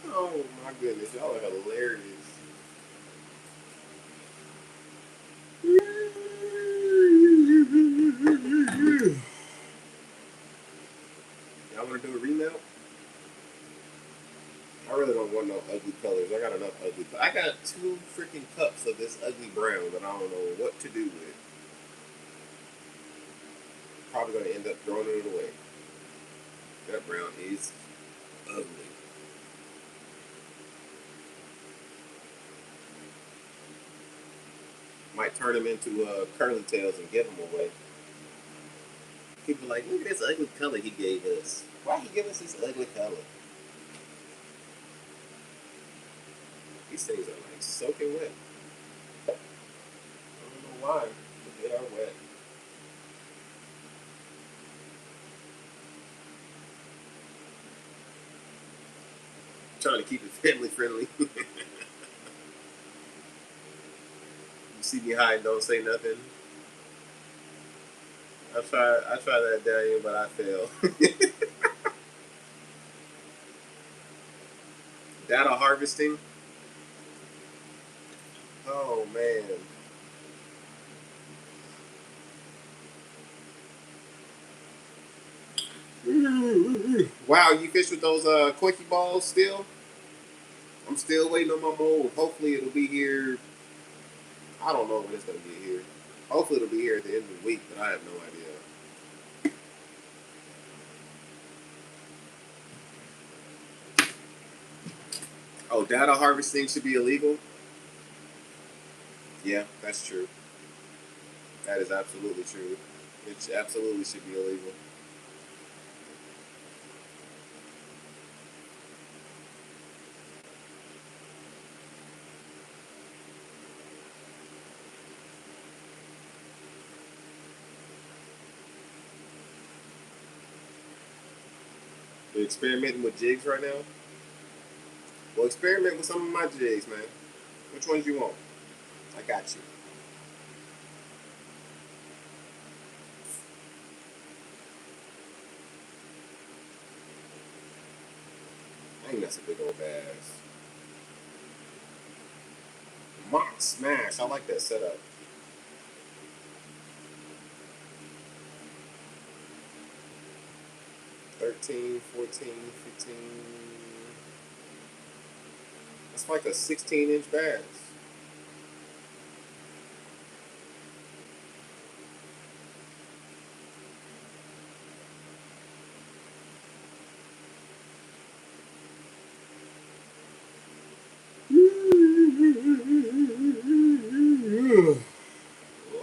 Oh my goodness, y'all are hilarious. Y'all want to do a remount? I really don't want no ugly colors. I got enough ugly. I got 2 freaking cups of this ugly brown that I don't know what to do with. Probably gonna end up throwing it away. That brown is ugly. Might turn them into curly tails and give them away. People are like, look at this ugly color he gave us. Why he give us this ugly color? These things are like soaking wet. I don't know why, but they are wet. Trying to keep it family friendly. You see me hide, don't say nothing. I try that Daniel, but I fail. Data harvesting. Oh man. Wow, you fish with those quickie balls still? I'm still waiting on my mold. Hopefully it'll be here. I don't know when it's gonna get here. Hopefully it'll be here at the end of the week, but I have no idea. Oh, data harvesting should be illegal? Yeah, that's true. That is absolutely true. It absolutely should be illegal. You're experimenting with jigs right now? Well, experiment with some of my jigs, man. Which ones you want? I got you. Dang, that's a big old bass. Mock smash. I like that setup. 13, 14, 15. That's like a 16-inch bass.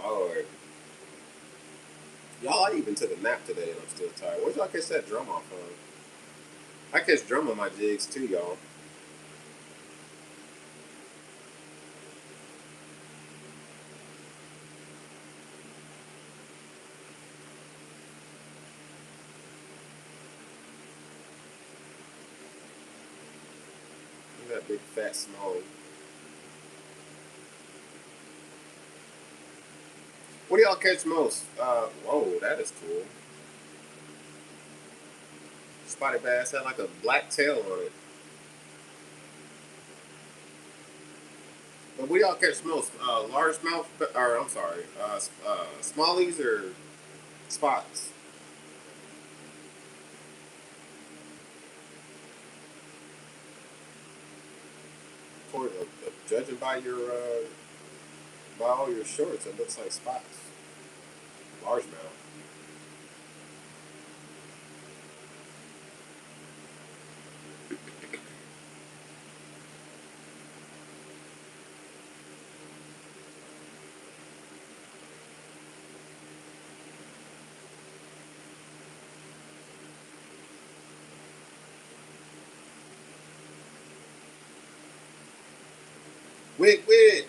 Lord. Y'all, I even took a nap today and I'm still tired. Where'd y'all catch that drum off of? I catch drum on my jigs too, y'all. big fat smallie. What do y'all catch most? Whoa, that is cool. Spotted bass had like a black tail on it. But what do y'all catch most? Largemouth, or I'm sorry, smallies or spots? Judging by your by all your shorts, it looks like spots. Largemouth. Wit,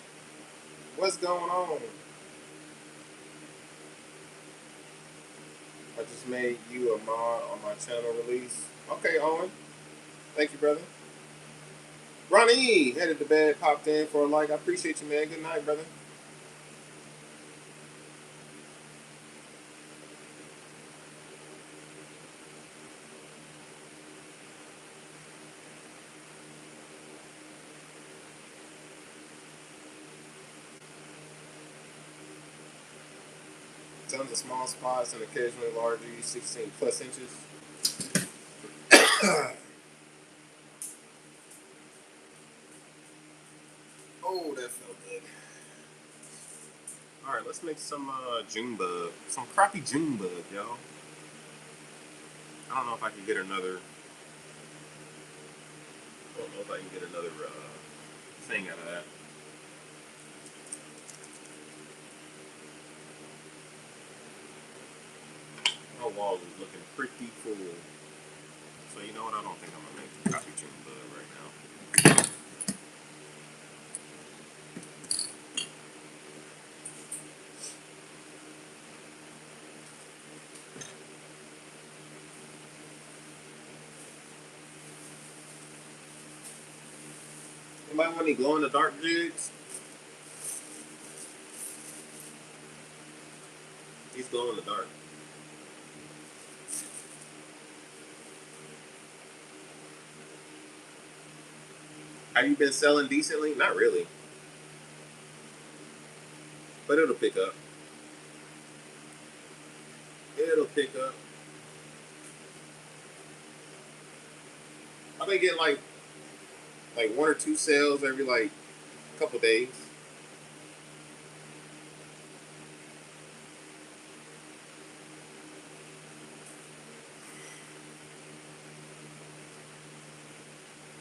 what's going on? I just made you a mod on my channel release. Okay, Owen. Thank you, brother. Ronnie headed to bed, popped in for a like. I appreciate you, man. Good night, brother. Tons of small spots and occasionally larger, 16 plus inches. Oh, that felt good. All right, let's make some June bug, some crappie June bug, y'all. I don't know if I can get another. I don't know if I can get another thing out of that. My wall is looking pretty full. So you know what? I don't think I'm gonna make the crappie June bug right now. Anybody want any glow in the dark jigs? He's glow in the dark. Have you been selling decently? Not really, but it'll pick up. It'll pick up. I've been getting like one or two sales every like couple days.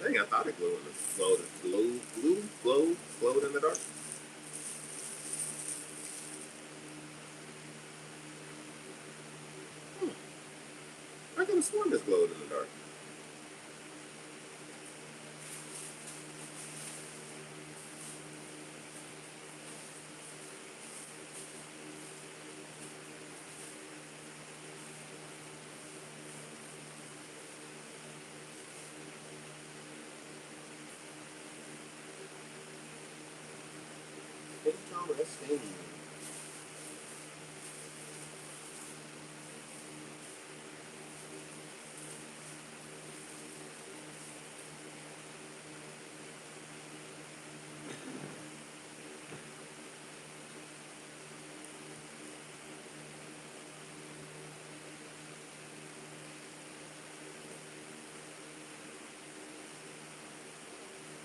Dang, I thought it glowed in the dark. Hmm. I could have sworn this glowed in the dark. Interesting.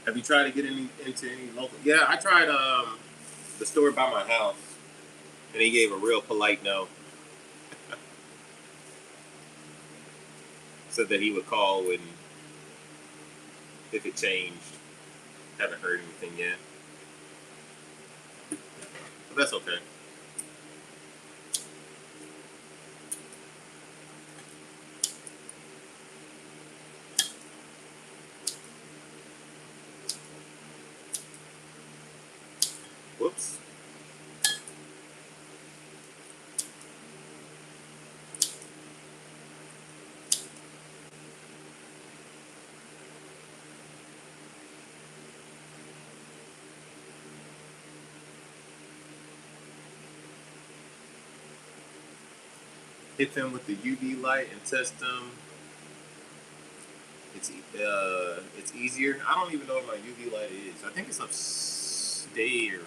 Have you tried to get into any local? Yeah, I tried the store by my house, and he gave a real polite no. Said that he would call when if it changed. Haven't heard anything yet, but that's okay. Whoops. hit them with the UV light and test them. It's easier. I don't even know what my UV light is. I think it's upstairs.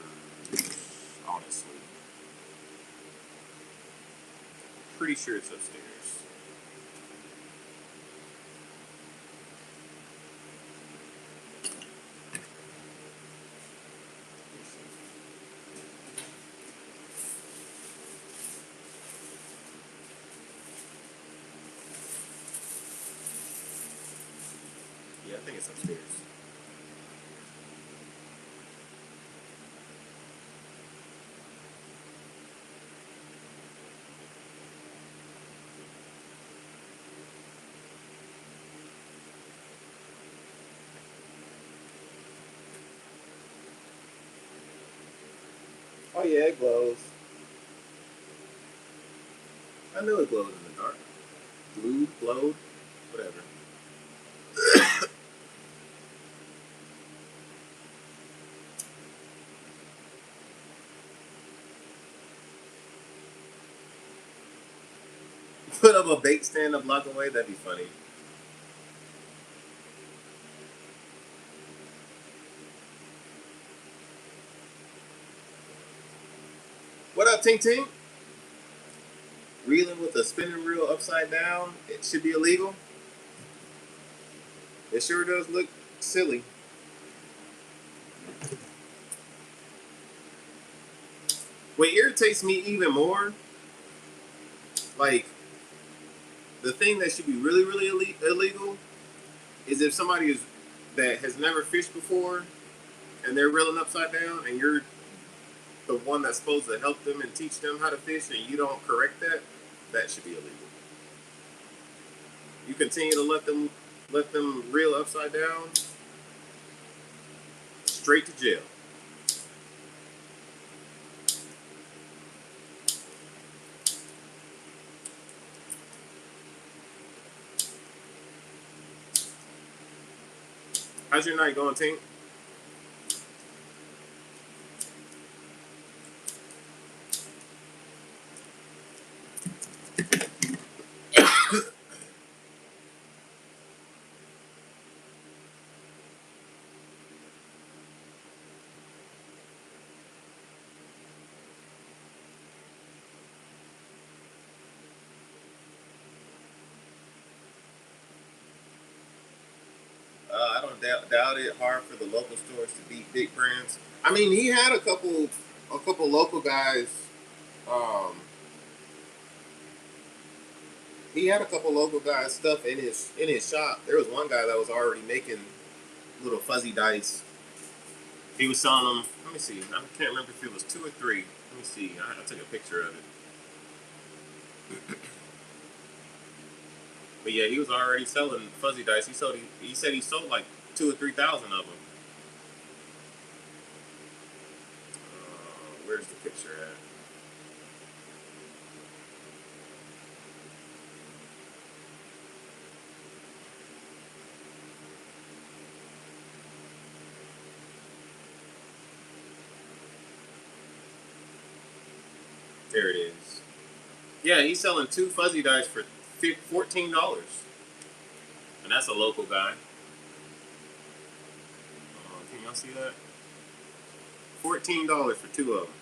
Honestly, pretty sure it's upstairs. Yeah, I think it's upstairs. Oh yeah, it glows. I knew it glowed in the dark. Glowed, glowed, whatever. Put up a bait stand a block away. That'd be funny. What up, Tink Tink? Reeling with a spinning reel upside down. It should be illegal. It sure does look silly. What irritates me even more, like the thing that should be really, really illegal, is if somebody is that has never fished before and they're reeling upside down, and you're the one that's supposed to help them and teach them how to fish, and you don't correct that. That should be illegal. You continue to let them reel upside down, straight to jail. How's your night going, Tink? I don't doubt it. Hard for the local stores to beat big brands. I mean, he had a couple local guys. Um, he had a couple local guys stuff in his shop. There was one guy that was already making little fuzzy dice. He was selling them. Let me see. I can't remember if it was two or three. Let me see. I took a picture of it. But yeah, he was already selling fuzzy dice. He said he sold like 2 or 3 thousand of them. Where's the picture at? There it is. Yeah, he's selling two fuzzy dice for $14, and that's a local guy. Can y'all see that? $14 for two of them.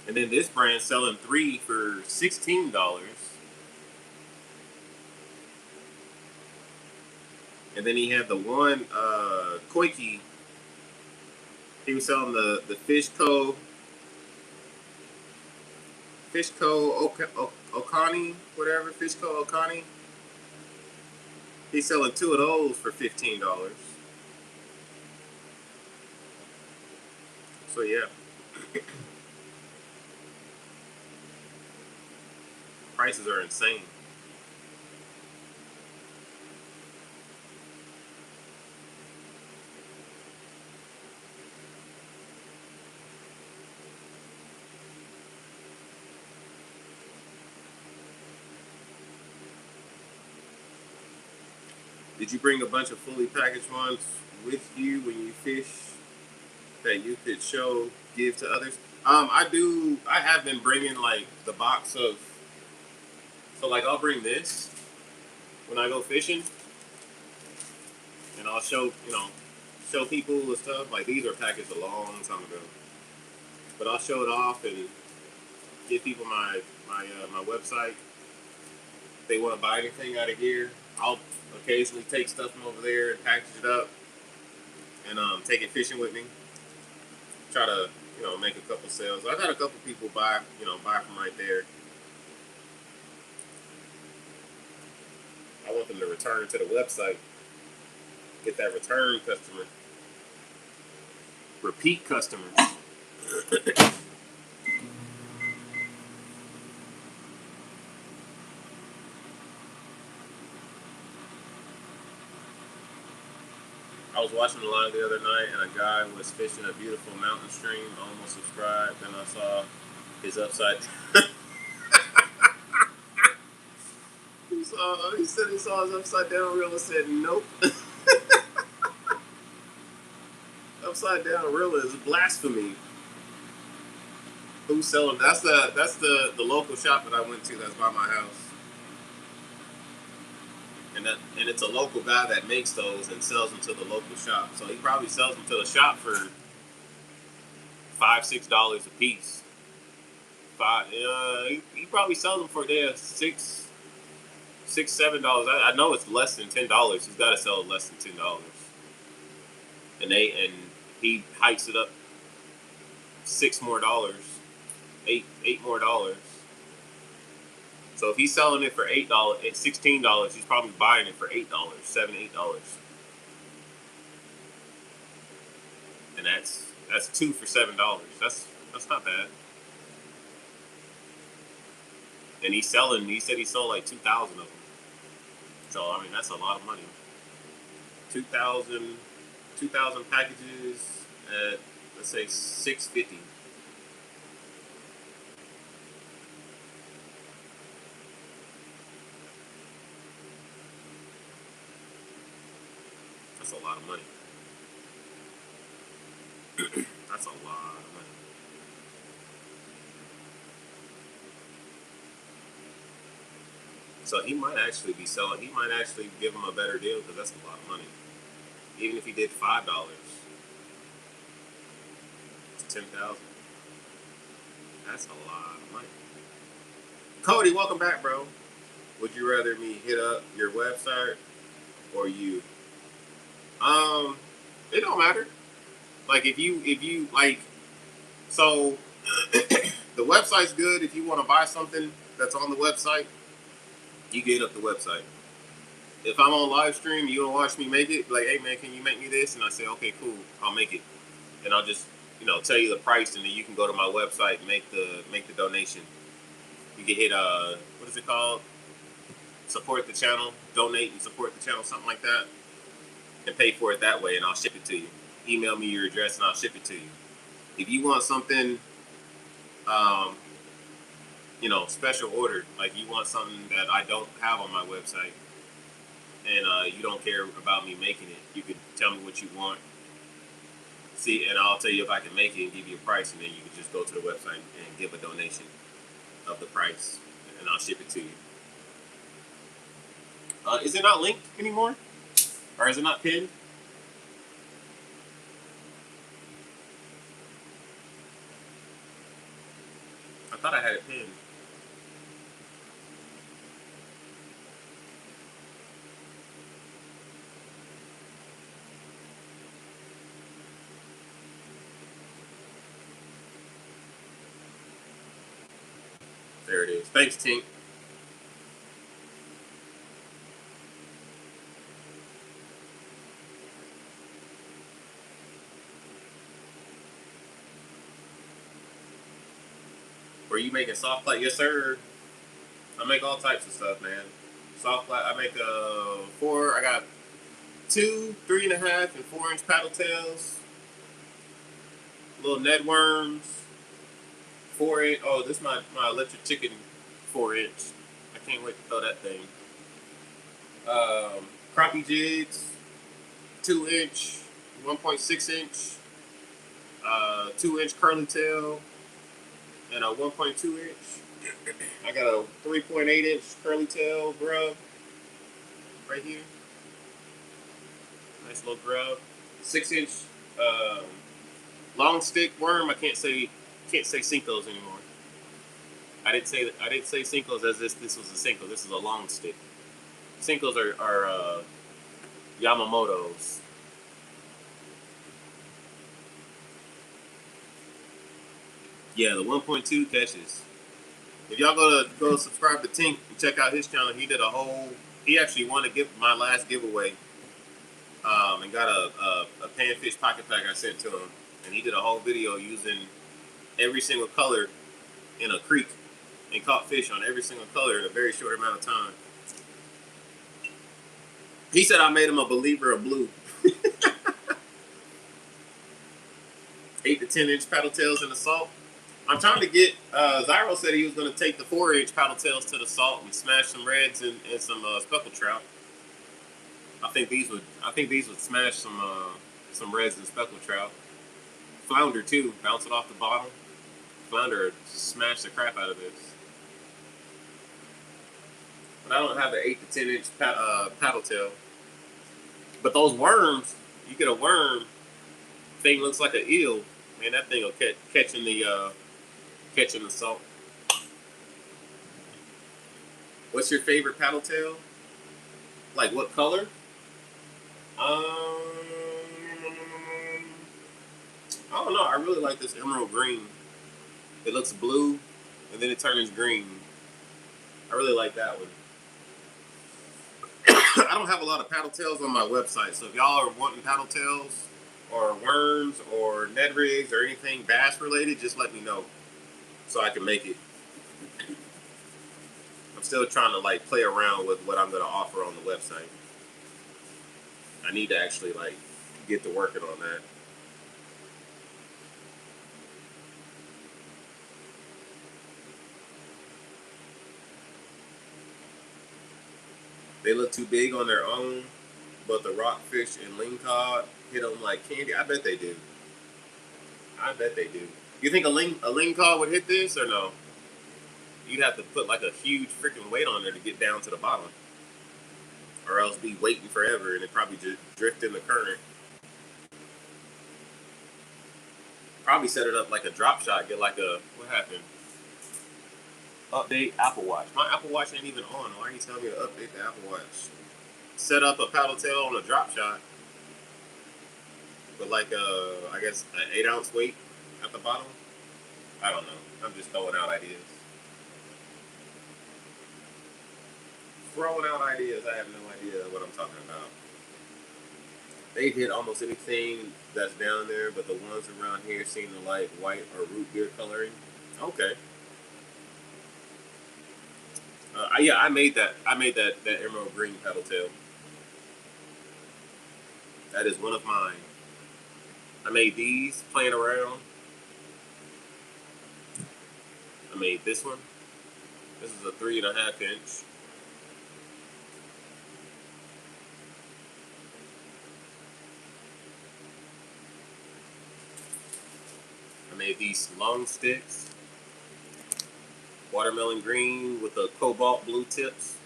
And then this brand selling three for $16. And then he had the one Koiki. He was selling the Fishco Okani, whatever, Fishco Okani. He's selling two of those for $15. So yeah, prices are insane. Did you bring a bunch of fully packaged ones with you when you fish that you could give to others? I do. I have been bringing like the box of. So like I'll bring this when I go fishing, and I'll show people the stuff. Like these are packaged a long time ago, but I'll show it off and give people my website. If they want to buy anything out of here, I'll occasionally take stuff from over there and package it up and take it fishing with me. Try to make a couple sales. I've had a couple people buy from right there. I want them to return to the website. Get that return customer. Repeat customers. I was watching the live the other night, and a guy was fishing a beautiful mountain stream. I almost subscribed, and I saw his upside. He said he saw his upside down reel and said, "Nope." Upside down reel is blasphemy. Who's selling? That's the local shop that I went to. That's by my house. And it's a local guy that makes those and sells them to the local shop. So he probably sells them to the shop for $5-6 a piece. He probably sells them for $6-7. I know it's less than $10. He's got to sell it less than $10. And he hikes it up $6 more, $8 more. So if he's selling it for $8, $16, he's probably buying it for $8, $7-8. And that's two for $7. That's not bad. And he said he sold like 2,000 of them. So I mean that's a lot of money. 2,000 packages at let's say $6.50. That's a lot of money. That's a lot of money. So he might actually be selling. He might actually give him a better deal because that's a lot of money. Even if he did $5, it's 10,000. That's a lot of money. Cody, welcome back, bro. Would you rather me hit up your website or you? It don't matter. Like if you like, so the website's good if you want to buy something that's on the website. You get up the website. If I'm on live stream, you don't watch me make it. Like, hey man, can you make me this? And I say, okay, cool, I'll make it. And I'll just tell you the price, and then you can go to my website and make the donation. You can hit what is it called? Support the channel, donate and support the channel, something like that, and pay for it that way, and I'll ship it to you. Email me your address and I'll ship it to you. If you want something, special ordered, like you want something that I don't have on my website, and you don't care about me making it, you can tell me what you want. See, and I'll tell you if I can make it and give you a price, and then you can just go to the website and give a donation of the price, and I'll ship it to you. Is it not linked anymore? Or is it not pinned? I thought I had it pinned. There it is. Thanks, Tink. Were you making soft play? Yes, sir. I make all types of stuff, man. Soft play. I make four. I got 2, 3.5, and 4-inch paddle tails. Little Ned worms. 4-inch. Oh, this is my electric chicken 4-inch. I can't wait to throw that thing. crappie jigs, 2-inch, 1.6-inch, 2-inch curly tail, and a 1.2-inch. I got a 3.8-inch curly tail grub right here. Nice little grub. 6-inch um, long stick worm. I can't say Cinco's anymore. I didn't say Cinco's as this was a Cinco. This is a long stick. Cinco's are Yamamoto's. Yeah, the 1.2 catches. If y'all go subscribe to Tink and check out his channel, he actually won my last giveaway, and got a panfish pocket pack I sent to him, and he did a whole video using every single color in a creek and caught fish on every single color in a very short amount of time. He said I made him a believer of blue. 8 to 10-inch paddle tails in the salt. I'm trying to get. Zyro said he was going to take the 4-inch paddle tails to the salt and smash some reds and some speckled trout. I think these would smash some reds and speckled trout. Flounder too. Bounce it off the bottom. Flounder would smash the crap out of this. But I don't have the 8 to 10-inch paddle tail. But those worms, you get a worm thing looks like an eel. Man, that thing will catch in the salt. What's your favorite paddle tail? Like what color? I don't know. I really like this emerald green. It looks blue, and then it turns green. I really like that one. I don't have a lot of paddle tails on my website, so if y'all are wanting paddle tails or worms or Ned rigs or anything bass related, just let me know so I can make it. I'm still trying to play around with what I'm going to offer on the website. I need to actually get to working on that. They look too big on their own, but the rockfish and lingcod hit them like candy. I bet they do. You think a lingcod would hit this or no? You'd have to put a huge freaking weight on there to get down to the bottom, or else be waiting forever and it probably just drift in the current. Probably set it up like a drop shot. Get what happened? Update Apple Watch. My Apple Watch ain't even on. Why are you telling me to update the Apple Watch? Set up a paddle tail on a drop shot with I guess an 8-ounce weight at the bottom. I don't know. I'm just throwing out ideas. I have no idea what I'm talking about. They hit almost anything that's down there, but the ones around here seem to like white or root beer coloring. Okay. I made that emerald green paddle tail. That is one of mine. I made these playing around. I made this one. This is a 3.5-inch. I made these long sticks. Watermelon green with the cobalt blue tips.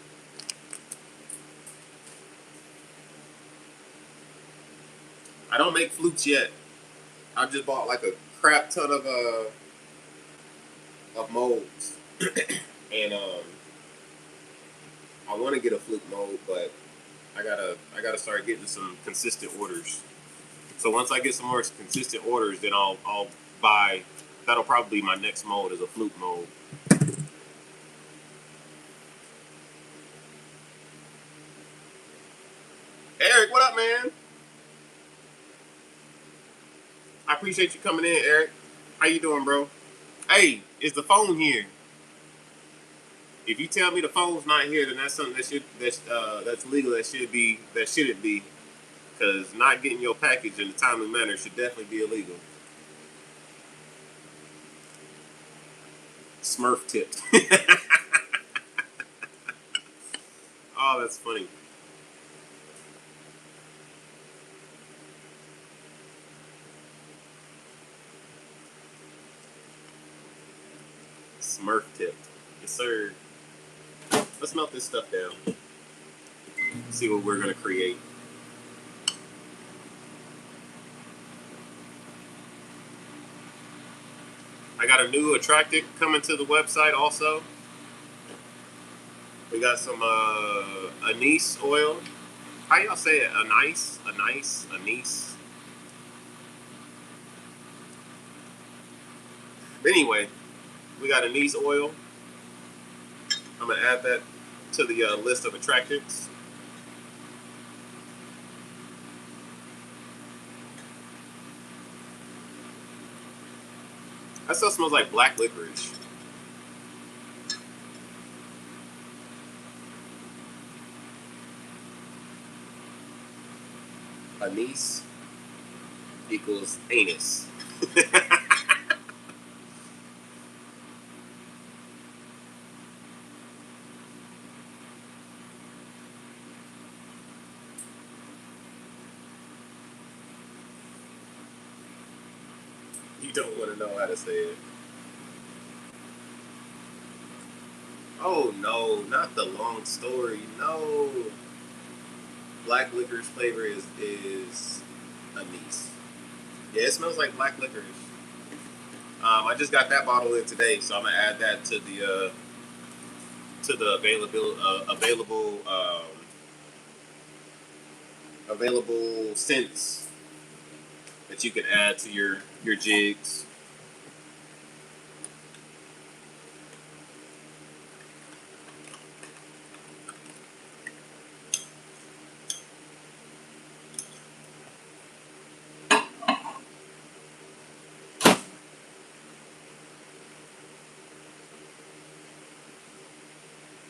I don't make flukes yet. I just bought a crap ton of molds, and I want to get a fluke mold, but I gotta start getting some consistent orders. So once I get some more consistent orders, then I'll buy. That'll probably be my next mold is a fluke mold. Eric, what up, man? I appreciate you coming in, Eric. How you doing, bro? Hey, is the phone here? If you tell me the phone's not here, then that's something that's legal. That shouldn't be, because not getting your package in a timely manner should definitely be illegal. Smurf tipped. Oh, that's funny. Murph tipped. Yes, sir. Let's melt this stuff down. See what we're gonna create. I got a new attractant coming to the website also. We got some anise oil. How y'all say it? Anise? Anise? Anise? Anyway, we got anise oil. I'm going to add that to the list of attractants. That still smells like black licorice. Anise equals anus. You don't want to know how to say it. Oh no, not the long story. No. Black licorice flavor is anise. Yeah, it smells like black licorice. I just got that bottle in today, so I'm gonna add that to the available scents that you can add to your jigs.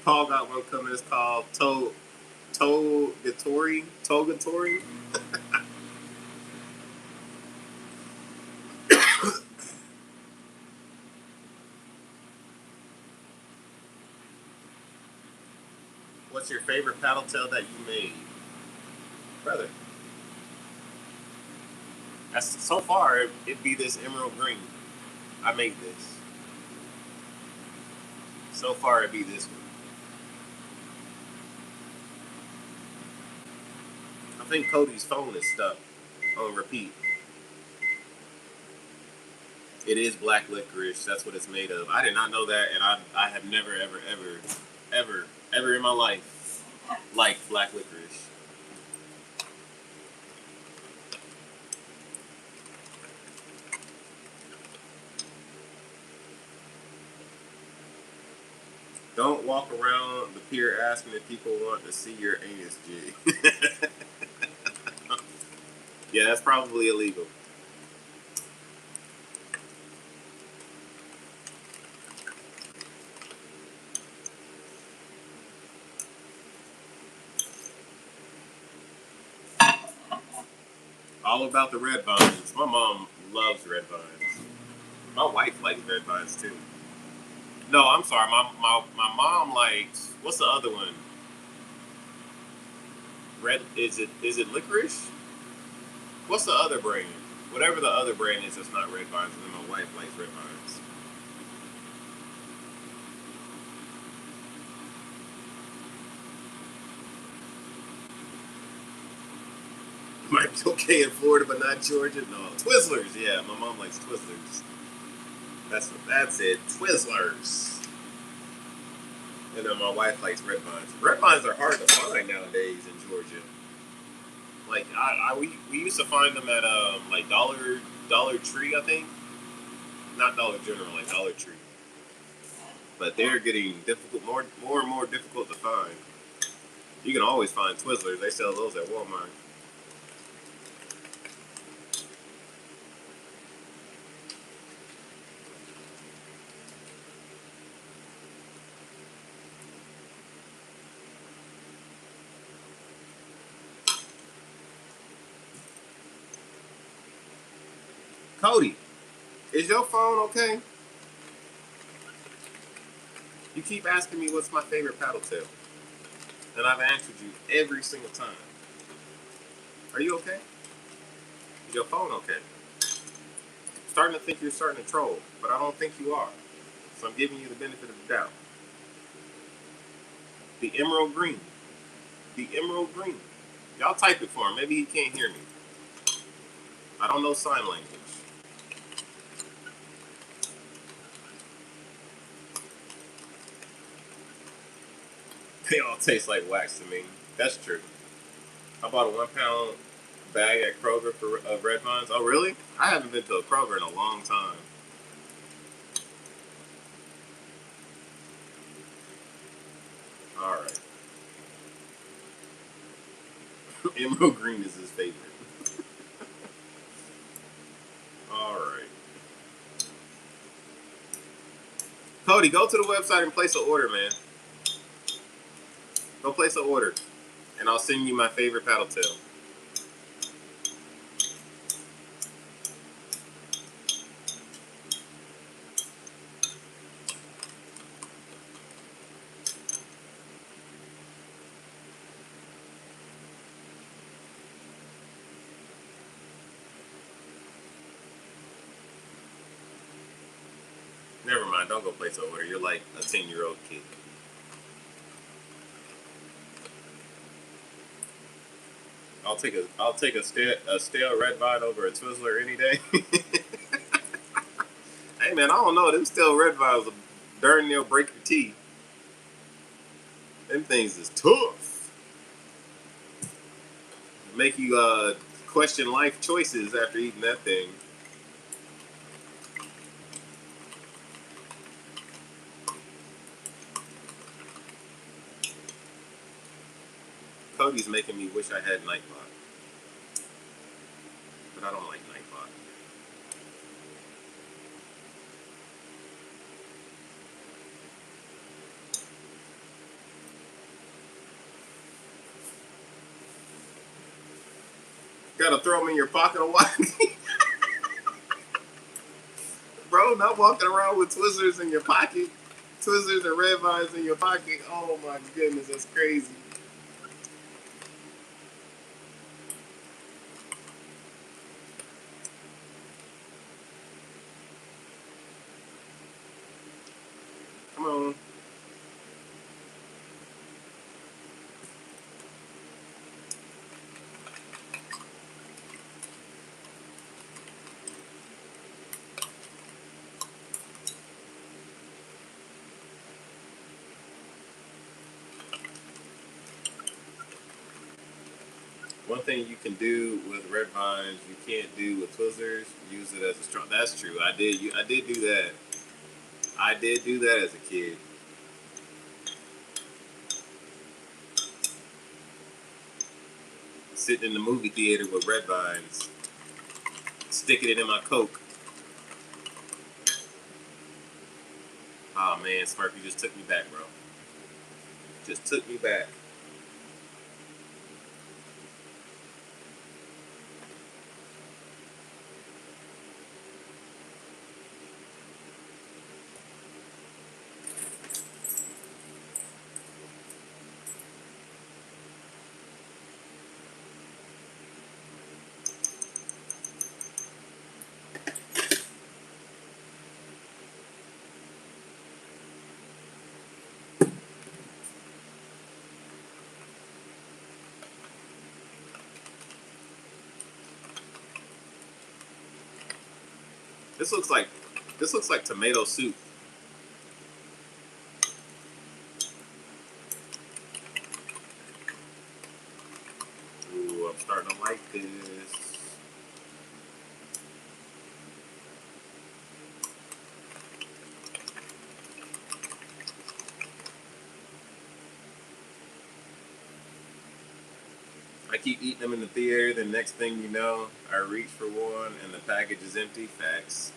Paul got one coming. It's called Togatori. Togatori. What's your favorite paddle tail that you made, brother? That's so far. It'd be this emerald green. I made this. So far, it'd be this one. I think Cody's phone is stuck on repeat. It is black licorice. That's what it's made of. I did not know that, and I have never, ever in my life liked black licorice. Don't walk around the pier asking if people want to see your anus jig. Yeah, that's probably illegal. All about the red vines. My mom loves red vines. My wife likes red vines too. No, I'm sorry. My mom likes, what's the other one? Red, is it licorice? What's the other brand? Whatever the other brand is, that's not red vines. And then my wife likes red vines. Might be okay in Florida, but not Georgia. No, Twizzlers. Yeah, my mom likes Twizzlers. That's it. Twizzlers. And then my wife likes red vines. Red vines are hard to find nowadays in Georgia. Like we used to find them at like Dollar Tree, I think. Not Dollar General, like Dollar Tree. But they're getting difficult, more and more difficult to find. You can always find Twizzlers. They sell those at Walmart. Cody, is your phone okay? You keep asking me what's my favorite paddle tail, and I've answered you every single time. Are you okay? Is your phone okay? I'm starting to think you're starting to troll, but I don't think you are. so I'm giving you the benefit of the doubt. The emerald green. The emerald green. Y'all type it for him. Maybe he can't hear me. I don't know sign language. They all taste like wax to me. That's true. I bought a 1 pound bag at Kroger for Red Vines. Oh, really? I haven't been to a Kroger in a long time. All right. Emerald green is his favorite. All right. Cody, go to the website and place an order, man. Go place an order, and I'll send you my favorite paddle tail. Never mind. Don't go place an order. You're like a 10-year-old kid. I'll take a stale red vine over a Twizzler any day. Hey man, I don't know. Them stale red vines will darn near break your teeth. Them things is tough. Make you question life choices after eating that thing. Cody's making me wish I had Nightbot, but I don't like Nightbot. Gotta throw them in your pocket a while. Bro, not walking around with Twizzlers in your pocket. Twizzlers and red vines in your pocket. Oh my goodness, that's crazy. Come on. One thing you can do with red vines, you can't do with Twizzlers. Use it as a straw. That's true. I did. I did do that. I did do that as a kid. Sitting in the movie theater with red vines, sticking it in my Coke. Oh man, Smurf, you just took me back, bro. Just took me back. This looks like tomato soup. Ooh, I'm starting to like this. I keep eating them in the theater. The next thing you know, I reach for one and the package is empty. Facts.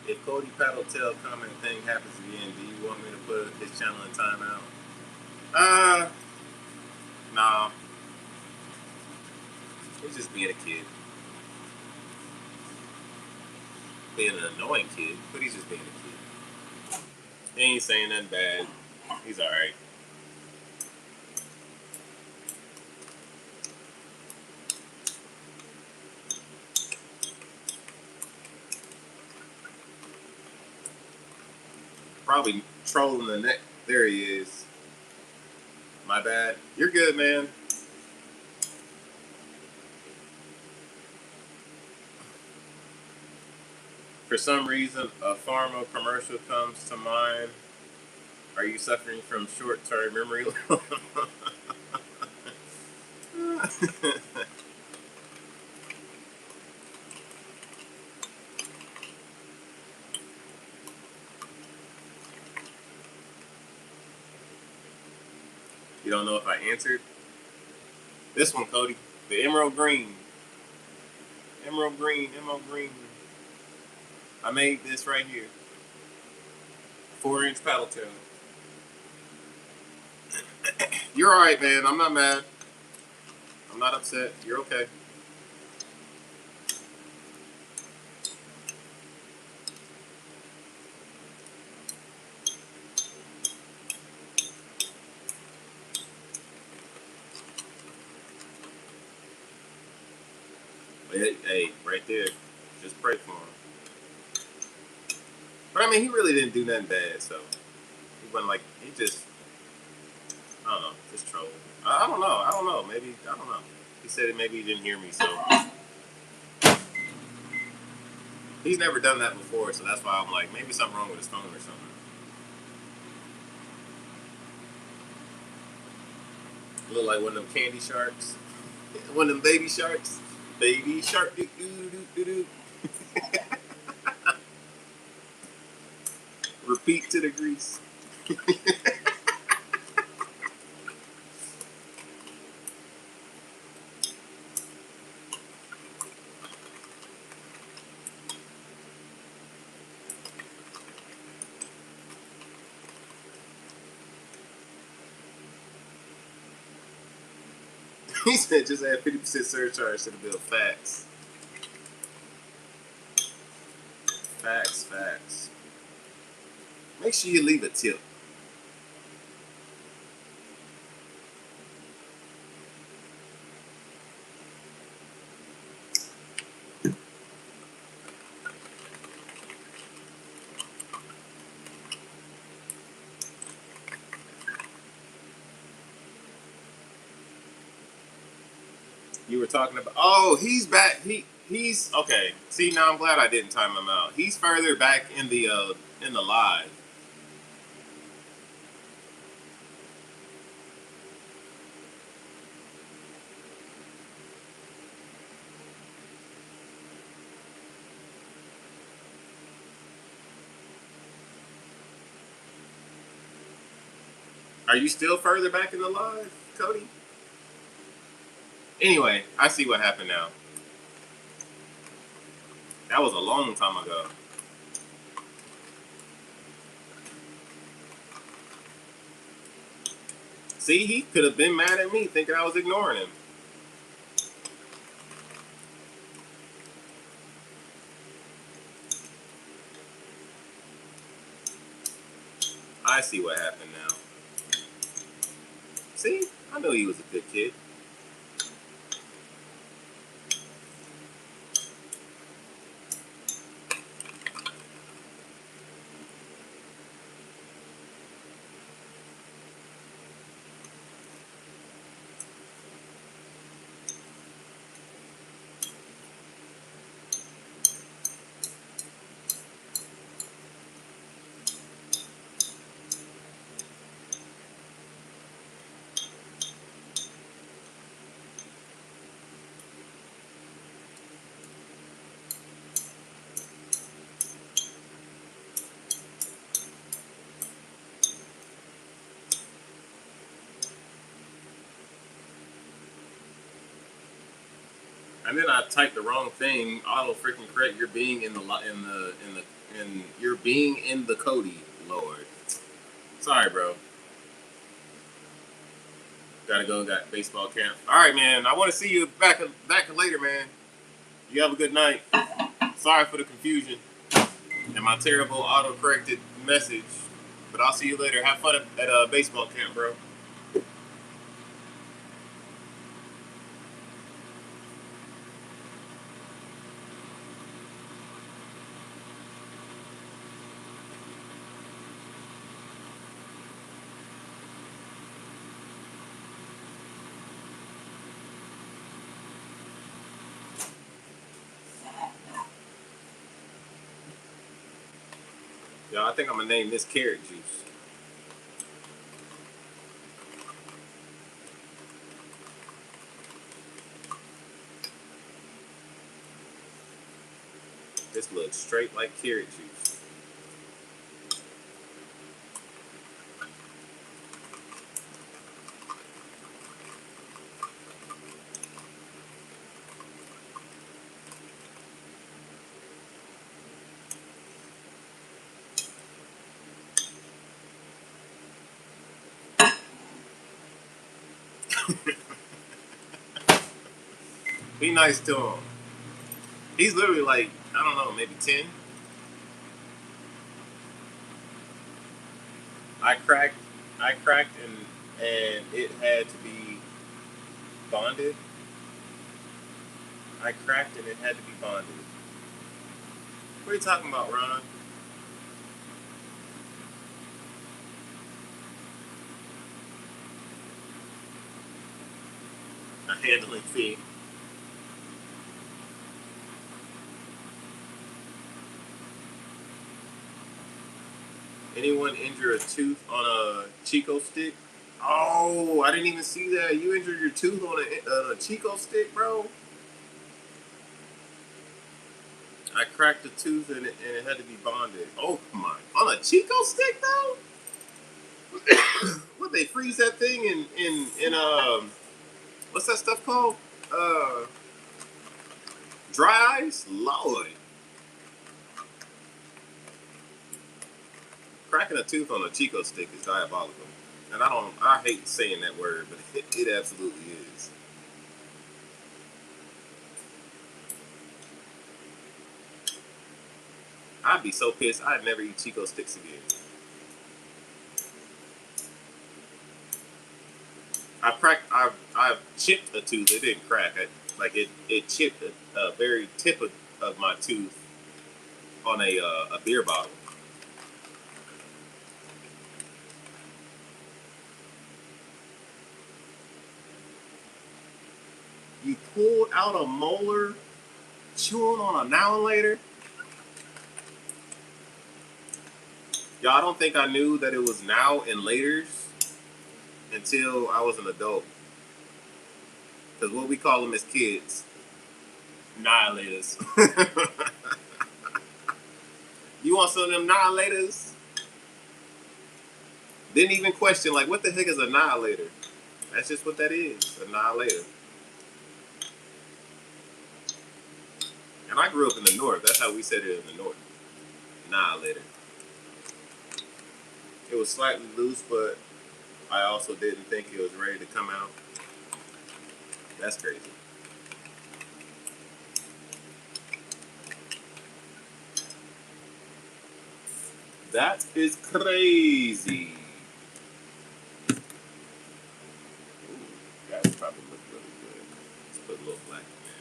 If Cody Paddletail comment thing happens again, do you want me to put his channel in timeout? No. He's just being a kid. being an annoying kid, but he's just being a kid. He ain't saying nothing bad. He's all right. Probably trolling the neck. There he is. My bad. You're good, man. For some reason, a pharma commercial comes to mind. Are you suffering from short-term memory loss? You don't know if I answered? This one, Cody. The emerald green. Emerald green, emerald green. I made this right here. 4-inch paddle tail. You're alright, man. I'm not mad. I'm not upset. You're okay. But hey, right there. Just pray for him. But I mean, he really didn't do nothing bad, so he wasn't like, he just, I don't know, just trolled. I don't know. I don't know. Maybe, I don't know. He said it, maybe he didn't hear me, so. He's never done that before, so that's why I'm like, maybe something wrong with his phone or something. Look like one of them candy sharks. One of them baby sharks. Baby shark, doo doo doo doo doo. Repeat to the grease. He said just add 50% surcharge to the bill. Facts. Facts, facts. Make sure you leave a tip. You were talking about. Oh, he's back. He's okay. See, now I'm glad I didn't time him out. He's further back in the live. Are you still further back in the live, Cody? Anyway, I see what happened now. That was a long time ago. See, he could have been mad at me thinking I was ignoring him. I see what happened now. See, I knew he was a good kid. And then I typed the wrong thing. Auto freaking correct. You're being you're being in the Cody, Lord. Sorry, bro. Gotta go. Got baseball camp. All right, man. I want to see you back later, man. You have a good night. Sorry for the confusion. and my terrible auto-corrected message. But I'll see you later. Have fun at baseball camp, bro. Yo, I think I'm gonna name this carrot juice. This looks straight like carrot juice. Be nice to him. He's literally like, I don't know, maybe 10. I cracked, and it had to be bonded. I cracked and it had to be bonded. What are you talking about, Ron? A handling fee. Anyone injure a tooth on a Chico stick? Oh, I didn't even see that. You injured your tooth on a Chico stick, bro? I cracked a tooth and it had to be bonded. Oh my! On a Chico stick though? What they freeze that thing in what's that stuff called? Uh, dry ice. Lord, cracking a tooth on a Chico stick is diabolical. And I hate saying that word, but it absolutely is. I'd be so pissed. I'd never eat Chico sticks again. I've chipped a tooth. It didn't crack. It chipped a very tip of my tooth on a beer bottle. You pulled out a molar, chewing on a now and later. Y'all, I don't think I knew that it was now and later's until I was an adult. Because what we call them as kids, annihilators. You want some of them annihilators? Didn't even question, like, what the heck is annihilator? That's just what that is, annihilator. And I grew up in the north. That's how we said it in the north. Annihilator. It was slightly loose, but I also didn't think it was ready to come out. That's crazy. That is crazy. Ooh, that would probably look really good. Let's put a little black in there.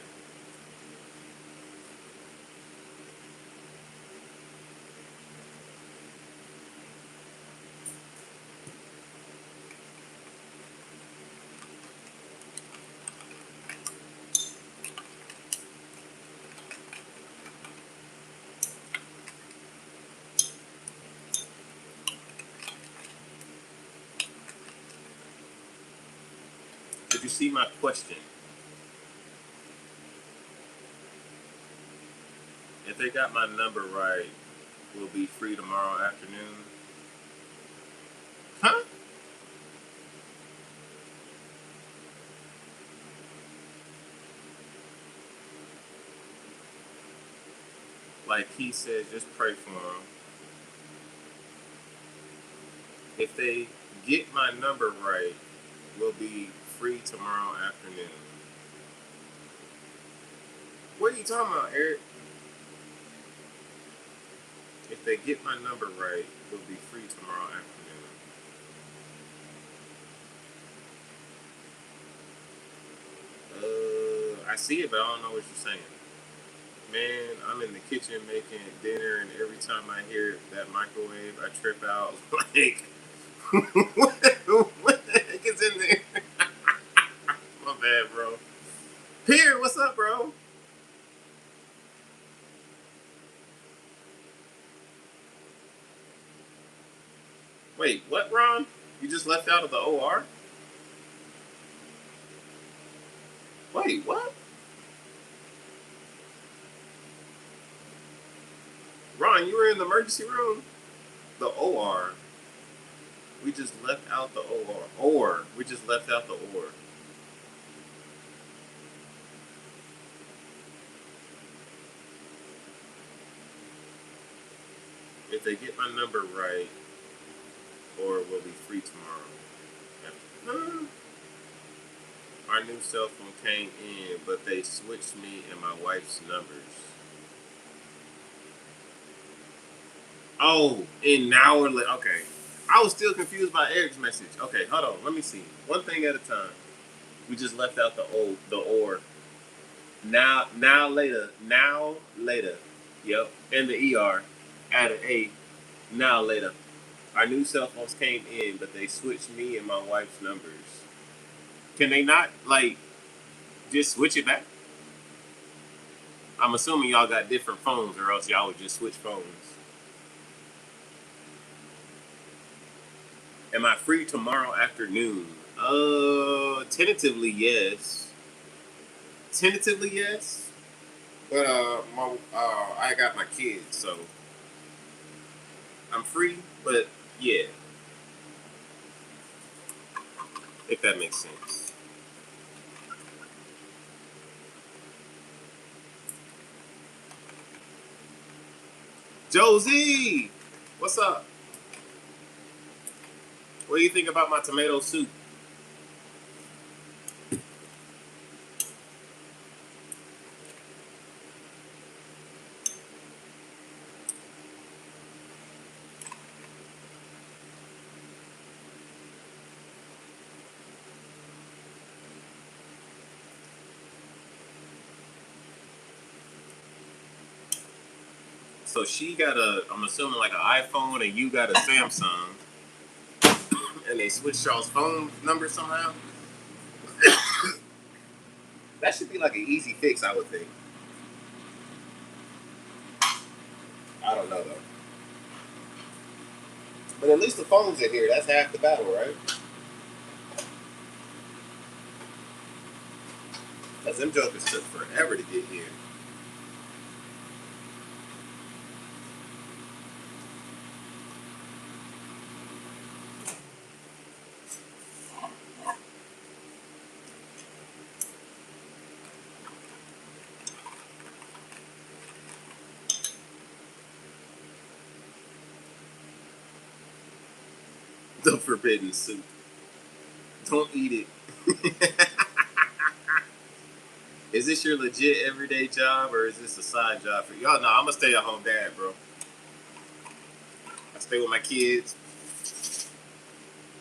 Did you see my question? If they got my number right, we'll be free tomorrow afternoon. Huh? Like he said, just pray for them. If they get my number right, we'll be free tomorrow afternoon. What are you talking about, Eric? If they get my number right, we'll be free tomorrow afternoon. I see it, but I don't know what you're saying. Man, I'm in the kitchen making dinner, and every time I hear that microwave, I trip out. Like, what the heck is in there? My bad, bro. Pierre, what's up, bro? Wait, what, Ron? You just left out of the OR? Wait, what? Ron, you were in the emergency room? The OR. We just left out the OR. We just left out the OR. If they get my number right, or we'll be free tomorrow. No. Our new cell phone came in, but they switched me and my wife's numbers. Oh, and now we're like, okay. I was still confused by Eric's message. Okay, hold on. Let me see. One thing at a time. We just left out the or. Now later. Yep, and the er added a now later. Our new cell phones came in, but they switched me and my wife's numbers. Can they not like just switch it back? I'm assuming y'all got different phones, or else y'all would just switch phones. Am I free tomorrow afternoon? Tentatively yes. Tentatively yes. But I got my kids, so I'm free. But yeah, if that makes sense. Josie, what's up? What do you think about my tomato soup? So she got I'm assuming like an iPhone, and you got a Samsung, and they switched y'all's phone number somehow. That should be like an easy fix, I would think. I don't know though. But at least the phones are here. That's half the battle, right? Because them jokers took forever to get here. The forbidden soup. Don't eat it. Is this your legit everyday job, or is this a side job for y'all? No, I'm a stay-at-home dad, bro. I stay with my kids,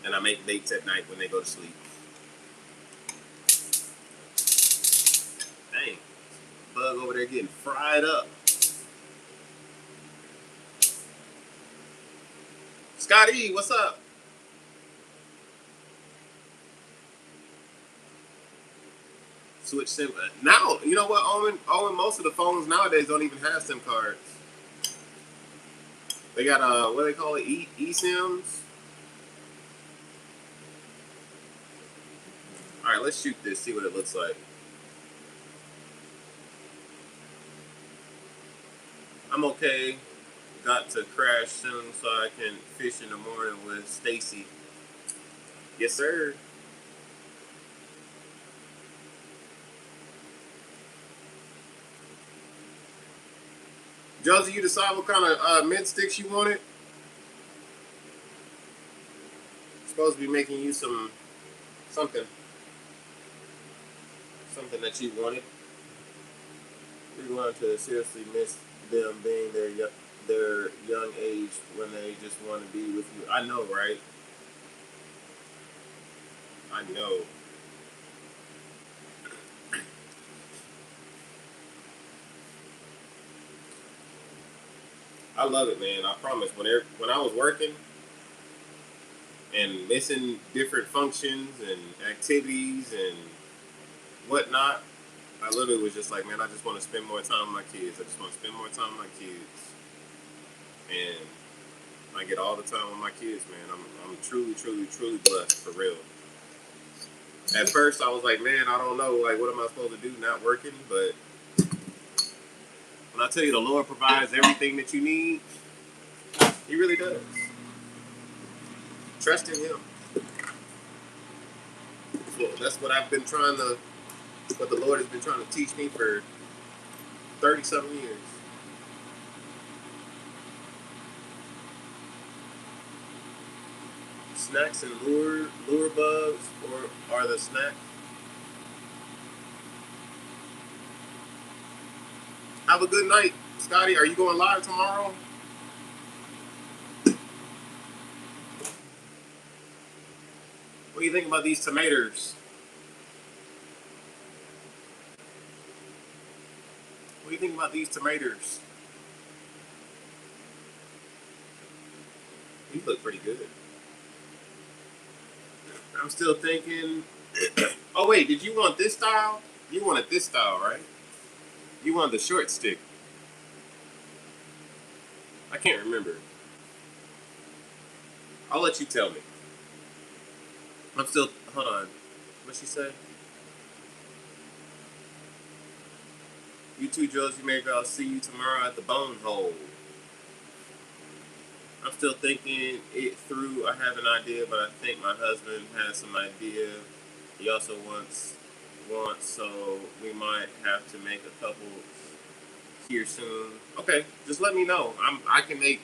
and I make dates at night when they go to sleep. Dang, bug over there getting fried up. Scotty, what's up? Switch SIM. Now, you know what, Owen? Owen, most of the phones nowadays don't even have SIM cards. They got what do they call it? eSIMs. All right, let's shoot this. See what it looks like. I'm okay. Got to crash soon so I can fish in the morning with Stacy. Yes, sir. Josie, you decide what kind of mint sticks you wanted? Supposed to be making you something something that you wanted. We wanted to seriously miss them being there their young age when they just want to be with you. I know, right? I know. I love it, man. I promise. When I was working and missing different functions and activities and whatnot, I literally was just like, man, I just want to spend more time with my kids. I just want to spend more time with my kids, and I get all the time with my kids, man. I'm truly, truly, truly blessed for real. At first, I was like, man, I don't know, like, what am I supposed to do not working? But when I tell you the Lord provides everything that you need, He really does. Trust in Him. So that's what I've been trying to, what the Lord has been trying to teach me for 30 something years. Snacks and lure bugs, or are the snack. Have a good night, Scotty. Are you going live tomorrow? What do you think about these tomatoes? What do you think about these tomatoes? These look pretty good. I'm still thinking. Oh wait, did you want this style? You wanted this style, right? You wanted the short stick. I can't remember. I'll let you tell me. I'm still. Hold on. What'd she say? You too, Josie Maker. I'll see you tomorrow at the Bone Hole. I'm still thinking it through. I have an idea, but I think my husband has some idea. He also wants, so we might have to make a couple here soon. Okay, just let me know. I can make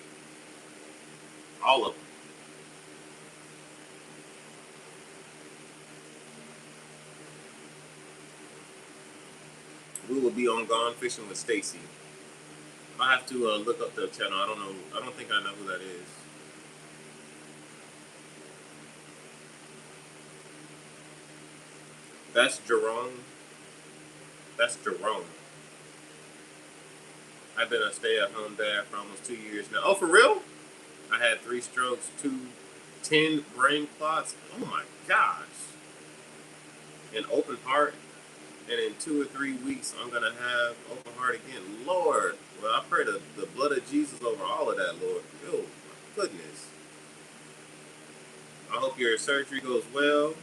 all of them. We will be on Gone Fishing with Stacy. I have to look up the channel. I don't know. I don't think I know who that is. That's Jerome. That's Jerome. I've been a stay-at-home dad for almost 2 years now. Oh, for real? I had 3 strokes, 10 brain clots. Oh my gosh. An open heart. And in 2 or 3 weeks, I'm going to have open heart again. Lord. Well, I pray the blood of Jesus over all of that, Lord. Oh, my goodness. I hope your surgery goes well.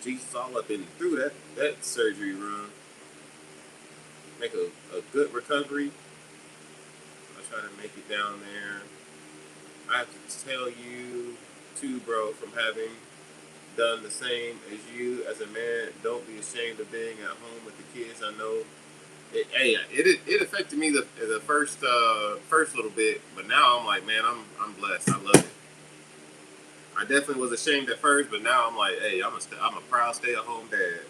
Jesus all up in through that surgery room. Make a good recovery. I'll try to make it down there. I have to tell you, too, bro, from having done the same as you as a man, don't be ashamed of being at home with the kids. I know it affected me the first little bit, but now I'm like, man, I'm blessed. I love it. I definitely was ashamed at first, but now I'm like, hey, I'm a proud stay at home dad.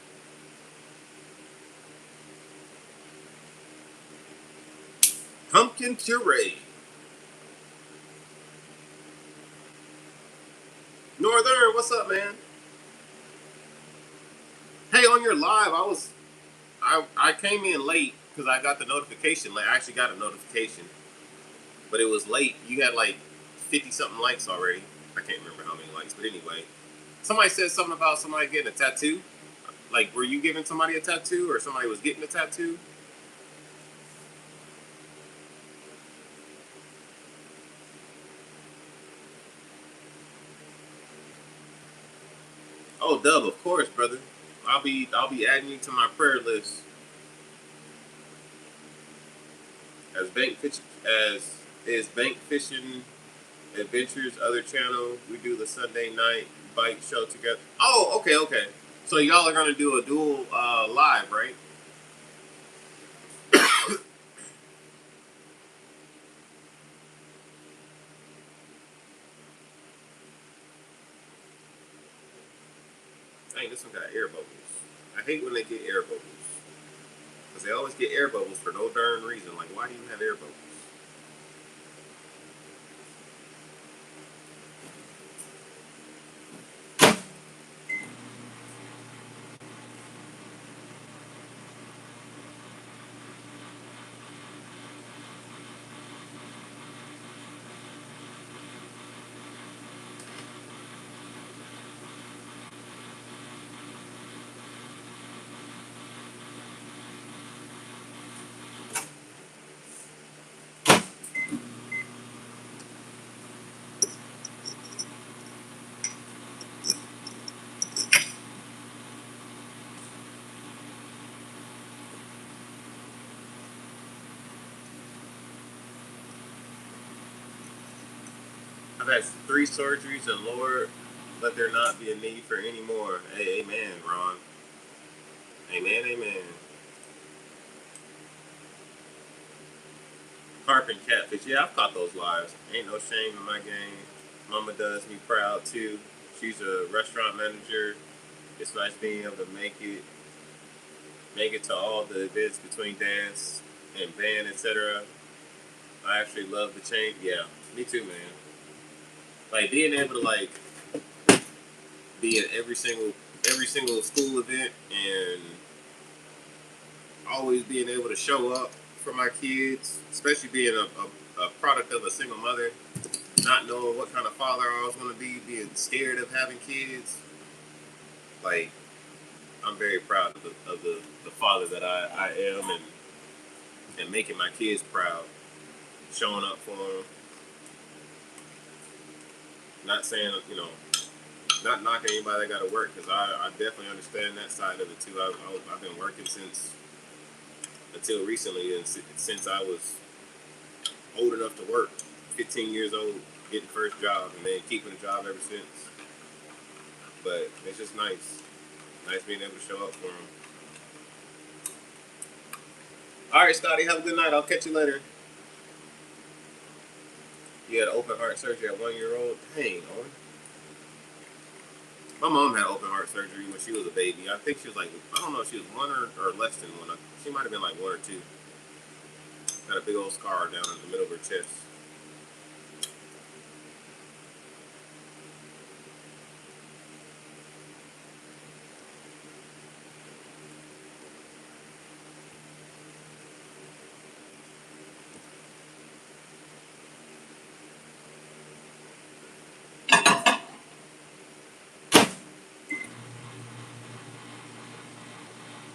Pumpkin puree. Northern, what's up, man? Hey, on your live, I came in late because I got the notification. Like, I actually got a notification, but it was late. You had like 50 something likes already. I can't remember how many likes, but anyway, somebody said something about somebody getting a tattoo. Like, were you giving somebody a tattoo, or somebody was getting a tattoo? Oh, Dub, of course, brother. I'll be adding you to my prayer list as Bank Fishing Adventures other channel. We do the Sunday night bike show together. Oh, okay, okay. So y'all are gonna do a dual live, right? Dang, this one got air bubbles. I hate when they get air bubbles because they always get air bubbles for no darn reason. Like, why do you have air bubbles? I've had 3 surgeries, and Lord, let there not be a need for any more. Hey, amen, Ron. Amen, amen. Carp and catfish. Yeah, I've caught those lives. Ain't no shame in my game. Mama does me proud too. She's a restaurant manager. It's nice being able to make it to all the events between dance and band, etc. I actually love the change. Yeah, me too, man. Like being able to like be at every single school event and always being able to show up for my kids, especially being a product of a single mother, not knowing what kind of father I was going to be, being scared of having kids. Like, I'm very proud of the father that I am, and making my kids proud, showing up for them. Not saying, not knocking anybody that got to work, because I definitely understand that side of it too. I've been working since until recently, and since I was old enough to work, 15 years old, getting the first job, and then keeping the job ever since. But it's just nice being able to show up for them. All right, Scotty, have a good night. I'll catch you later. You had open heart surgery at 1 year old. Dang, Owen. My mom had open heart surgery when she was a baby. I think she was like, I don't know if she was one or less than one. She might have been like 1 or 2. Had a big old scar down in the middle of her chest.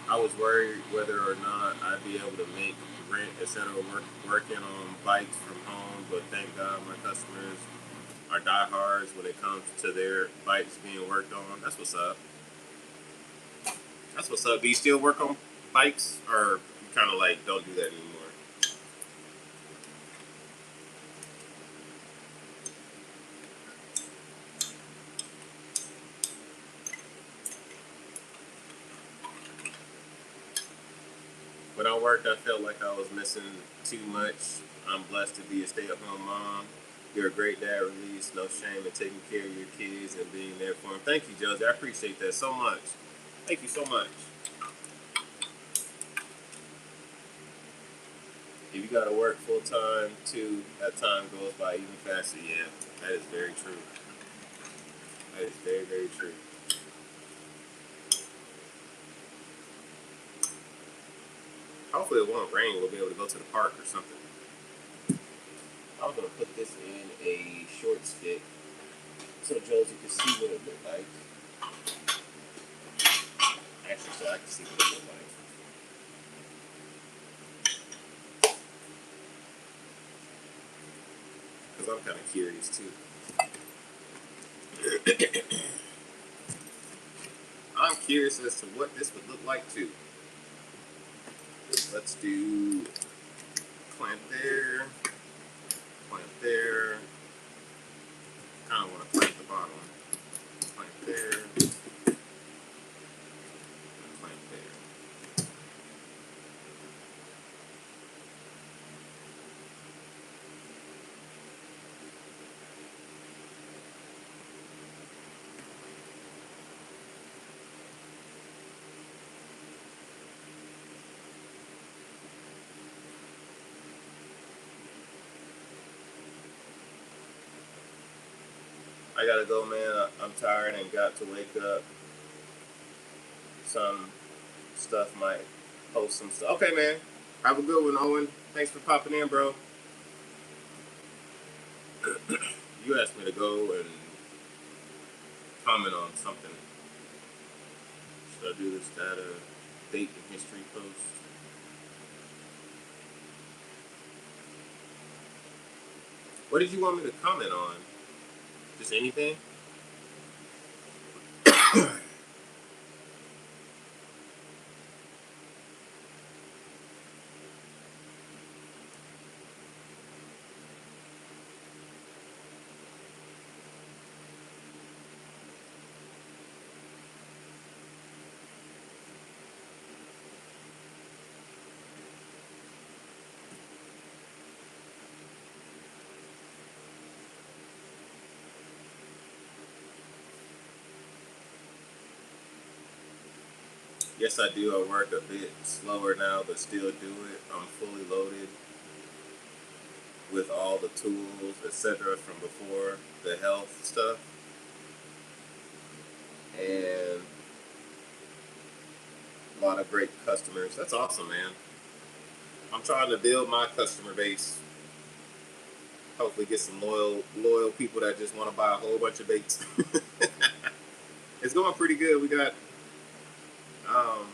I was worried whether or not I'd be able to make rent instead of working on bikes from home, but thank God my customers are diehards when it comes to their bikes being worked on. That's what's up. That's what's up. Do you still work on bikes, or you kind of like don't do that anymore? When I worked, I felt like I was missing too much. I'm blessed to be a stay-at-home mom. You're a great dad, Release. No shame in taking care of your kids and being there for them. Thank you, Josie. I appreciate that so much. Thank you so much. If you got to work full time too, that time goes by even faster. Yeah, that is very true. That is very, very true. Hopefully it won't rain. We'll be able to go to the park or something. I was gonna put this in a short stick so Josie can see what it looked like. Actually, so I can see what it looked like. Because I'm kind of curious too. I'm curious as to what this would look like too. Let's do clamp there, clamp there. Kind of want to clamp the bottom. Clamp there, clamp there. I gotta go, man. I'm tired and got to wake up. Some stuff might post some stuff. Okay, man. Have a good one, Owen. Thanks for popping in, bro. You asked me to go and comment on something. Should I do this data date and history post? What did you want me to comment on? Just anything? Yes, I do. I work a bit slower now, but still do it. I'm fully loaded with all the tools, etc., from before the health stuff, and a lot of great customers. That's awesome, man. I'm trying to build my customer base. Hopefully, get some loyal people that just want to buy a whole bunch of baits. It's going pretty good. We got, um,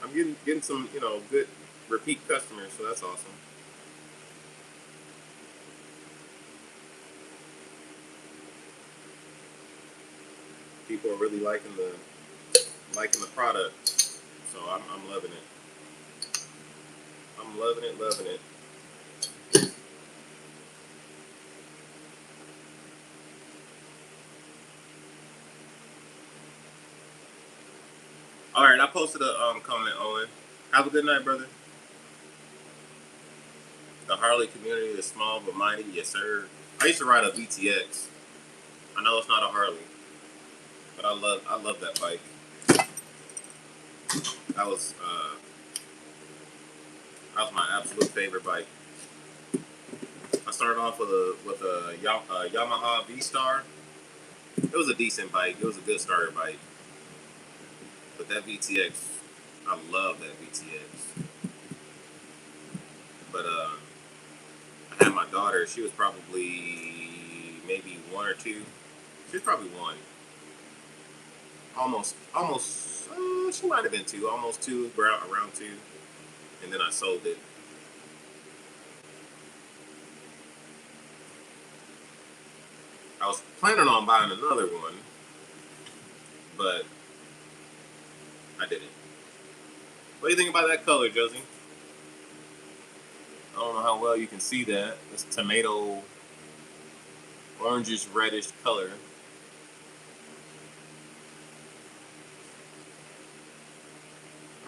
I'm getting some, good repeat customers. So that's awesome. People are really liking the product. So I'm loving it. I'm loving it, loving it. All right, I posted a comment, Owen. Have a good night, brother. The Harley community is small but mighty. Yes, sir. I used to ride a VTX. I know it's not a Harley, but I love that bike. That was uh, that was my absolute favorite bike. I started off with a Yamaha V Star. It was a decent bike. It was a good starter bike. But that VTX, I love that VTX. But I had my daughter. She was probably maybe one or two. She was probably one. Almost. She might have been two. Almost two. Around two. And then I sold it. I was planning on buying another one, but I didn't. What do you think about that color, Josie? I don't know how well you can see that. This tomato, orangish reddish color.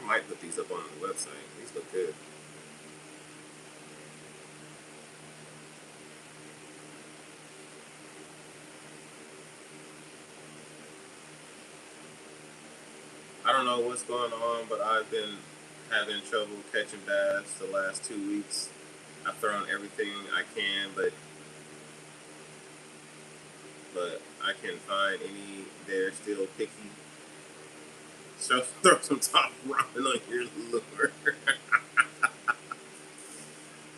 I might put these up on the website. These look good. I don't know what's going on, but I've been having trouble catching bass the last 2 weeks. I've thrown everything I can, but I can find any. They're still picky. So throw some top ramen on your lure.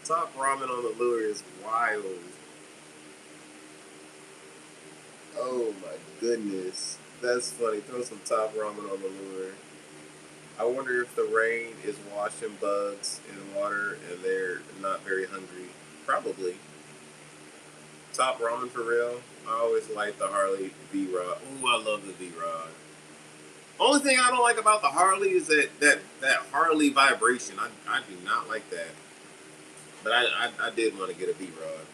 Top ramen on the lure is wild. Oh my goodness. That's funny. Throw some top ramen on the lure. I wonder if the rain is washing bugs in water and they're not very hungry. Probably. Top ramen for real. I always like the Harley V Rod. Ooh, I love the V Rod. Only thing I don't like about the Harley is that Harley vibration. I do not like that. But I did want to get a V Rod.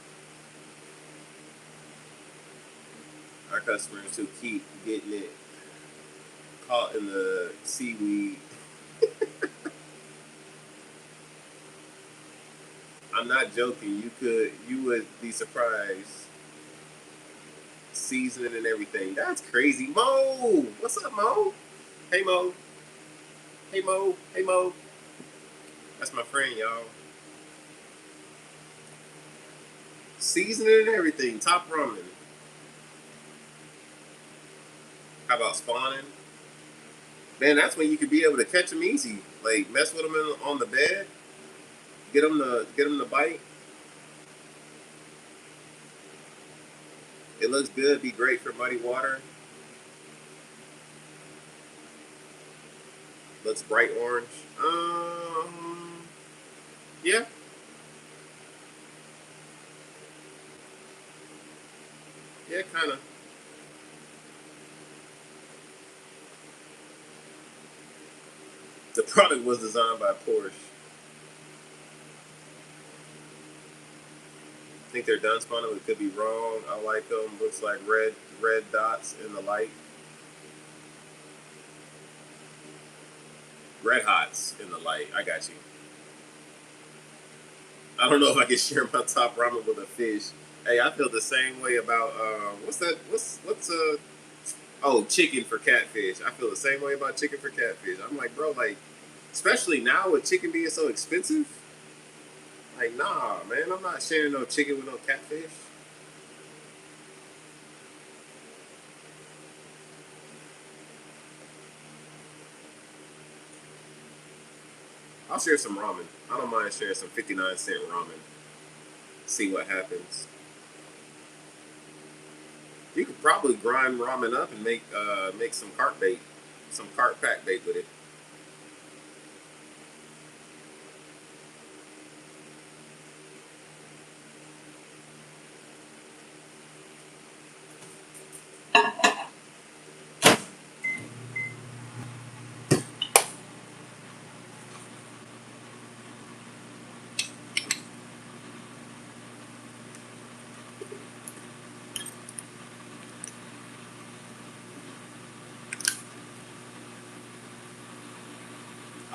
Our customers who keep getting it caught in the seaweed. I'm not joking. You would be surprised. Seasoning and everything. That's crazy. Mo, what's up, Mo? Hey, Mo. Hey, Mo. Hey, Mo. That's my friend, y'all. Seasoning and everything. Top ramen. How about spawning? Man, that's when you could be able to catch them easy. Like mess with them on the bed. Get them to bite. It looks good. Be great for muddy water. Looks bright orange. Yeah. Yeah, kind of. The product was designed by Porsche. I think they're done spawning. We could be wrong. I like them. Looks like red dots in the light. Red hots in the light. I got you. I don't know if I can share my top ramen with a fish. Hey, I feel the same way about what's that? What's Oh, chicken for catfish. I feel the same way about chicken for catfish. I'm like, bro, like, especially now with chicken being so expensive. Like, nah, man, I'm not sharing no chicken with no catfish. I'll share some ramen. I don't mind sharing some 59-cent ramen. See what happens. You could probably grind ramen up and make some carp bait, some carp pack bait with it.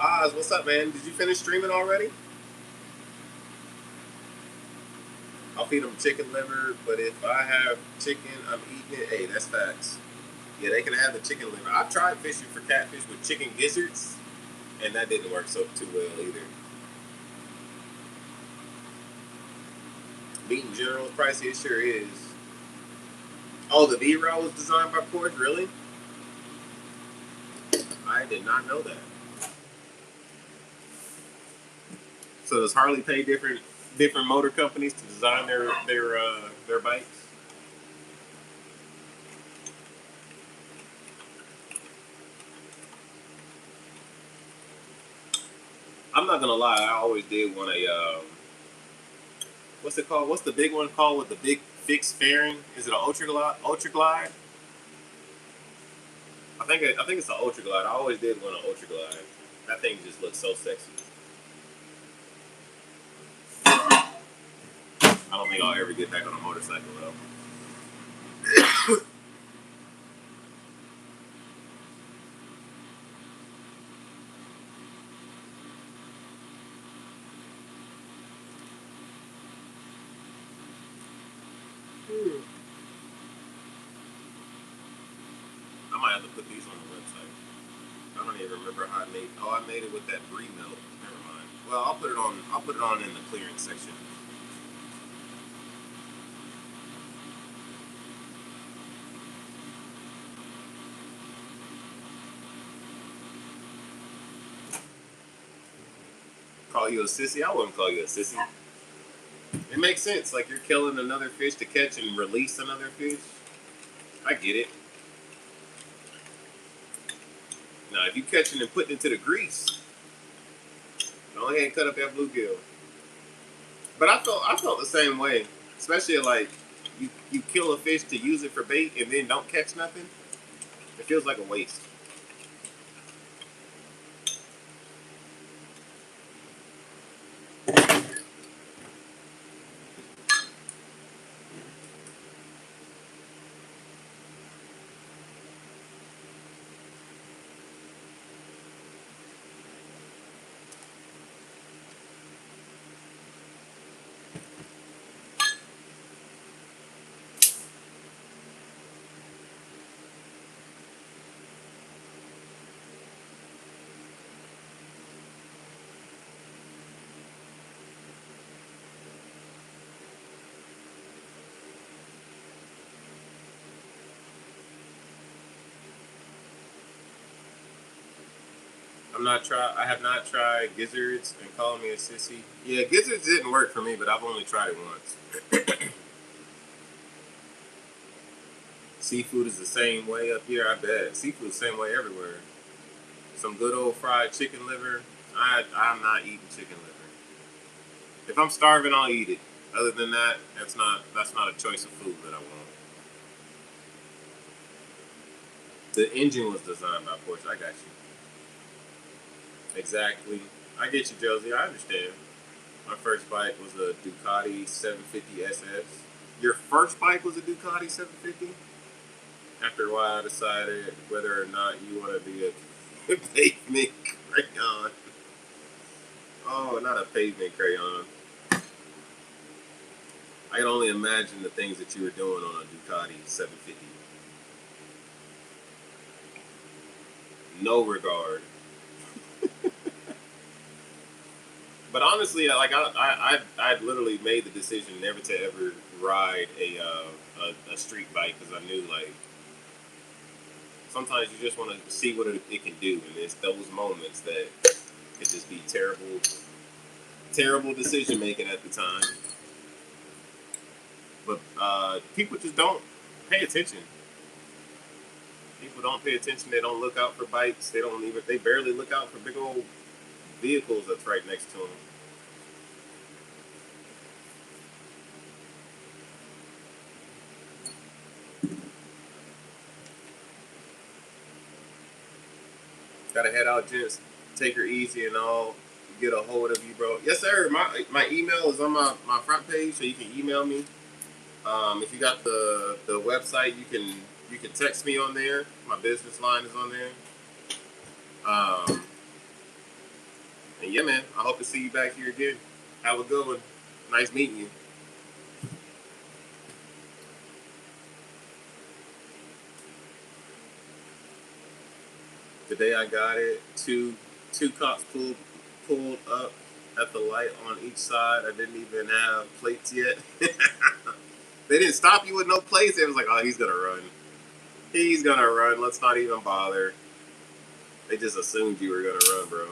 Oz, what's up, man? Did you finish streaming already? I'll feed them chicken liver, but if I have chicken, I'm eating it. Hey, that's facts. Yeah, they can have the chicken liver. I've tried fishing for catfish with chicken gizzards, and that didn't work so too well either. Meat in general is pricey. It sure is. Oh, the V-Rail was designed by Porsche? Really? I did not know that. So does Harley pay different motor companies to design their bikes? I'm not gonna lie. I always did want a what's it called? What's the big one called with the big fixed fairing? Is it an Ultra Glide? Ultra Glide? I think it's an Ultra Glide. I always did want an Ultra Glide. That thing just looks so sexy. I don't think I'll ever get back on a motorcycle though. I might have to put these on the website. I don't even remember how I made. Oh, I made it with that brie milk. Never mind. Well, I'll put it on. I'll put it on in the clearance section. Call you a sissy? I wouldn't call you a sissy. It makes sense. Like you're killing another fish to catch and release another fish. I get it. Now, if you catching and putting it to the grease, go ahead and cut up that bluegill. But I felt the same way, especially like you kill a fish to use it for bait and then don't catch nothing. It feels like a waste. I have not tried gizzards and calling me a sissy. Yeah, gizzards didn't work for me, but I've only tried it once. Seafood is the same way up here. I bet seafood is the same way everywhere. Some good old fried chicken liver. I'm not eating chicken liver. If I'm starving, I'll eat it. Other than that, that's not a choice of food that I want. The engine was designed by Porsche. I got you. Exactly. I get you, Josie. I understand. My first bike was a Ducati 750 SS. Your first bike was a Ducati 750? After a while, I decided whether or not you want to be a pavement crayon. Oh, not a pavement crayon. I can only imagine the things that you were doing on a Ducati 750. no regard. But honestly, like I literally made the decision never to ever ride a street bike because I knew like sometimes you just want to see what it can do, and it's those moments that could just be terrible decision making at the time. But people just don't pay attention. People don't pay attention. They don't look out for bikes. They don't even. They barely look out for big old vehicles that's right next to them. Gotta head out, gents. Take her easy and all. Get a hold of you, bro. Yes, sir. My email is on my front page, so you can email me. If you got the website, you can text me on there. My business line is on there. Um, and yeah, man. I hope to see you back here again. Have a good one. Nice meeting you. Today I got it. Two cops pulled up at the light on each side. I didn't even have plates yet. They didn't stop you with no plates. It was like, oh, he's gonna run. He's gonna run. Let's not even bother. They just assumed you were gonna run, bro.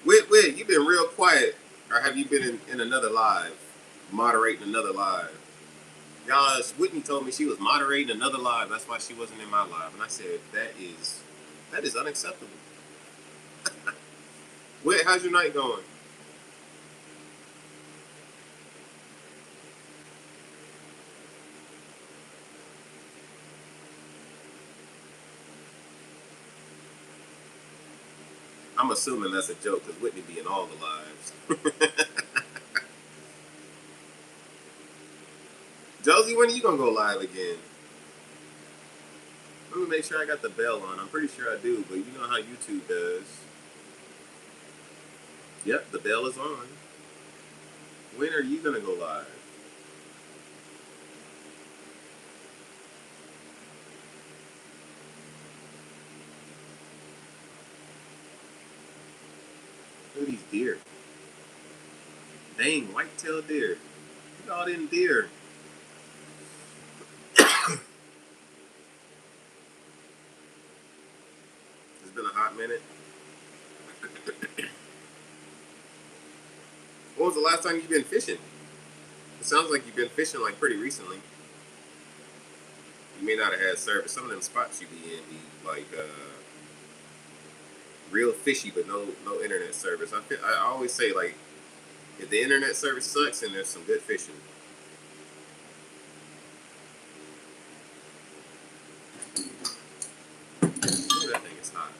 Wait, you've been real quiet. Or have you been in another live? Moderating another live. Y'all, Whitney told me she was moderating another live. That's why she wasn't in my live. And I said, that is unacceptable. Wait, how's your night going? I'm assuming that's a joke because Whitney be in all the lives. Josie, when are you gonna go live again? Let me make sure I got the bell on. I'm pretty sure I do, but you know how YouTube does. Yep, the bell is on. When are you gonna go live? Look at these deer. Dang, white-tailed deer. Look at all them deer. It's been a hot minute. When was the last time you've been fishing? It sounds like you've been fishing like pretty recently. You may not have had service. Some of them spots you be in be like real fishy, but no internet service. I always say like if the internet service sucks, then there's some good fishing. Ooh, that thing is hot.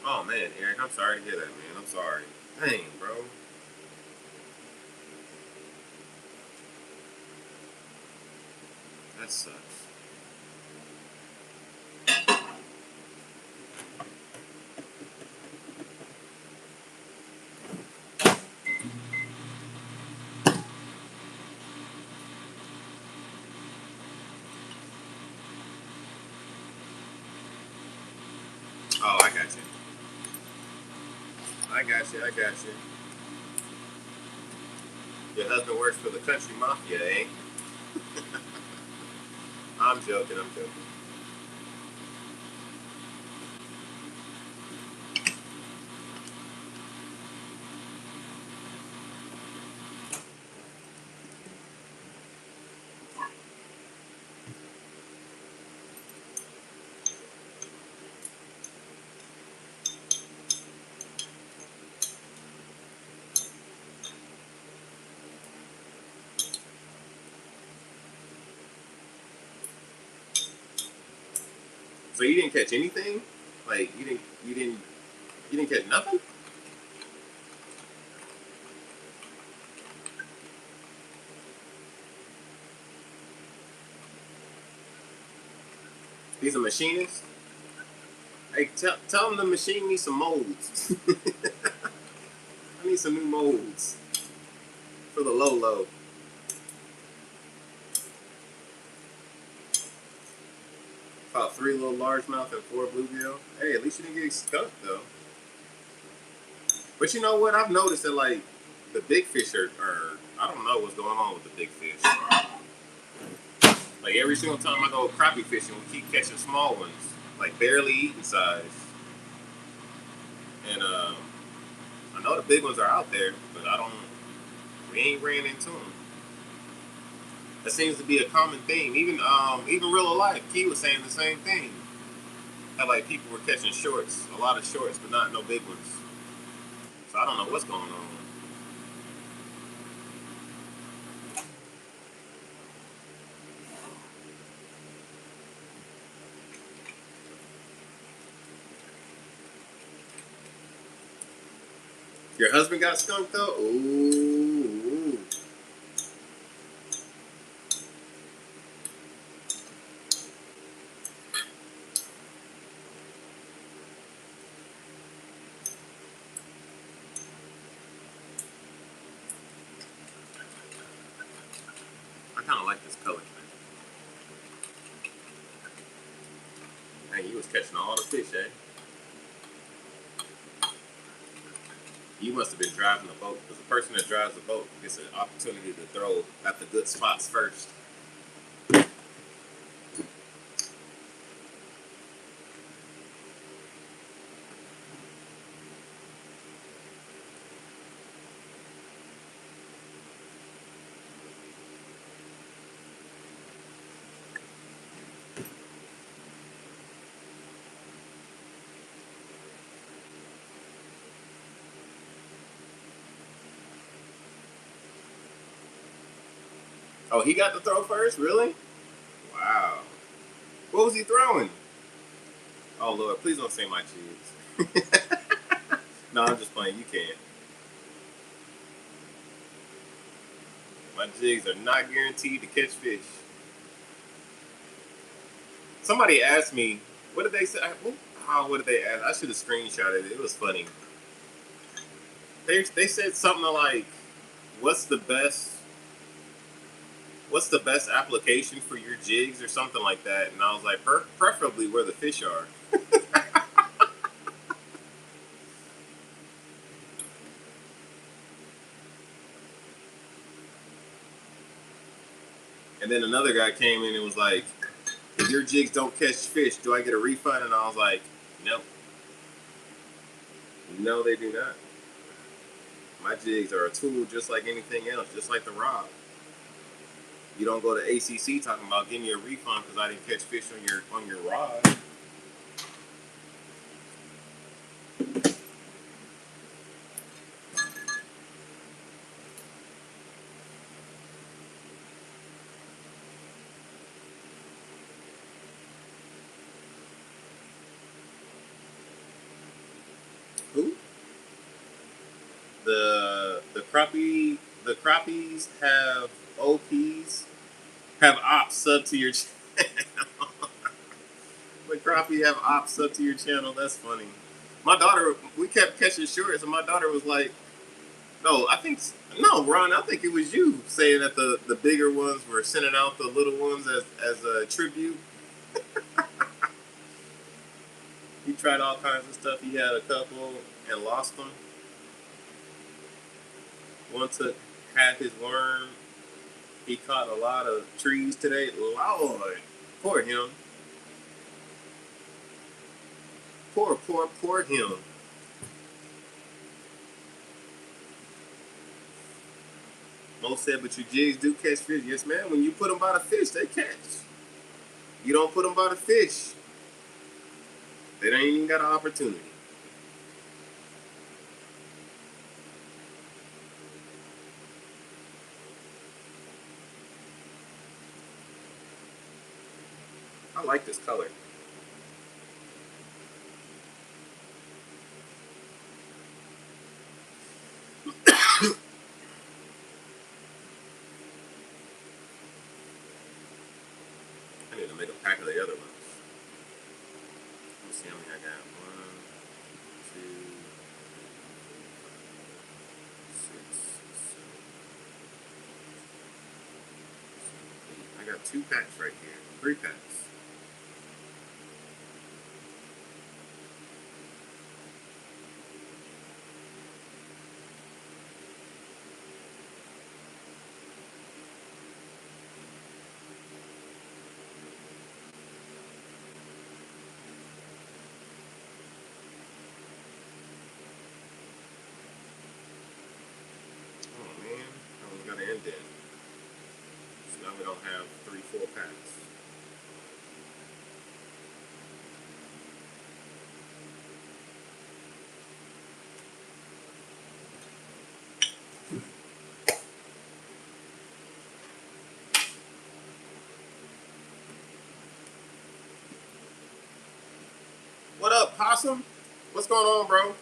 Oh man, Eric, I'm sorry to hear that, man. I'm sorry. Dang, bro. That sucks. Oh, I got you. I got you. I got you. Your husband works for the country mafia, eh? I'm joking. I'm joking. So you didn't catch anything? Like you didn't catch nothing? He's a machinist. Hey, tell him to machine me some molds. I need some new molds for the low. About 3 little largemouth and 4 bluegill. Hey, at least you didn't get skunked though. But you know what? I've noticed that like the big fish are I don't know what's going on with the big fish. Like every single time I go crappie fishing, we keep catching small ones, like barely eating size. And I know the big ones are out there, but we ain't ran into them. That seems to be a common theme. Even real life, Key was saying the same thing. That like people were catching shorts, a lot of shorts, but not no big ones. So I don't know what's going on. Your husband got skunked though? Ooh. I kind of like this color. Dang, you was catching all the fish, eh? You must have been driving the boat, because the person that drives the boat gets an opportunity to throw at the good spots first. Oh, he got to throw first? Really? Wow. What was he throwing? Oh, Lord, please don't say my jigs. No, I'm just playing. You can't. My jigs are not guaranteed to catch fish. Somebody asked me, what did they say? What did they ask? I should have screenshotted it. It was funny. They said something like, "What's the best? What's the best application for your jigs or something like that?" And I was like, preferably where the fish are. And then another guy came in and was like, "If your jigs don't catch fish, do I get a refund?" And I was like, "Nope. No, they do not. My jigs are a tool just like anything else, just like the rod. You don't go to ACC talking about getting you a refund because I didn't catch fish on your rod." Who? The crappies have OPs have ops sub to your channel. The crappie have ops sub to your channel. That's funny. My daughter, we kept catching shorts, and my daughter was like, "No, no, Ron. I think it was you saying that the bigger ones were sending out the little ones as a tribute." He tried all kinds of stuff. He had a couple and lost them. One took half his worm. He caught a lot of trees today. Lord, poor him. Poor him. Mo said, "But your jigs do catch fish." Yes, man. When you put them by the fish, they catch. You don't put them by the fish, they ain't even got an opportunity. I like this color. I need to make a pack of the other ones. Let me see how many I got. One, two, I got 2 packs right here. 3 packs. Oh man, I was gonna end it. So now we don't have 3, 4 packs. What up, Possum? What's going on, bro?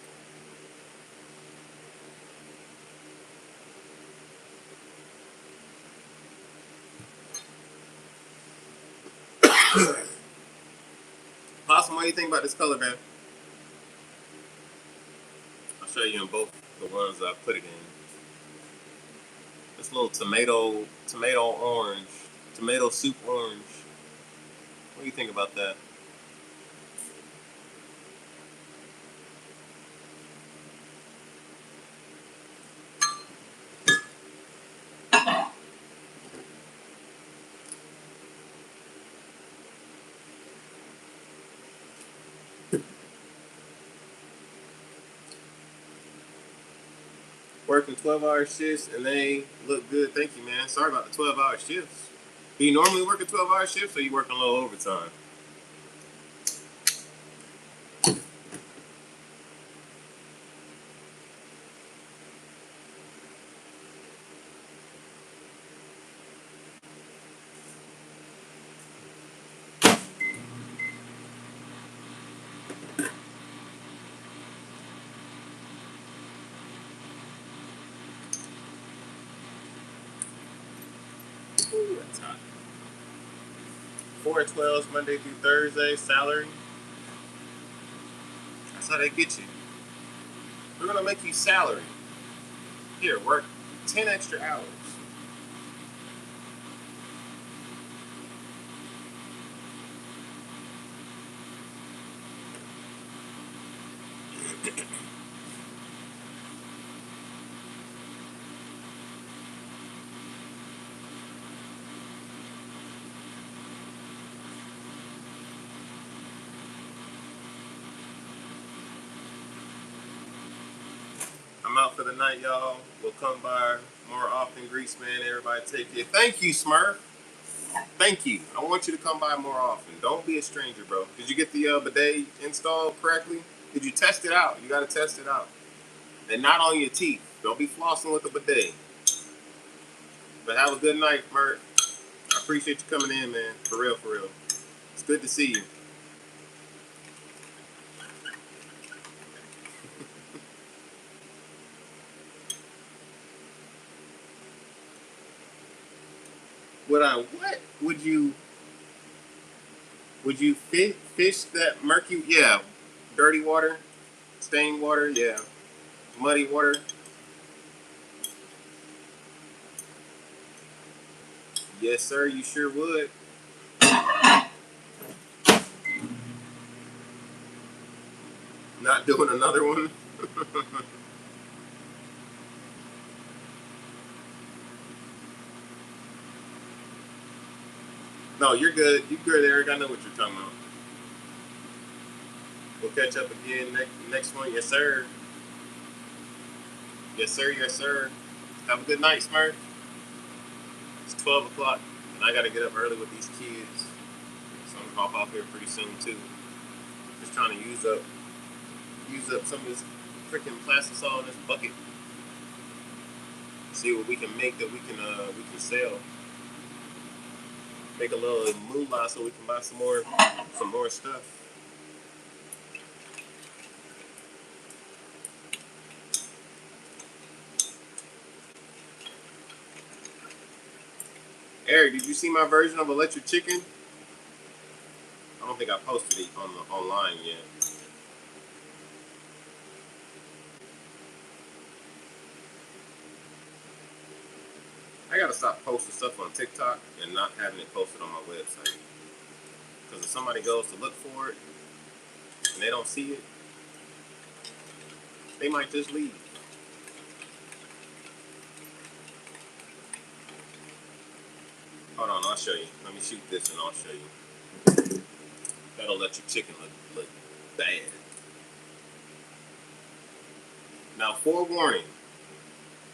Possum, what do you think about this color, man? I'll show you in both the ones I put it in. This little tomato orange, tomato soup orange. What do you think about that? Working 12-hour shifts and they look good. Thank you, man. Sorry about the 12-hour shifts. Do you normally work a 12-hour shift or you work a little overtime? Ooh, that's hot. 4 12s Monday through Thursday, salary. That's how they get you. We're gonna make you salary. Here, work 10 extra hours. I'm out for the night, y'all. We'll come by more often. Grease man, everybody take care. Thank you, Smurf. Thank you. I want you to come by more often. Don't be a stranger, bro. Did you get the bidet installed correctly? Did you test it out? You got to test it out. And not on your teeth. Don't be flossing with the bidet. But have a good night, Mert. I appreciate you coming in, man. For real, for real. It's good to see you. What? Would you fish that murky? Yeah. Dirty water? Stained water? Yeah. Muddy water? Yes, sir. You sure would. Not doing another one? No, you're good. You good, Eric. I know what you're talking about. We'll catch up again next one. Yes, sir. Yes, sir. Yes, sir. Have a good night, Smurf. It's 12 o'clock, and I got to get up early with these kids. So I'm going to hop off here pretty soon, too. Just trying to use up some of this freaking plastisol in this bucket. See what we can make that we can sell. Make a little moolah so we can buy some more stuff. Eric, did you see my version of Electric Chicken? I don't think I posted it online yet. I gotta stop posting stuff on TikTok and not having it posted on my website. Because if somebody goes to look for it and they don't see it, they might just leave. Hold on, I'll show you. Let me shoot this and I'll show you. That electric chicken look bad. Now, forewarning,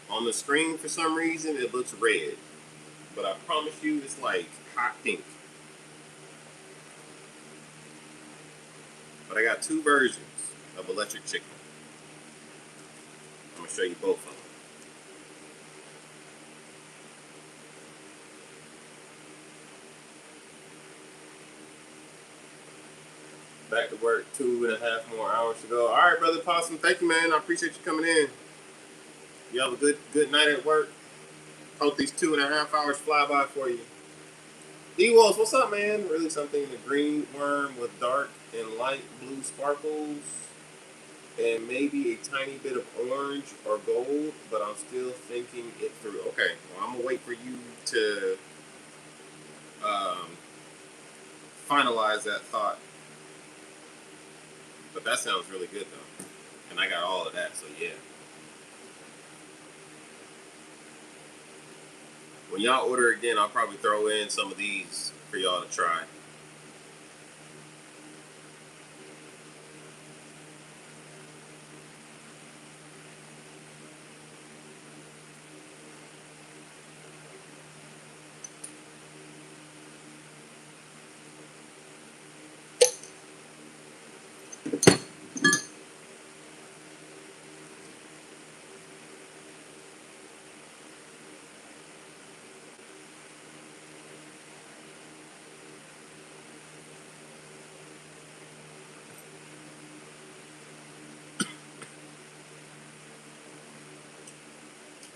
on the screen for some reason it looks red, but I promise you it's like hot pink. But I got two versions of electric chicken. I'm gonna show you both of them. Back to work 2.5 more hours to go. All right, brother Possum. Thank you, man. I appreciate you coming in. You have a good night at work. Hope these 2.5 hours fly by for you. D-Walls, what's up, man? Really something in the green worm with dark and light blue sparkles and maybe a tiny bit of orange or gold, but I'm still thinking it through. Okay, well, I'm going to wait for you to um, finalize that thought. But that sounds really good, though. And I got all of that, so yeah. When y'all order again, I'll probably throw in some of these for y'all to try.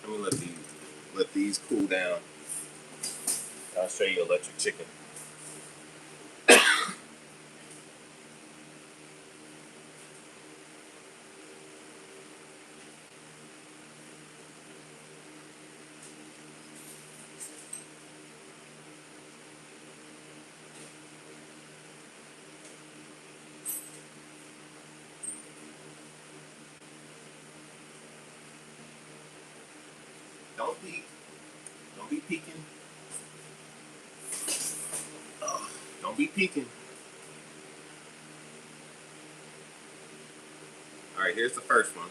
Let me let these cool down. I'll show you electric chicken. Don't peek. Don't be peeking. Don't be peeking. All right, here's the first one.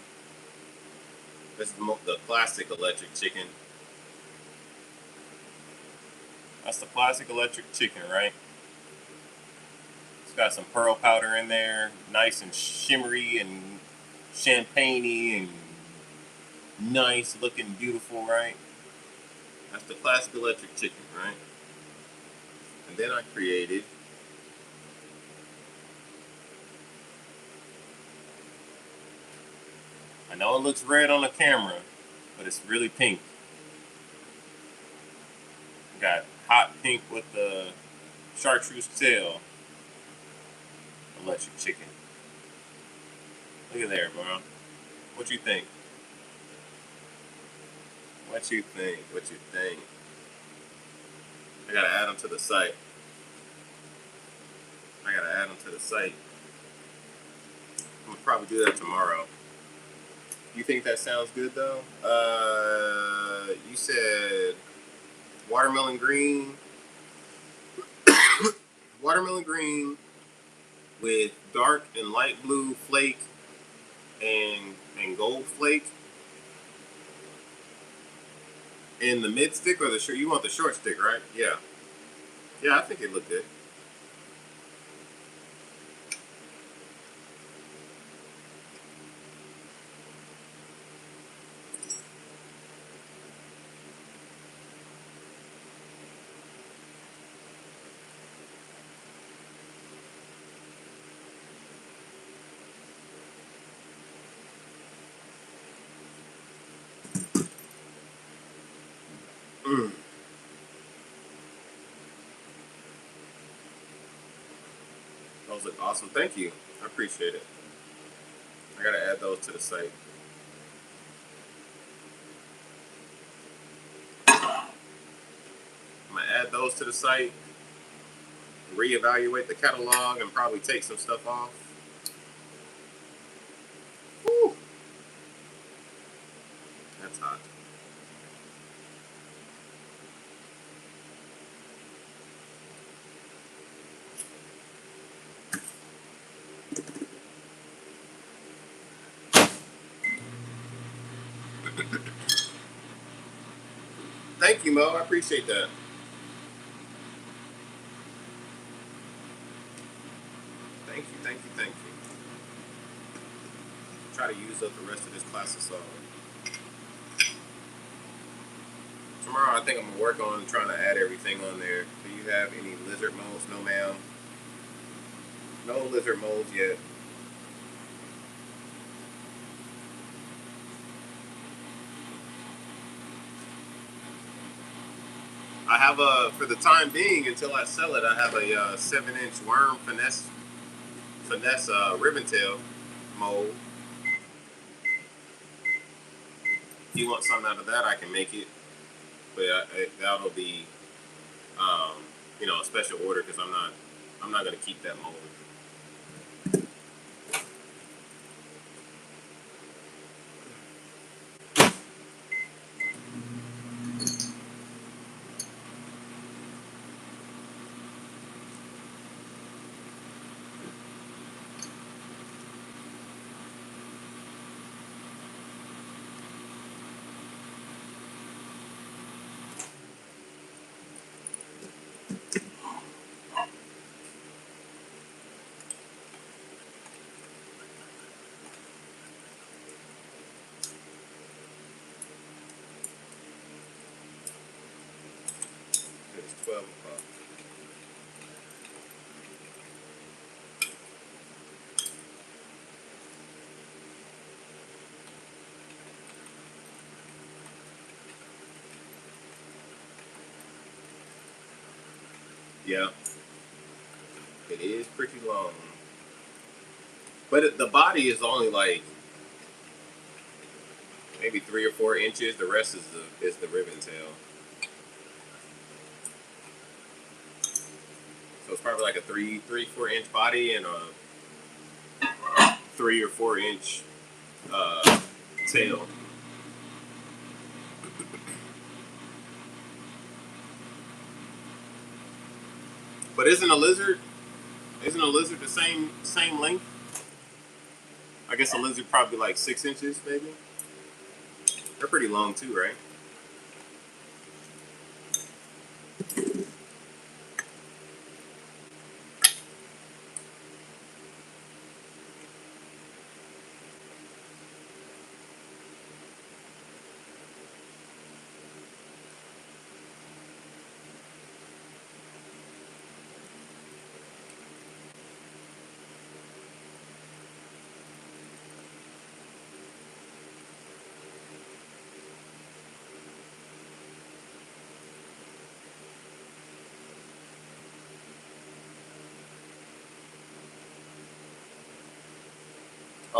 This is the classic electric chicken. That's the classic electric chicken, right? It's got some pearl powder in there, nice and shimmery and champagne-y and nice looking, beautiful, right? That's the classic electric chicken, right? And then I created I know it looks red on the camera, but it's really pink. Got hot pink with the chartreuse tail electric chicken. Look at there, bro. What you think? What you think? What you think? I gotta add them to the site. I gotta add them to the site. I'm gonna probably do that tomorrow. You think that sounds good though? You said watermelon green. Watermelon green with dark and light blue flake and gold flake in the mid stick or the short. You want the short stick, right? Yeah. Yeah, I think it looked good. Mm. Those look awesome. Thank you. I appreciate it. I gotta add those to the site. add those to the site, reevaluate the catalog, and probably take some stuff off. Whew. That's hot. Thank you, Mo. I appreciate that. Thank you, thank you, thank you. Try to use up the rest of this class salt. Tomorrow, I think I'm gonna work on trying to add everything on there. Do you have any lizard molds? No, ma'am. No lizard molds yet. I have a, for the time being, until I sell it, I have a 7-inch worm finesse ribbon tail mold. If you want something out of that, I can make it, but that'll be, a special order because I'm not gonna keep that mold. It's 12 o'clock. Yeah, it is pretty long, but the body is only like maybe 3 or 4 inches. The rest is the ribbon tail. So it's probably like a 4 inch body and a 3 or 4 inch tail. But isn't a lizard the same length? I guess a lizard probably like 6 inches, maybe. They're pretty long too, right?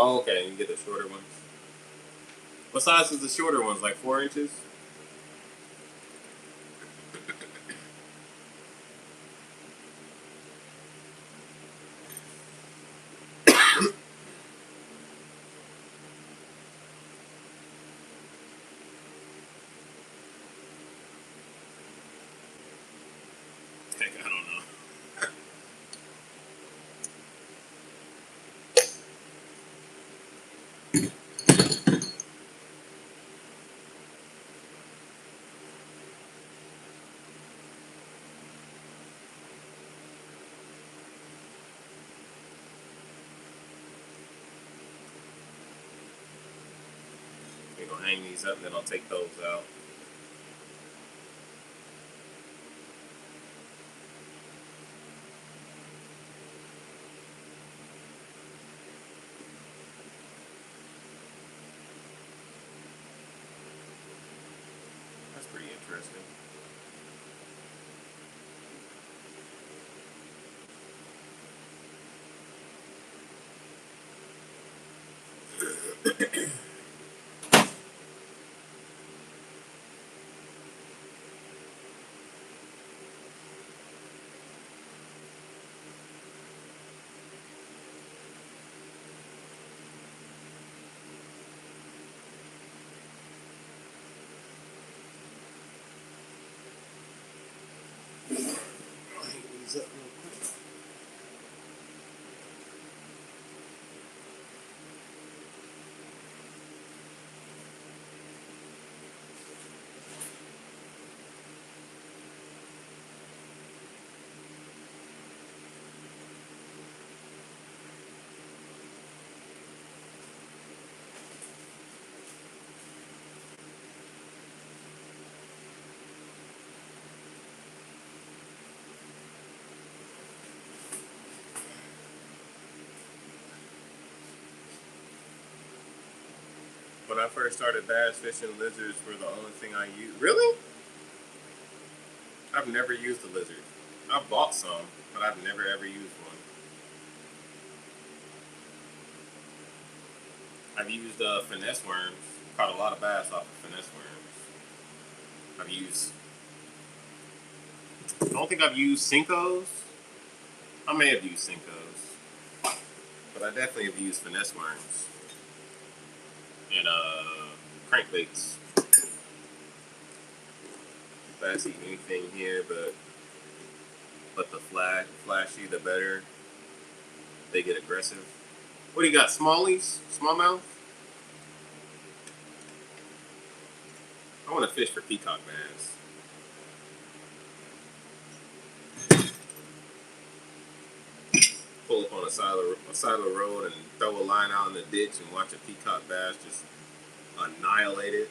Oh, okay. You get the shorter ones. What size is the shorter ones? Like 4 inches? Heck, I don't know. We're gonna hang these up and then I'll take those out. That's pretty interesting. When I first started bass fishing, lizards were the only thing I used. Really? I've never used a lizard. I've bought some, but I've never ever used one. I've used finesse worms. Caught a lot of bass off of finesse worms. I've used. I don't think I've used Senkos. I may have used Senkos, but I definitely have used finesse worms and crankbaits. Bass eat anything here, but the flashy, the better. They get aggressive. What do you got? Smallies? Smallmouth? I want to fish for peacock bass. Pull up on a side of the road and throw a line out in the ditch and watch a peacock bass just annihilate it.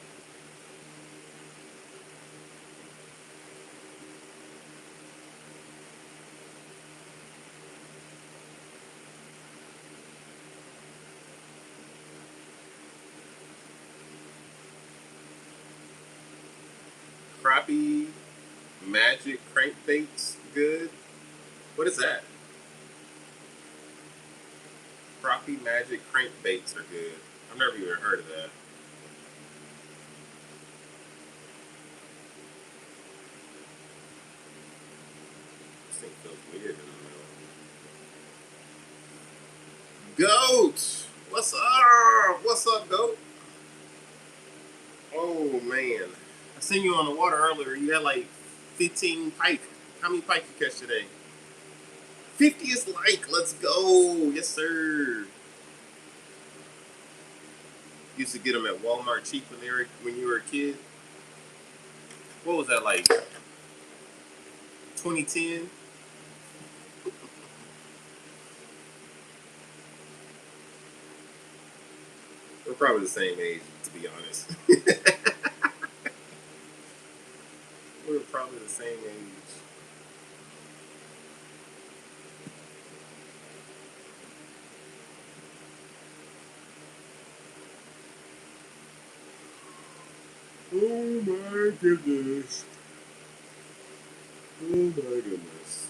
Crappie magic crankbaits good. What is that? Crappie magic crankbaits are good. I've never even heard of that. This thing feels weird in the middle. Goat! What's up? What's up, Goat? Oh man. I seen you on the water earlier. You had like 15 pike. How many pike you catch today? 50th like. Let's go. Yes, sir. Used to get them at Walmart cheap when you were a kid. What was that like? 2010? We're probably the same age, to be honest. We're probably the same age. Oh my goodness. Oh my goodness.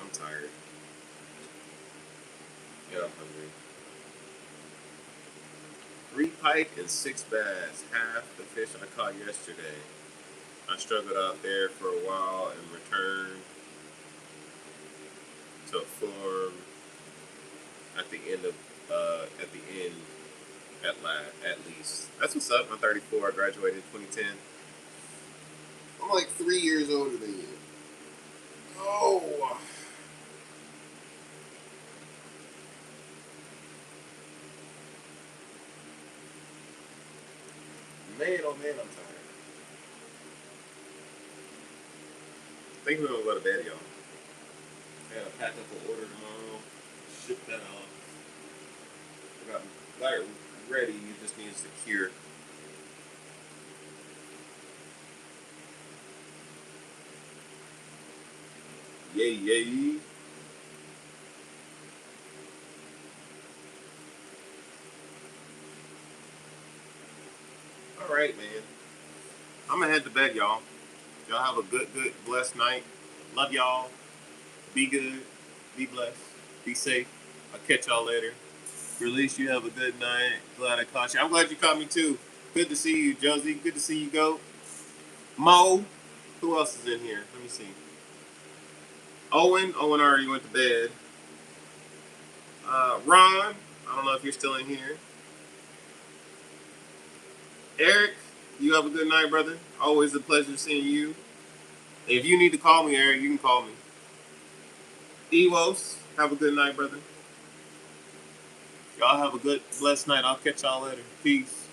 I'm tired. Yeah, I'm hungry. 3 pike and 6 bass. Half the fish I caught yesterday. I struggled out there for a while and returned to form at the end at least. That's what's up. I'm 34. I graduated in 2010. I'm like 3 years older than you. Oh. Man, oh man, I'm tired. I think we're gonna go to bed, y'all. I gotta pack up an order tomorrow, ship that off. Got it ready, you just need to secure. Yay, yay. Alright, man. I'm gonna head to bed, y'all. Y'all have a good, blessed night. Love y'all. Be good. Be blessed. Be safe. I'll catch y'all later. Release, you have a good night. Glad I caught you. I'm glad you caught me too. Good to see you, Josie. Good to see you, Go. Mo. Who else is in here? Let me see. Owen. Owen already went to bed. Ron. I don't know if you're still in here. Eric. You have a good night, brother. Always a pleasure seeing you. If you need to call me, Eric, you can call me. Ewos. Have a good night, brother. Y'all have a good, blessed night. I'll catch y'all later. Peace.